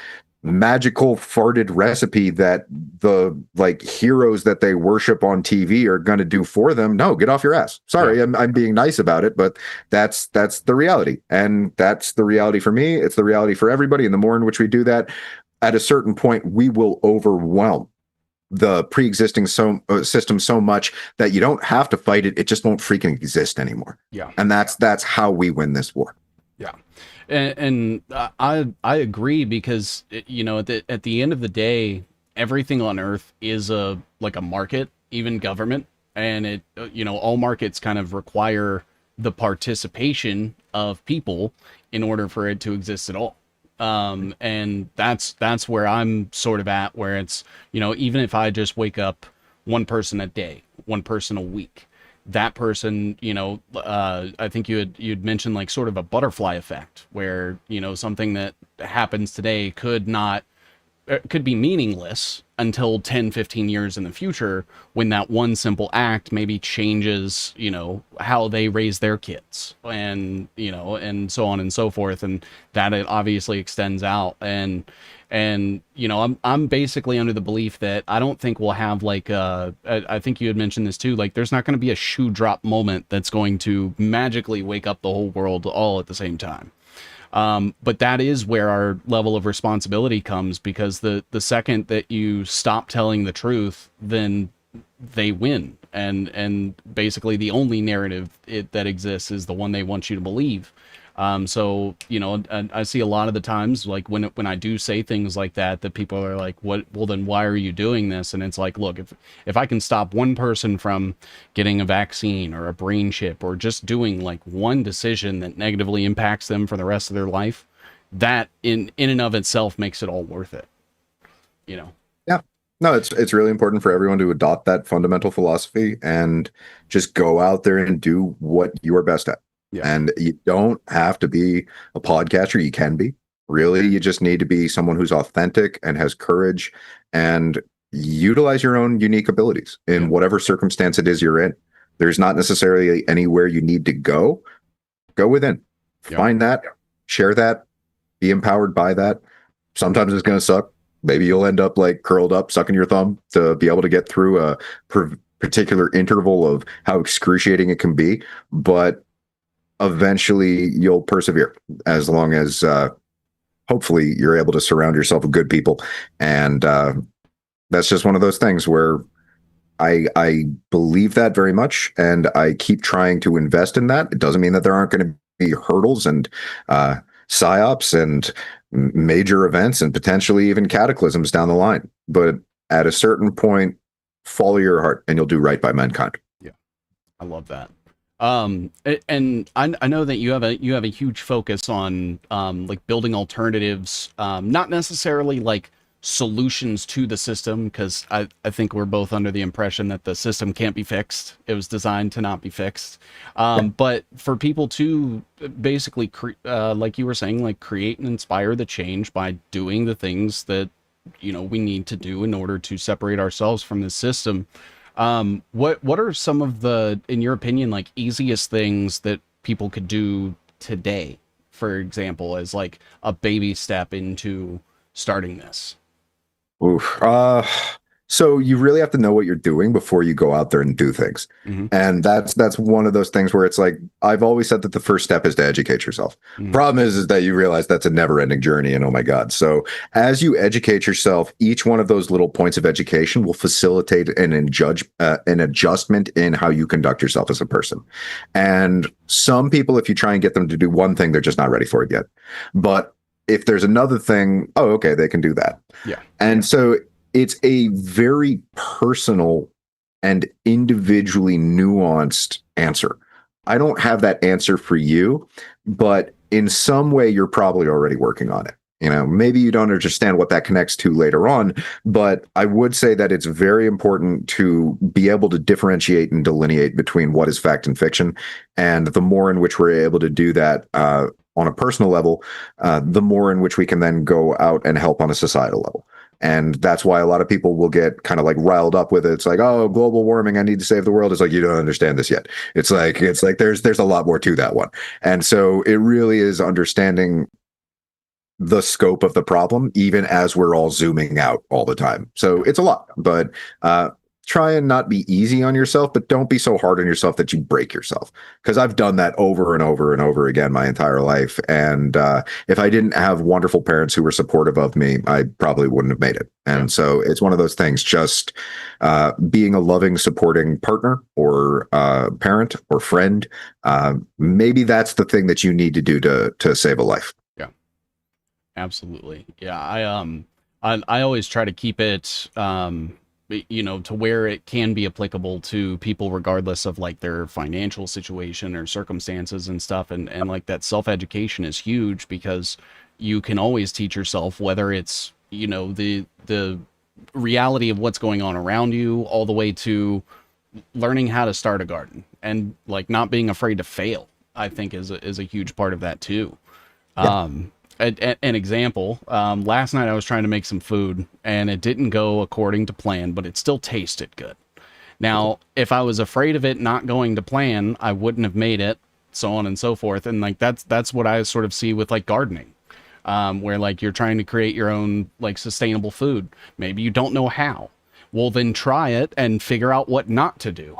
magical farted recipe that the like heroes that they worship on TV are going to do for them. No, get off your ass. Sorry, Yeah. I'm being nice about it, but that's the reality. And that's the reality for me. It's the reality for everybody. And the more in which we do that, at a certain point, we will overwhelm the pre-existing system so much that you don't have to fight it. It just won't freaking exist anymore. Yeah. And that's how we win this war. Yeah. And I agree because you know at the end of the day, everything on Earth is a like a market, even government, and it you know all markets kind of require the participation of people in order for it to exist at all. And that's where I'm sort of at, where it's you know even if I just wake up one person a day, one person a week, that person, you know, I think you'd mentioned like sort of a butterfly effect where, you know, something that happens today could be meaningless until 10, 15 years in the future when that one simple act maybe changes, you know, how they raise their kids and, you know, and so on and so forth. And that it obviously extends out. And you know I'm basically under the belief that I don't think we'll have like I think you had mentioned this too, like there's not going to be a shoe drop moment that's going to magically wake up the whole world all at the same time. But that is where our level of responsibility comes, because the second that you stop telling the truth, then they win, and basically the only narrative that exists is the one they want you to believe. So you know, I see a lot of the times, like when I do say things like that, that people are like, "What? Well, then why are you doing this?" And it's like, look, if I can stop one person from getting a vaccine or a brain chip or just doing like one decision that negatively impacts them for the rest of their life, that in and of itself makes it all worth it. You know? Yeah. No, it's really important for everyone to adopt that fundamental philosophy and just go out there and do what you are best at. Yeah. And you don't have to be a podcaster. You can be. Really, you just need to be someone who's authentic and has courage and utilize your own unique abilities in Yeah. whatever circumstance it is you're in. There's not necessarily anywhere you need to go. Go within. Yeah. Find that, share that, be empowered by that. Sometimes it's going to suck. Maybe you'll end up like curled up, sucking your thumb to be able to get through a particular interval of how excruciating it can be. But eventually you'll persevere as long as hopefully you're able to surround yourself with good people. And that's just one of those things where I believe that very much, and I keep trying to invest in that. It doesn't mean that there aren't going to be hurdles and psyops and major events and potentially even cataclysms down the line. But at a certain point, follow your heart and you'll do right by mankind. Yeah. I love that. And I know that you have a huge focus on like building alternatives, not necessarily like solutions to the system, because I think we're both under the impression that the system can't be fixed. It was designed to not be fixed. But for people to basically like you were saying, like create and inspire the change by doing the things that you know we need to do in order to separate ourselves from the system. What are some of the, in your opinion, like easiest things that people could do today for example, as like a baby step into starting this? Oof. So you really have to know what you're doing before you go out there and do things. Hmm. And that's one of those things where it's like I've always said that the first step is to educate yourself. Hmm. Problem is that you realize that's a never-ending journey, and oh my God. So as you educate yourself, each one of those little points of education will facilitate an adjustment in how you conduct yourself as a person. And some people, if you try and get them to do one thing, they're just not ready for it yet. But if there's another thing, oh, okay, they can do that. Yeah. And so it's a very personal and individually nuanced answer. I don't have that answer for you, but in some way, you're probably already working on it. You know, maybe you don't understand what that connects to later on, but I would say that it's very important to be able to differentiate and delineate between what is fact and fiction. And the more in which we're able to do that, on a personal level, the more in which we can then go out and help on a societal level. And that's why a lot of people will get kind of like riled up with it. It's like, oh, global warming, I need to save the world. It's like, you don't understand this yet. It's like there's a lot more to that one. And so it really is understanding the scope of the problem, even as we're all zooming out all the time. So it's a lot, but try and not be easy on yourself, but don't be so hard on yourself that you break yourself. Because I've done that over and over and over again my entire life. And if I didn't have wonderful parents who were supportive of me, I probably wouldn't have made it. And so it's one of those things, just being a loving, supporting partner or parent or friend. Maybe that's the thing that you need to do to save a life. Yeah, absolutely. Yeah. I always try to keep it, to where it can be applicable to people regardless of like their financial situation or circumstances and stuff. And like that self-education is huge because you can always teach yourself, whether it's, the reality of what's going on around you, all the way to learning how to start a garden and like not being afraid to fail, I think is a huge part of that too. Yeah. An example, last night I was trying to make some food and it didn't go according to plan, but it still tasted good. Now, if I was afraid of it not going to plan, I wouldn't have made it, so on and so forth. And like that's what I sort of see with like gardening, where like you're trying to create your own like sustainable food. Maybe you don't know how. Well, then try it and figure out what not to do.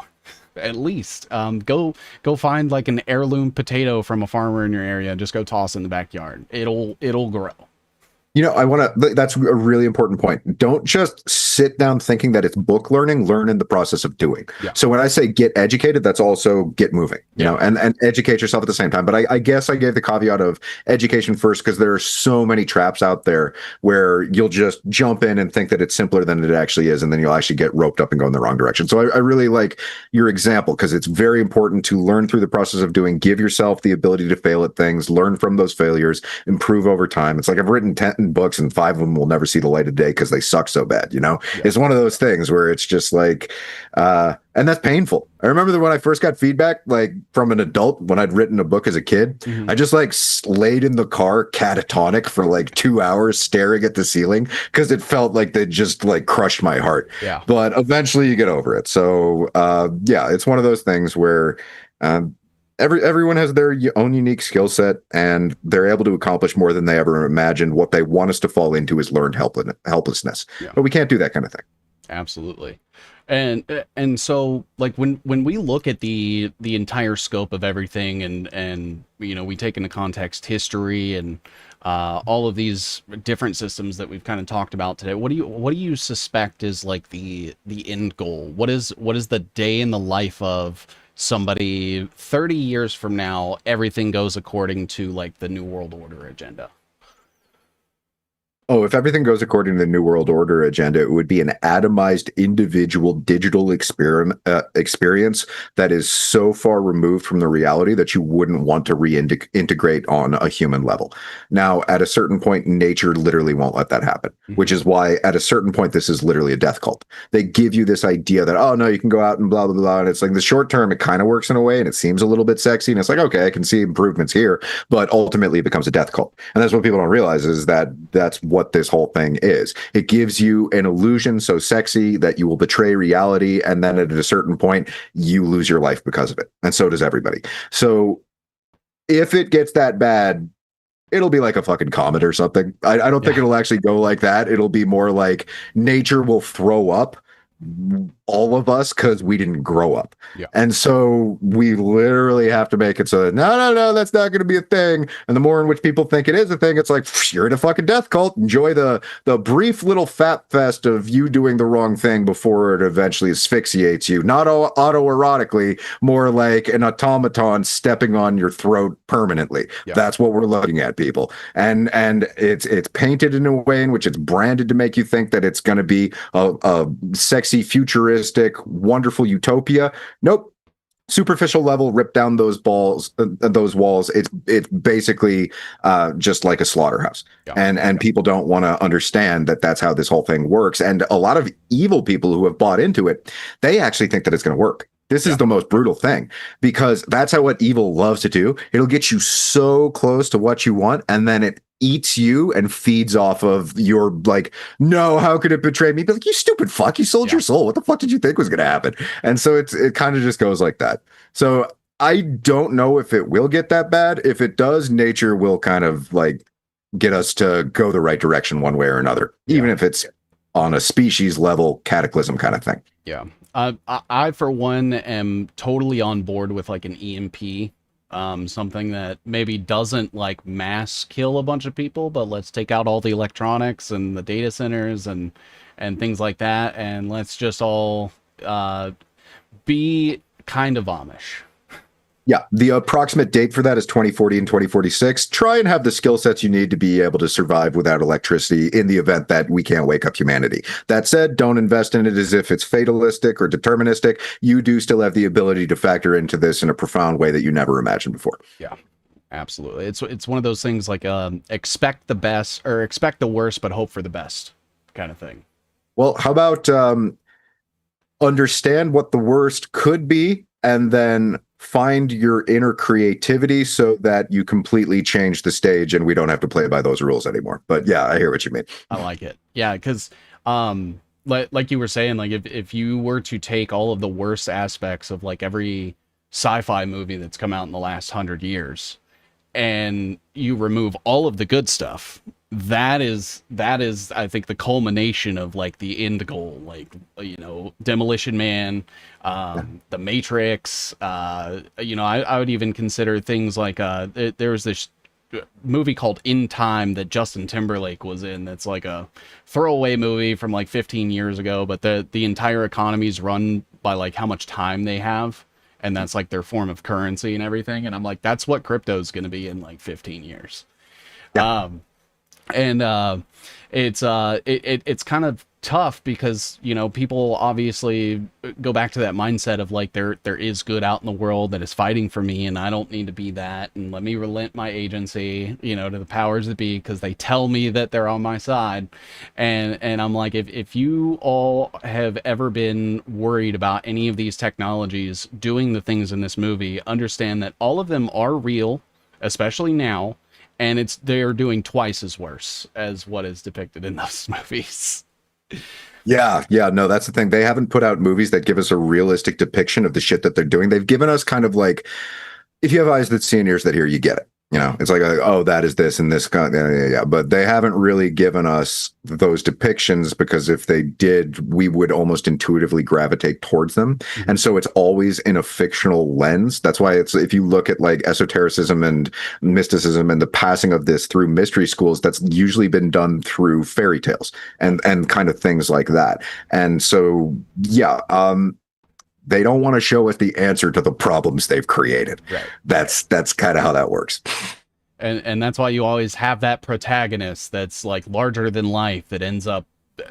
At least go find like an heirloom potato from a farmer in your area and just go toss in the backyard. It'll grow. That's a really important point. Don't just sit down thinking that it's book learning, learn in the process of doing. Yeah. So when I say get educated, that's also get moving, and educate yourself at the same time. But I guess I gave the caveat of education first because there are so many traps out there where you'll just jump in and think that it's simpler than it actually is. And then you'll actually get roped up and go in the wrong direction. So I really like your example because it's very important to learn through the process of doing, give yourself the ability to fail at things, learn from those failures, improve over time. It's like I've written 10 books and 5 of them will never see the light of day because they suck so bad. Yeah. It's one of those things where it's just like and that's painful. I remember that when I first got feedback like from an adult when I'd written a book as a kid, I just like laid in the car catatonic for like 2 hours staring at the ceiling because it felt like they just like crushed my heart. Yeah. But eventually you get over it. So it's one of those things where everyone has their own unique skill set and they're able to accomplish more than they ever imagined. What they want us to fall into is learned helplessness, but we can't do that kind of thing. Absolutely. And so like when we look at the entire scope of everything and we take into context history and all of these different systems that we've kind of talked about today, what do you suspect is like the end goal? What is the day in the life of somebody 30 years from now? Everything goes according to like the New World Order agenda. Oh, if everything goes according to the New World Order agenda, it would be an atomized individual digital experience that is so far removed from the reality that you wouldn't want to reintegrate on a human level. Now, at a certain point, nature literally won't let that happen, which is why at a certain point, this is literally a death cult. They give you this idea that, oh, no, you can go out and blah, blah, blah. And it's like the short term, it kind of works in a way and it seems a little bit sexy. And it's like, okay, I can see improvements here, but ultimately it becomes a death cult. And that's what people don't realize is that that's what this whole thing is. It gives you an illusion so sexy that you will betray reality, and then at a certain point you lose your life because of it, and so does everybody. So if it gets that bad, It'll be like a fucking comet or something. I don't think Yeah. it'll actually go like that. It'll be more like nature will throw up all of us because we didn't grow up. Yeah. And so we literally have to make it so that no, that's not going to be a thing. And the more in which people think it is a thing, it's like you're in a fucking death cult. Enjoy the brief little fat fest of you doing the wrong thing before it eventually asphyxiates you. Not autoerotically, more like an automaton stepping on your throat permanently. Yeah. That's what we're looking at, people. And it's painted in a way in which it's branded to make you think that it's going to be a sexy, futuristic, wonderful utopia. Nope. Superficial level, rip down those walls. It's basically just like a slaughterhouse, Yeah. and people don't want to understand that that's how this whole thing works. And a lot of evil people who have bought into it, they actually think that it's going to work. This is Yeah. the most brutal thing because that's how what evil loves to do. It'll get you so close to what you want, and then it eats you and feeds off of your like, no, how could it betray me? Be like, you stupid fuck, you sold Yeah. your soul. What the fuck did you think was going to happen? And so it kind of just goes like that. So I don't know if it will get that bad. If it does, nature will kind of like get us to go the right direction one way or another, even Yeah. if it's on a species level cataclysm kind of thing. Yeah. I for one am totally on board with like an EMP, something that maybe doesn't like mass kill a bunch of people, but let's take out all the electronics and the data centers and things like that, and let's just all be kind of Amish. Yeah, the approximate date for that is 2040 and 2046. Try and have the skill sets you need to be able to survive without electricity in the event that we can't wake up humanity. That said, don't invest in it as if it's fatalistic or deterministic. You do still have the ability to factor into this in a profound way that you never imagined before. Yeah, absolutely. It's one of those things like expect the best or expect the worst, but hope for the best kind of thing. Well, how about understand what the worst could be and then find your inner creativity so that you completely change the stage and we don't have to play by those rules anymore. But yeah, I hear what you mean. I like it. Yeah, because like you were saying, like if you were to take all of the worst aspects of like every sci-fi movie that's come out in the last 100 years and you remove all of the good stuff, that is I think the culmination of like the end goal, like Demolition Man, the Matrix. I would even consider things like there was this movie called In Time that Justin Timberlake was in, that's like a throwaway movie from like 15 years ago, but the entire economy is run by like how much time they have, and that's like their form of currency and everything, and I'm like, that's what crypto is going to be in like 15 years. Yeah. And it's kind of tough because people obviously go back to that mindset of like there is good out in the world that is fighting for me, and I don't need to be that, and let me relent my agency to the powers that be because they tell me that they're on my side. And I'm like, if you all have ever been worried about any of these technologies doing the things in this movie, understand that all of them are real, especially now, and they're doing twice as worse as what is depicted in those movies. Yeah, no, that's the thing. They haven't put out movies that give us a realistic depiction of the shit that they're doing. They've given us kind of like, if you have eyes that see and ears that hear, you get it. It's like, oh, that is this and this kind of, yeah. But they haven't really given us those depictions because if they did, we would almost intuitively gravitate towards them. Mm-hmm. And so it's always in a fictional lens. That's why if you look at like esotericism and mysticism and the passing of this through mystery schools, that's usually been done through fairy tales and kind of things like that. And so, yeah, they don't want to show us the answer to the problems they've created. Right. That's kind of how that works. And that's why you always have that protagonist that's like larger than life that ends up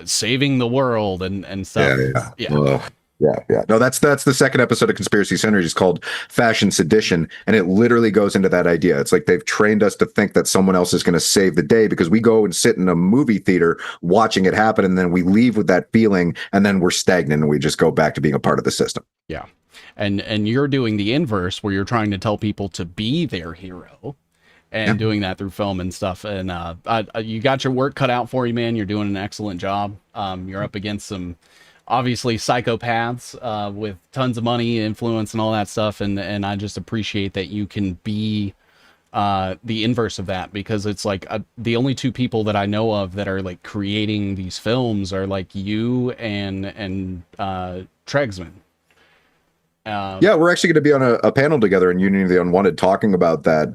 saving the world and stuff. Yeah. No, that's the second episode of Conspiracy Synergy. It's called Fashion Sedition, and it literally goes into that idea. It's like they've trained us to think that someone else is going to save the day because we go and sit in a movie theater watching it happen, and then we leave with that feeling, and then we're stagnant, and we just go back to being a part of the system. Yeah, and you're doing the inverse, where you're trying to tell people to be their hero, and doing that through film and stuff. And you got your work cut out for you, man. You're doing an excellent job. You're up against some obviously psychopaths with tons of money, influence, and all that stuff. And I just appreciate that you can be the inverse of that, because it's like the only two people that I know of that are like creating these films are like you and Tregsman. Yeah, we're actually going to be on a panel together in Union of the Unwanted talking about that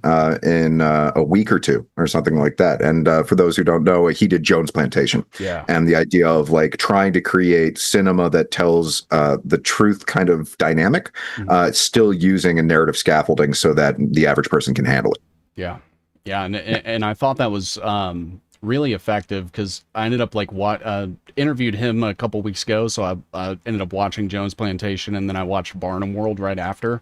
in a week or two or something like that. And for those who don't know, he did Jones Plantation. Yeah. And the idea of like trying to create cinema that tells the truth kind of dynamic, still using a narrative scaffolding so that the average person can handle it. Yeah. Yeah. And I thought that was really effective, because I ended up like interviewed him a couple weeks ago, so I ended up watching Jones Plantation, and then I watched Barnum World right after.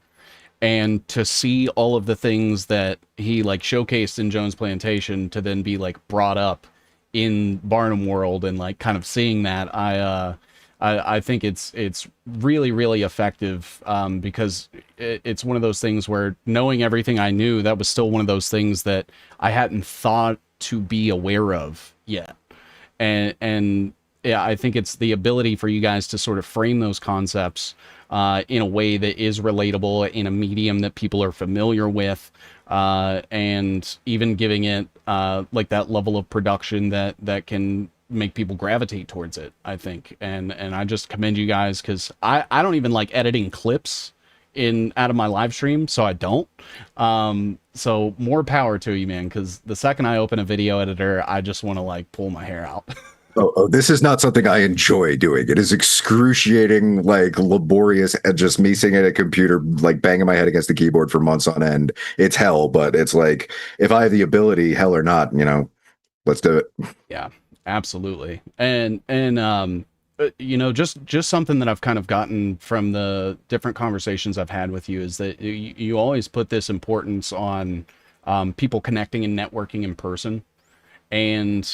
And to see all of the things that he like showcased in Jones Plantation to then be like brought up in Barnum World, and like kind of seeing that, I think it's really, really effective, because it's one of those things where, knowing everything I knew, that was still one of those things that I hadn't thought to be aware of yet. And yeah, I think it's the ability for you guys to sort of frame those concepts in a way that is relatable, in a medium that people are familiar with, and even giving it like that level of production that can make people gravitate towards it, I think. And I just commend you guys, because I don't even like editing clips out of my live stream, so I don't. So more power to you, man, because the second I open a video editor, I just want to like pull my hair out. Oh, this is not something I enjoy doing. It is excruciating, like laborious, and just me sitting at a computer, like banging my head against the keyboard for months on end. It's hell, but it's like, if I have the ability, hell or not, let's do it. Yeah, absolutely. And just something that I've kind of gotten from the different conversations I've had with you is that you always put this importance on people connecting and networking in person. And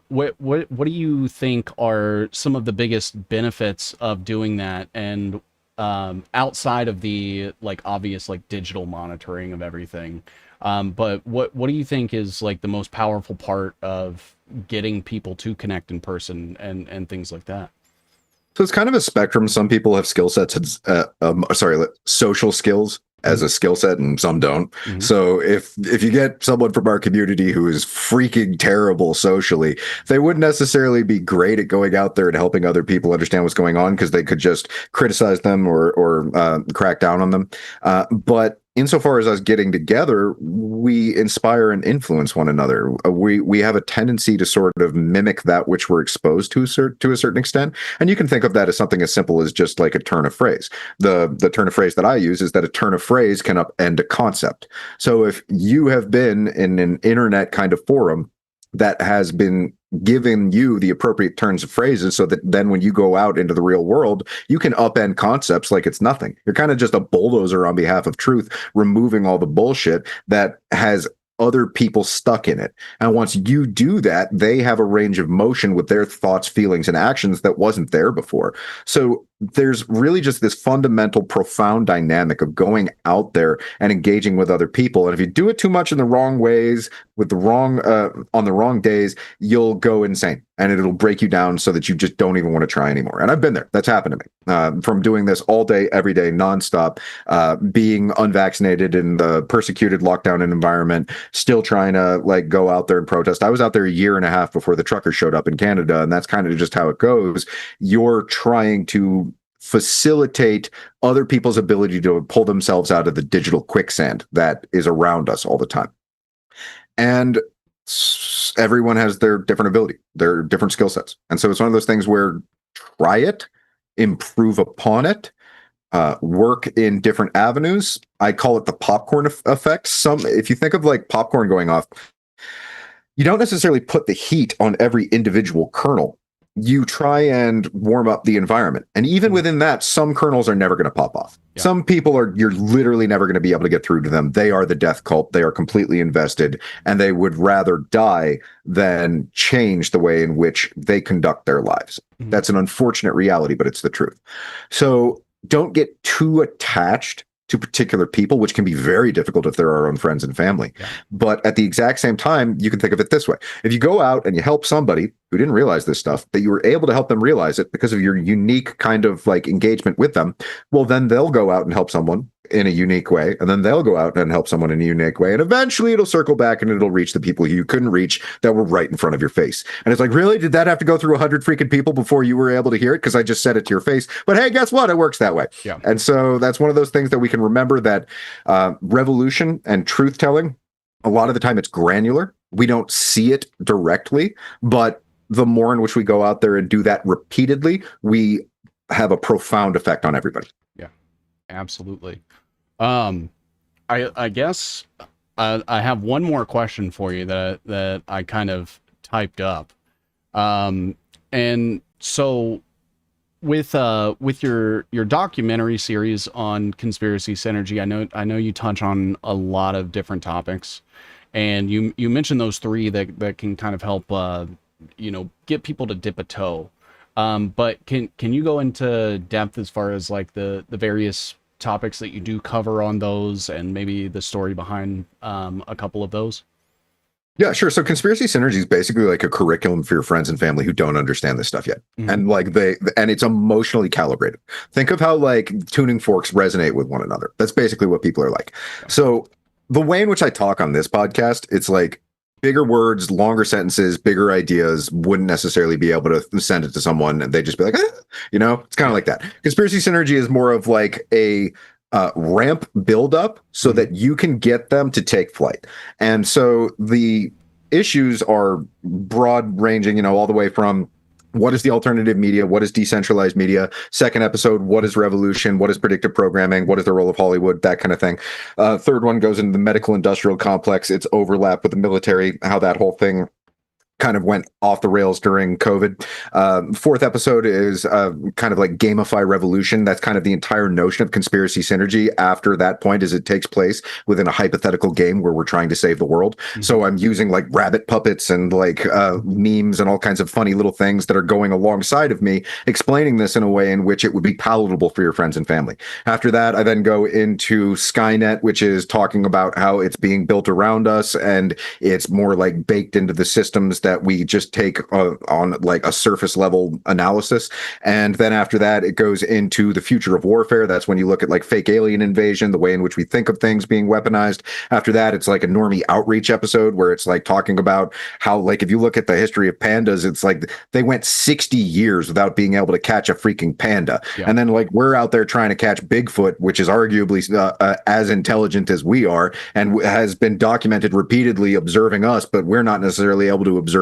what do you think are some of the biggest benefits of doing that? And outside of the like obvious like digital monitoring of everything, but what do you think is like the most powerful part of getting people to connect in person and things like that? So it's kind of a spectrum. Some people have skill sets, social skills as a skill set, and some don't. Mhm. So if you get someone from our community who is freaking terrible socially, they wouldn't necessarily be great at going out there and helping other people understand what's going on, because they could just criticize them or crack down on them. But insofar as us getting together, we inspire and influence one another. We have a tendency to sort of mimic that which we're exposed to a certain extent. And you can think of that as something as simple as just like a turn of phrase. The turn of phrase that I use is that a turn of phrase can upend a concept. So if you have been in an internet kind of forum that has been given you the appropriate turns of phrases, so that then when you go out into the real world, you can upend concepts like it's nothing. You're kind of just a bulldozer on behalf of truth, removing all the bullshit that has other people stuck in it. And once you do that, they have a range of motion with their thoughts, feelings, and actions that wasn't there before. So there's really just this fundamental, profound dynamic of going out there and engaging with other people. And if you do it too much in the wrong ways, with the wrong on the wrong days, you'll go insane, and it'll break you down so that you just don't even want to try anymore. And I've been there. That's happened to me from doing this all day, every day, nonstop, being unvaccinated in the persecuted lockdown environment, still trying to like go out there and protest. I was out there a year and a half before the truckers showed up in Canada, and that's kind of just how it goes. You're trying to facilitate other people's ability to pull themselves out of the digital quicksand that is around us all the time. And everyone has their different ability, their different skill sets. And so it's one of those things where try it, improve upon it, work in different avenues. I call it the popcorn effect. If you think of like popcorn going off, you don't necessarily put the heat on every individual kernel. You try and warm up the environment. And even within that, some kernels are never going to pop off. Yeah. Some people you're literally never going to be able to get through to them. They are the death cult. They are completely invested, and they would rather die than change the way in which they conduct their lives. Mm-hmm. That's an unfortunate reality, but it's the truth. So don't get too attached to particular people, which can be very difficult if they're our own friends and family. Yeah. But at the exact same time, you can think of it this way. If you go out and you help somebody who didn't realize this stuff, that you were able to help them realize it because of your unique kind of like engagement with them, well, then they'll go out and help someone in a unique way, and then they'll go out and help someone in a unique way, and eventually it'll circle back and it'll reach the people you couldn't reach that were right in front of your face. And it's like, really, did that have to go through 100 freaking people before you were able to hear it? Because I just said it to your face. But hey, guess what? It works that way. Yeah. And so that's one of those things that we can remember, that revolution and truth telling, a lot of the time it's granular. We don't see it directly, but the more in which we go out there and do that repeatedly, we have a profound effect on everybody. Yeah, absolutely. I guess I have one more question for you that I kind of typed up. And so with your documentary series on conspiracy synergy, I know you touch on a lot of different topics, and you mentioned those three that can kind of help get people to dip a toe. But can you go into depth as far as like the various topics that you do cover on those, and maybe the story behind a couple of those? Yeah, sure. So conspiracy synergy is basically like a curriculum for your friends and family who don't understand this stuff yet. Mm-hmm. And like and it's emotionally calibrated. Think of how like tuning forks resonate with one another. That's basically what people are like. Yeah. So the way in which I talk on this podcast, it's like bigger words, longer sentences, bigger ideas, wouldn't necessarily be able to send it to someone and they'd just be like, it's kind of like that. Conspiracy synergy is more of like a ramp build up so that you can get them to take flight. And so the issues are broad ranging, all the way from what is the alternative media? What is decentralized media? Second episode, what is revolution? What is predictive programming? What is the role of Hollywood? That kind of thing. Third one goes into the medical industrial complex, its overlap with the military, how that whole thing kind of went off the rails during COVID. Fourth episode is kind of like gamify revolution. That's kind of the entire notion of conspiracy synergy after that point, is it takes place within a hypothetical game where we're trying to save the world. Mm-hmm. So I'm using like rabbit puppets and like memes and all kinds of funny little things that are going alongside of me, explaining this in a way in which it would be palatable for your friends and family. After that, I then go into Skynet, which is talking about how it's being built around us and it's more like baked into the systems that we just take on like a surface level analysis. And then after that, it goes into the future of warfare. That's when you look at like fake alien invasion, the way in which we think of things being weaponized. After that, it's like a normie outreach episode where it's like talking about how, like, if you look at the history of pandas, it's like they went 60 years without being able to catch a freaking panda. Yeah. And then like we're out there trying to catch Bigfoot, which is arguably as intelligent as we are and has been documented repeatedly observing us, but we're not necessarily able to observe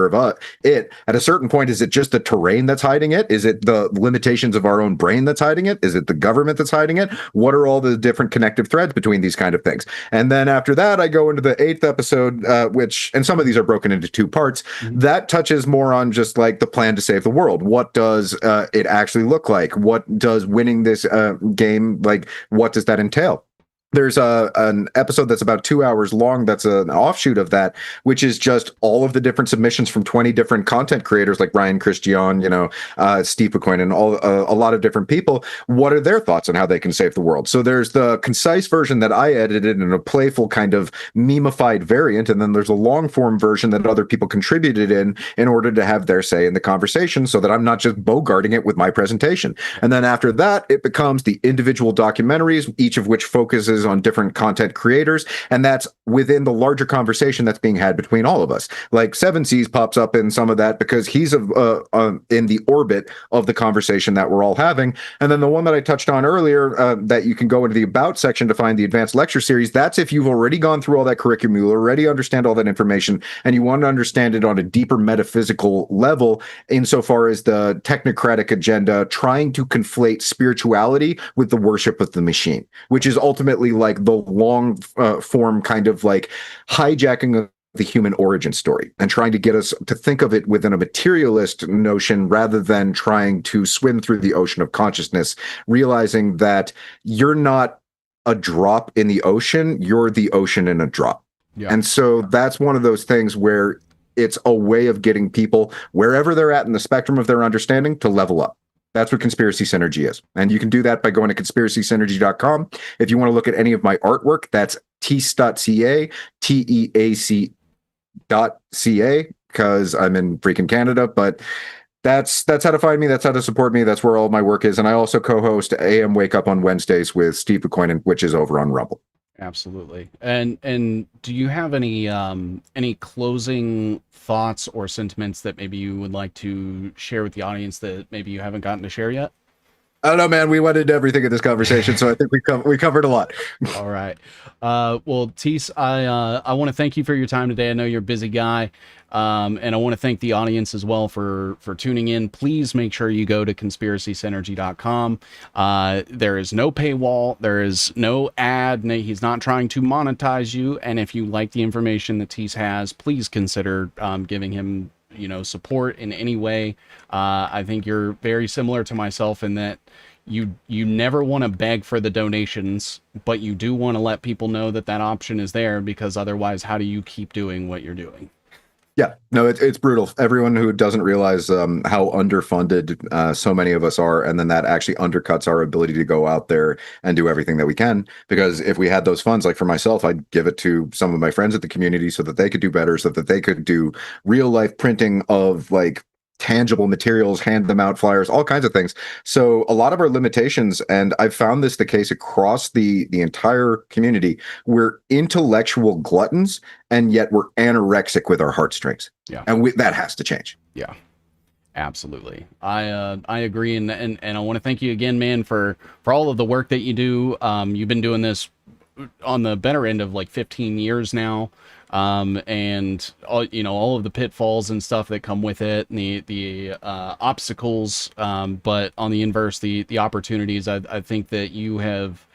it. At a certain point, is it just the terrain that's hiding it? Is it the limitations of our own brain that's hiding it? Is it the government that's hiding it? What are all the different connective threads between these kind of things? And then after that, I go into the 8th episode, and some of these are broken into 2 parts. Mm-hmm. That touches more on just like the plan to save the world. What does it actually look like? What does winning this game, like, what does that entail? There's an episode that's about 2 hours long that's an offshoot of that, which is just all of the different submissions from 20 different content creators like Ryan Christian, Steve McQueen, and a lot of different people. What are their thoughts on how they can save the world? So there's the concise version that I edited in a playful kind of memeified variant, and then there's a long form version that other people contributed in order to have their say in the conversation, so that I'm not just bogarting it with my presentation. And then after that, it becomes the individual documentaries, each of which focuses on different content creators, and that's within the larger conversation that's being had between all of us. Like Seven Seas pops up in some of that because he's in the orbit of the conversation that we're all having. And then the one that I touched on earlier, that you can go into the About section to find the advanced lecture series, that's if you've already gone through all that curriculum, you already understand all that information, and you want to understand it on a deeper metaphysical level, insofar as the technocratic agenda trying to conflate spirituality with the worship of the machine, which is ultimately like the long form kind of like hijacking of the human origin story and trying to get us to think of it within a materialist notion rather than trying to swim through the ocean of consciousness, realizing that you're not a drop in the ocean, you're the ocean in a drop. Yeah. And so that's one of those things where it's a way of getting people wherever they're at in the spectrum of their understanding to level up. That's what conspiracy synergy is. And you can do that by going to conspiracysynergy.com. If you want to look at any of my artwork, that's teace.ca, teac.ca, because I'm in freaking Canada. But That's how to find me. That's how to support me. That's where all my work is. And I also co-host AM Wake Up on Wednesdays with Steve McCoynan, which is over on Rumble. Absolutely. And do you have any closing thoughts or sentiments that maybe you would like to share with the audience that maybe you haven't gotten to share yet? I don't know, man. We went into everything in this conversation, so I think we covered a lot. All right. Well, Teace, I want to thank you for your time today. I know you're a busy guy. And I want to thank the audience as well for tuning in. Please make sure you go to conspiracysynergy.com. There is no paywall. There is no ad. He's not trying to monetize you. And if you like the information that Teace has, please consider giving him, support in any way. I think you're very similar to myself in that you never want to beg for the donations, but you do want to let people know that that option is there, because otherwise, how do you keep doing what you're doing? Yeah, no, it's brutal. Everyone who doesn't realize how underfunded so many of us are, and then that actually undercuts our ability to go out there and do everything that we can. Because if we had those funds, like for myself, I'd give it to some of my friends at the community so that they could do better, so that they could do real life printing of like tangible materials, hand them out, flyers, all kinds of things. So a lot of our limitations, and I've found this the case across the entire community, we're intellectual gluttons, and yet we're anorexic with our heartstrings. Yeah. And that has to change. Yeah, absolutely. I agree. And I want to thank you again, man, for all of the work that you do. You've been doing this on the better end of like 15 years now. And all of the pitfalls and stuff that come with it, and the obstacles, but on the inverse, the opportunities. I think that you have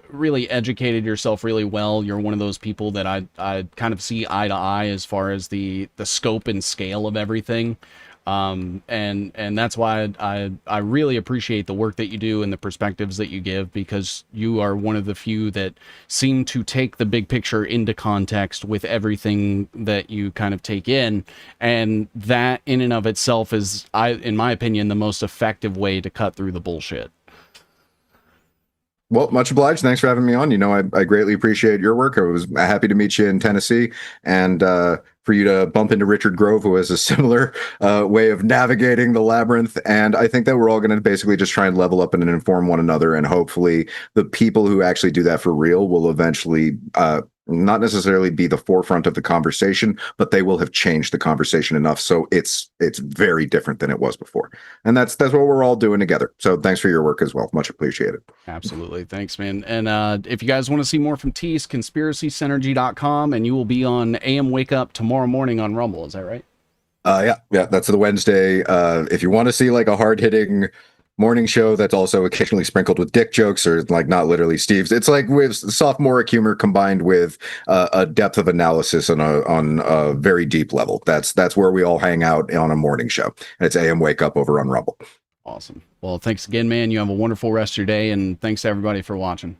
really educated yourself really well. You're one of those people that I kind of see eye to eye as far as the scope and scale of everything. And that's why I really appreciate the work that you do and the perspectives that you give, because you are one of the few that seem to take the big picture into context with everything that you kind of take in. And that in and of itself is, in my opinion, the most effective way to cut through the bullshit. Well, much obliged. Thanks for having me on. I greatly appreciate your work. I was happy to meet you in Tennessee, and for you to bump into Richard Grove, who has a similar way of navigating the labyrinth. And I think that we're all going to basically just try and level up and inform one another. And hopefully the people who actually do that for real will eventually not necessarily be the forefront of the conversation, but they will have changed the conversation enough so it's very different than it was before. And that's what we're all doing together. So thanks for your work as well. Much appreciated. Absolutely. Thanks, man. And if you guys want to see more from Teace, conspiracysynergy.com, and you will be on AM Wake Up tomorrow morning on Rumble. Is that right? Yeah, that's the Wednesday. If you want to see like a hard-hitting morning show that's also occasionally sprinkled with dick jokes, or like not literally Steve's, it's like with sophomoric humor combined with a depth of analysis on a very deep level. That's where we all hang out on a morning show, and it's AM Wake Up over on Rumble. Awesome. Well, thanks again, man. You have a wonderful rest of your day, and thanks to everybody for watching.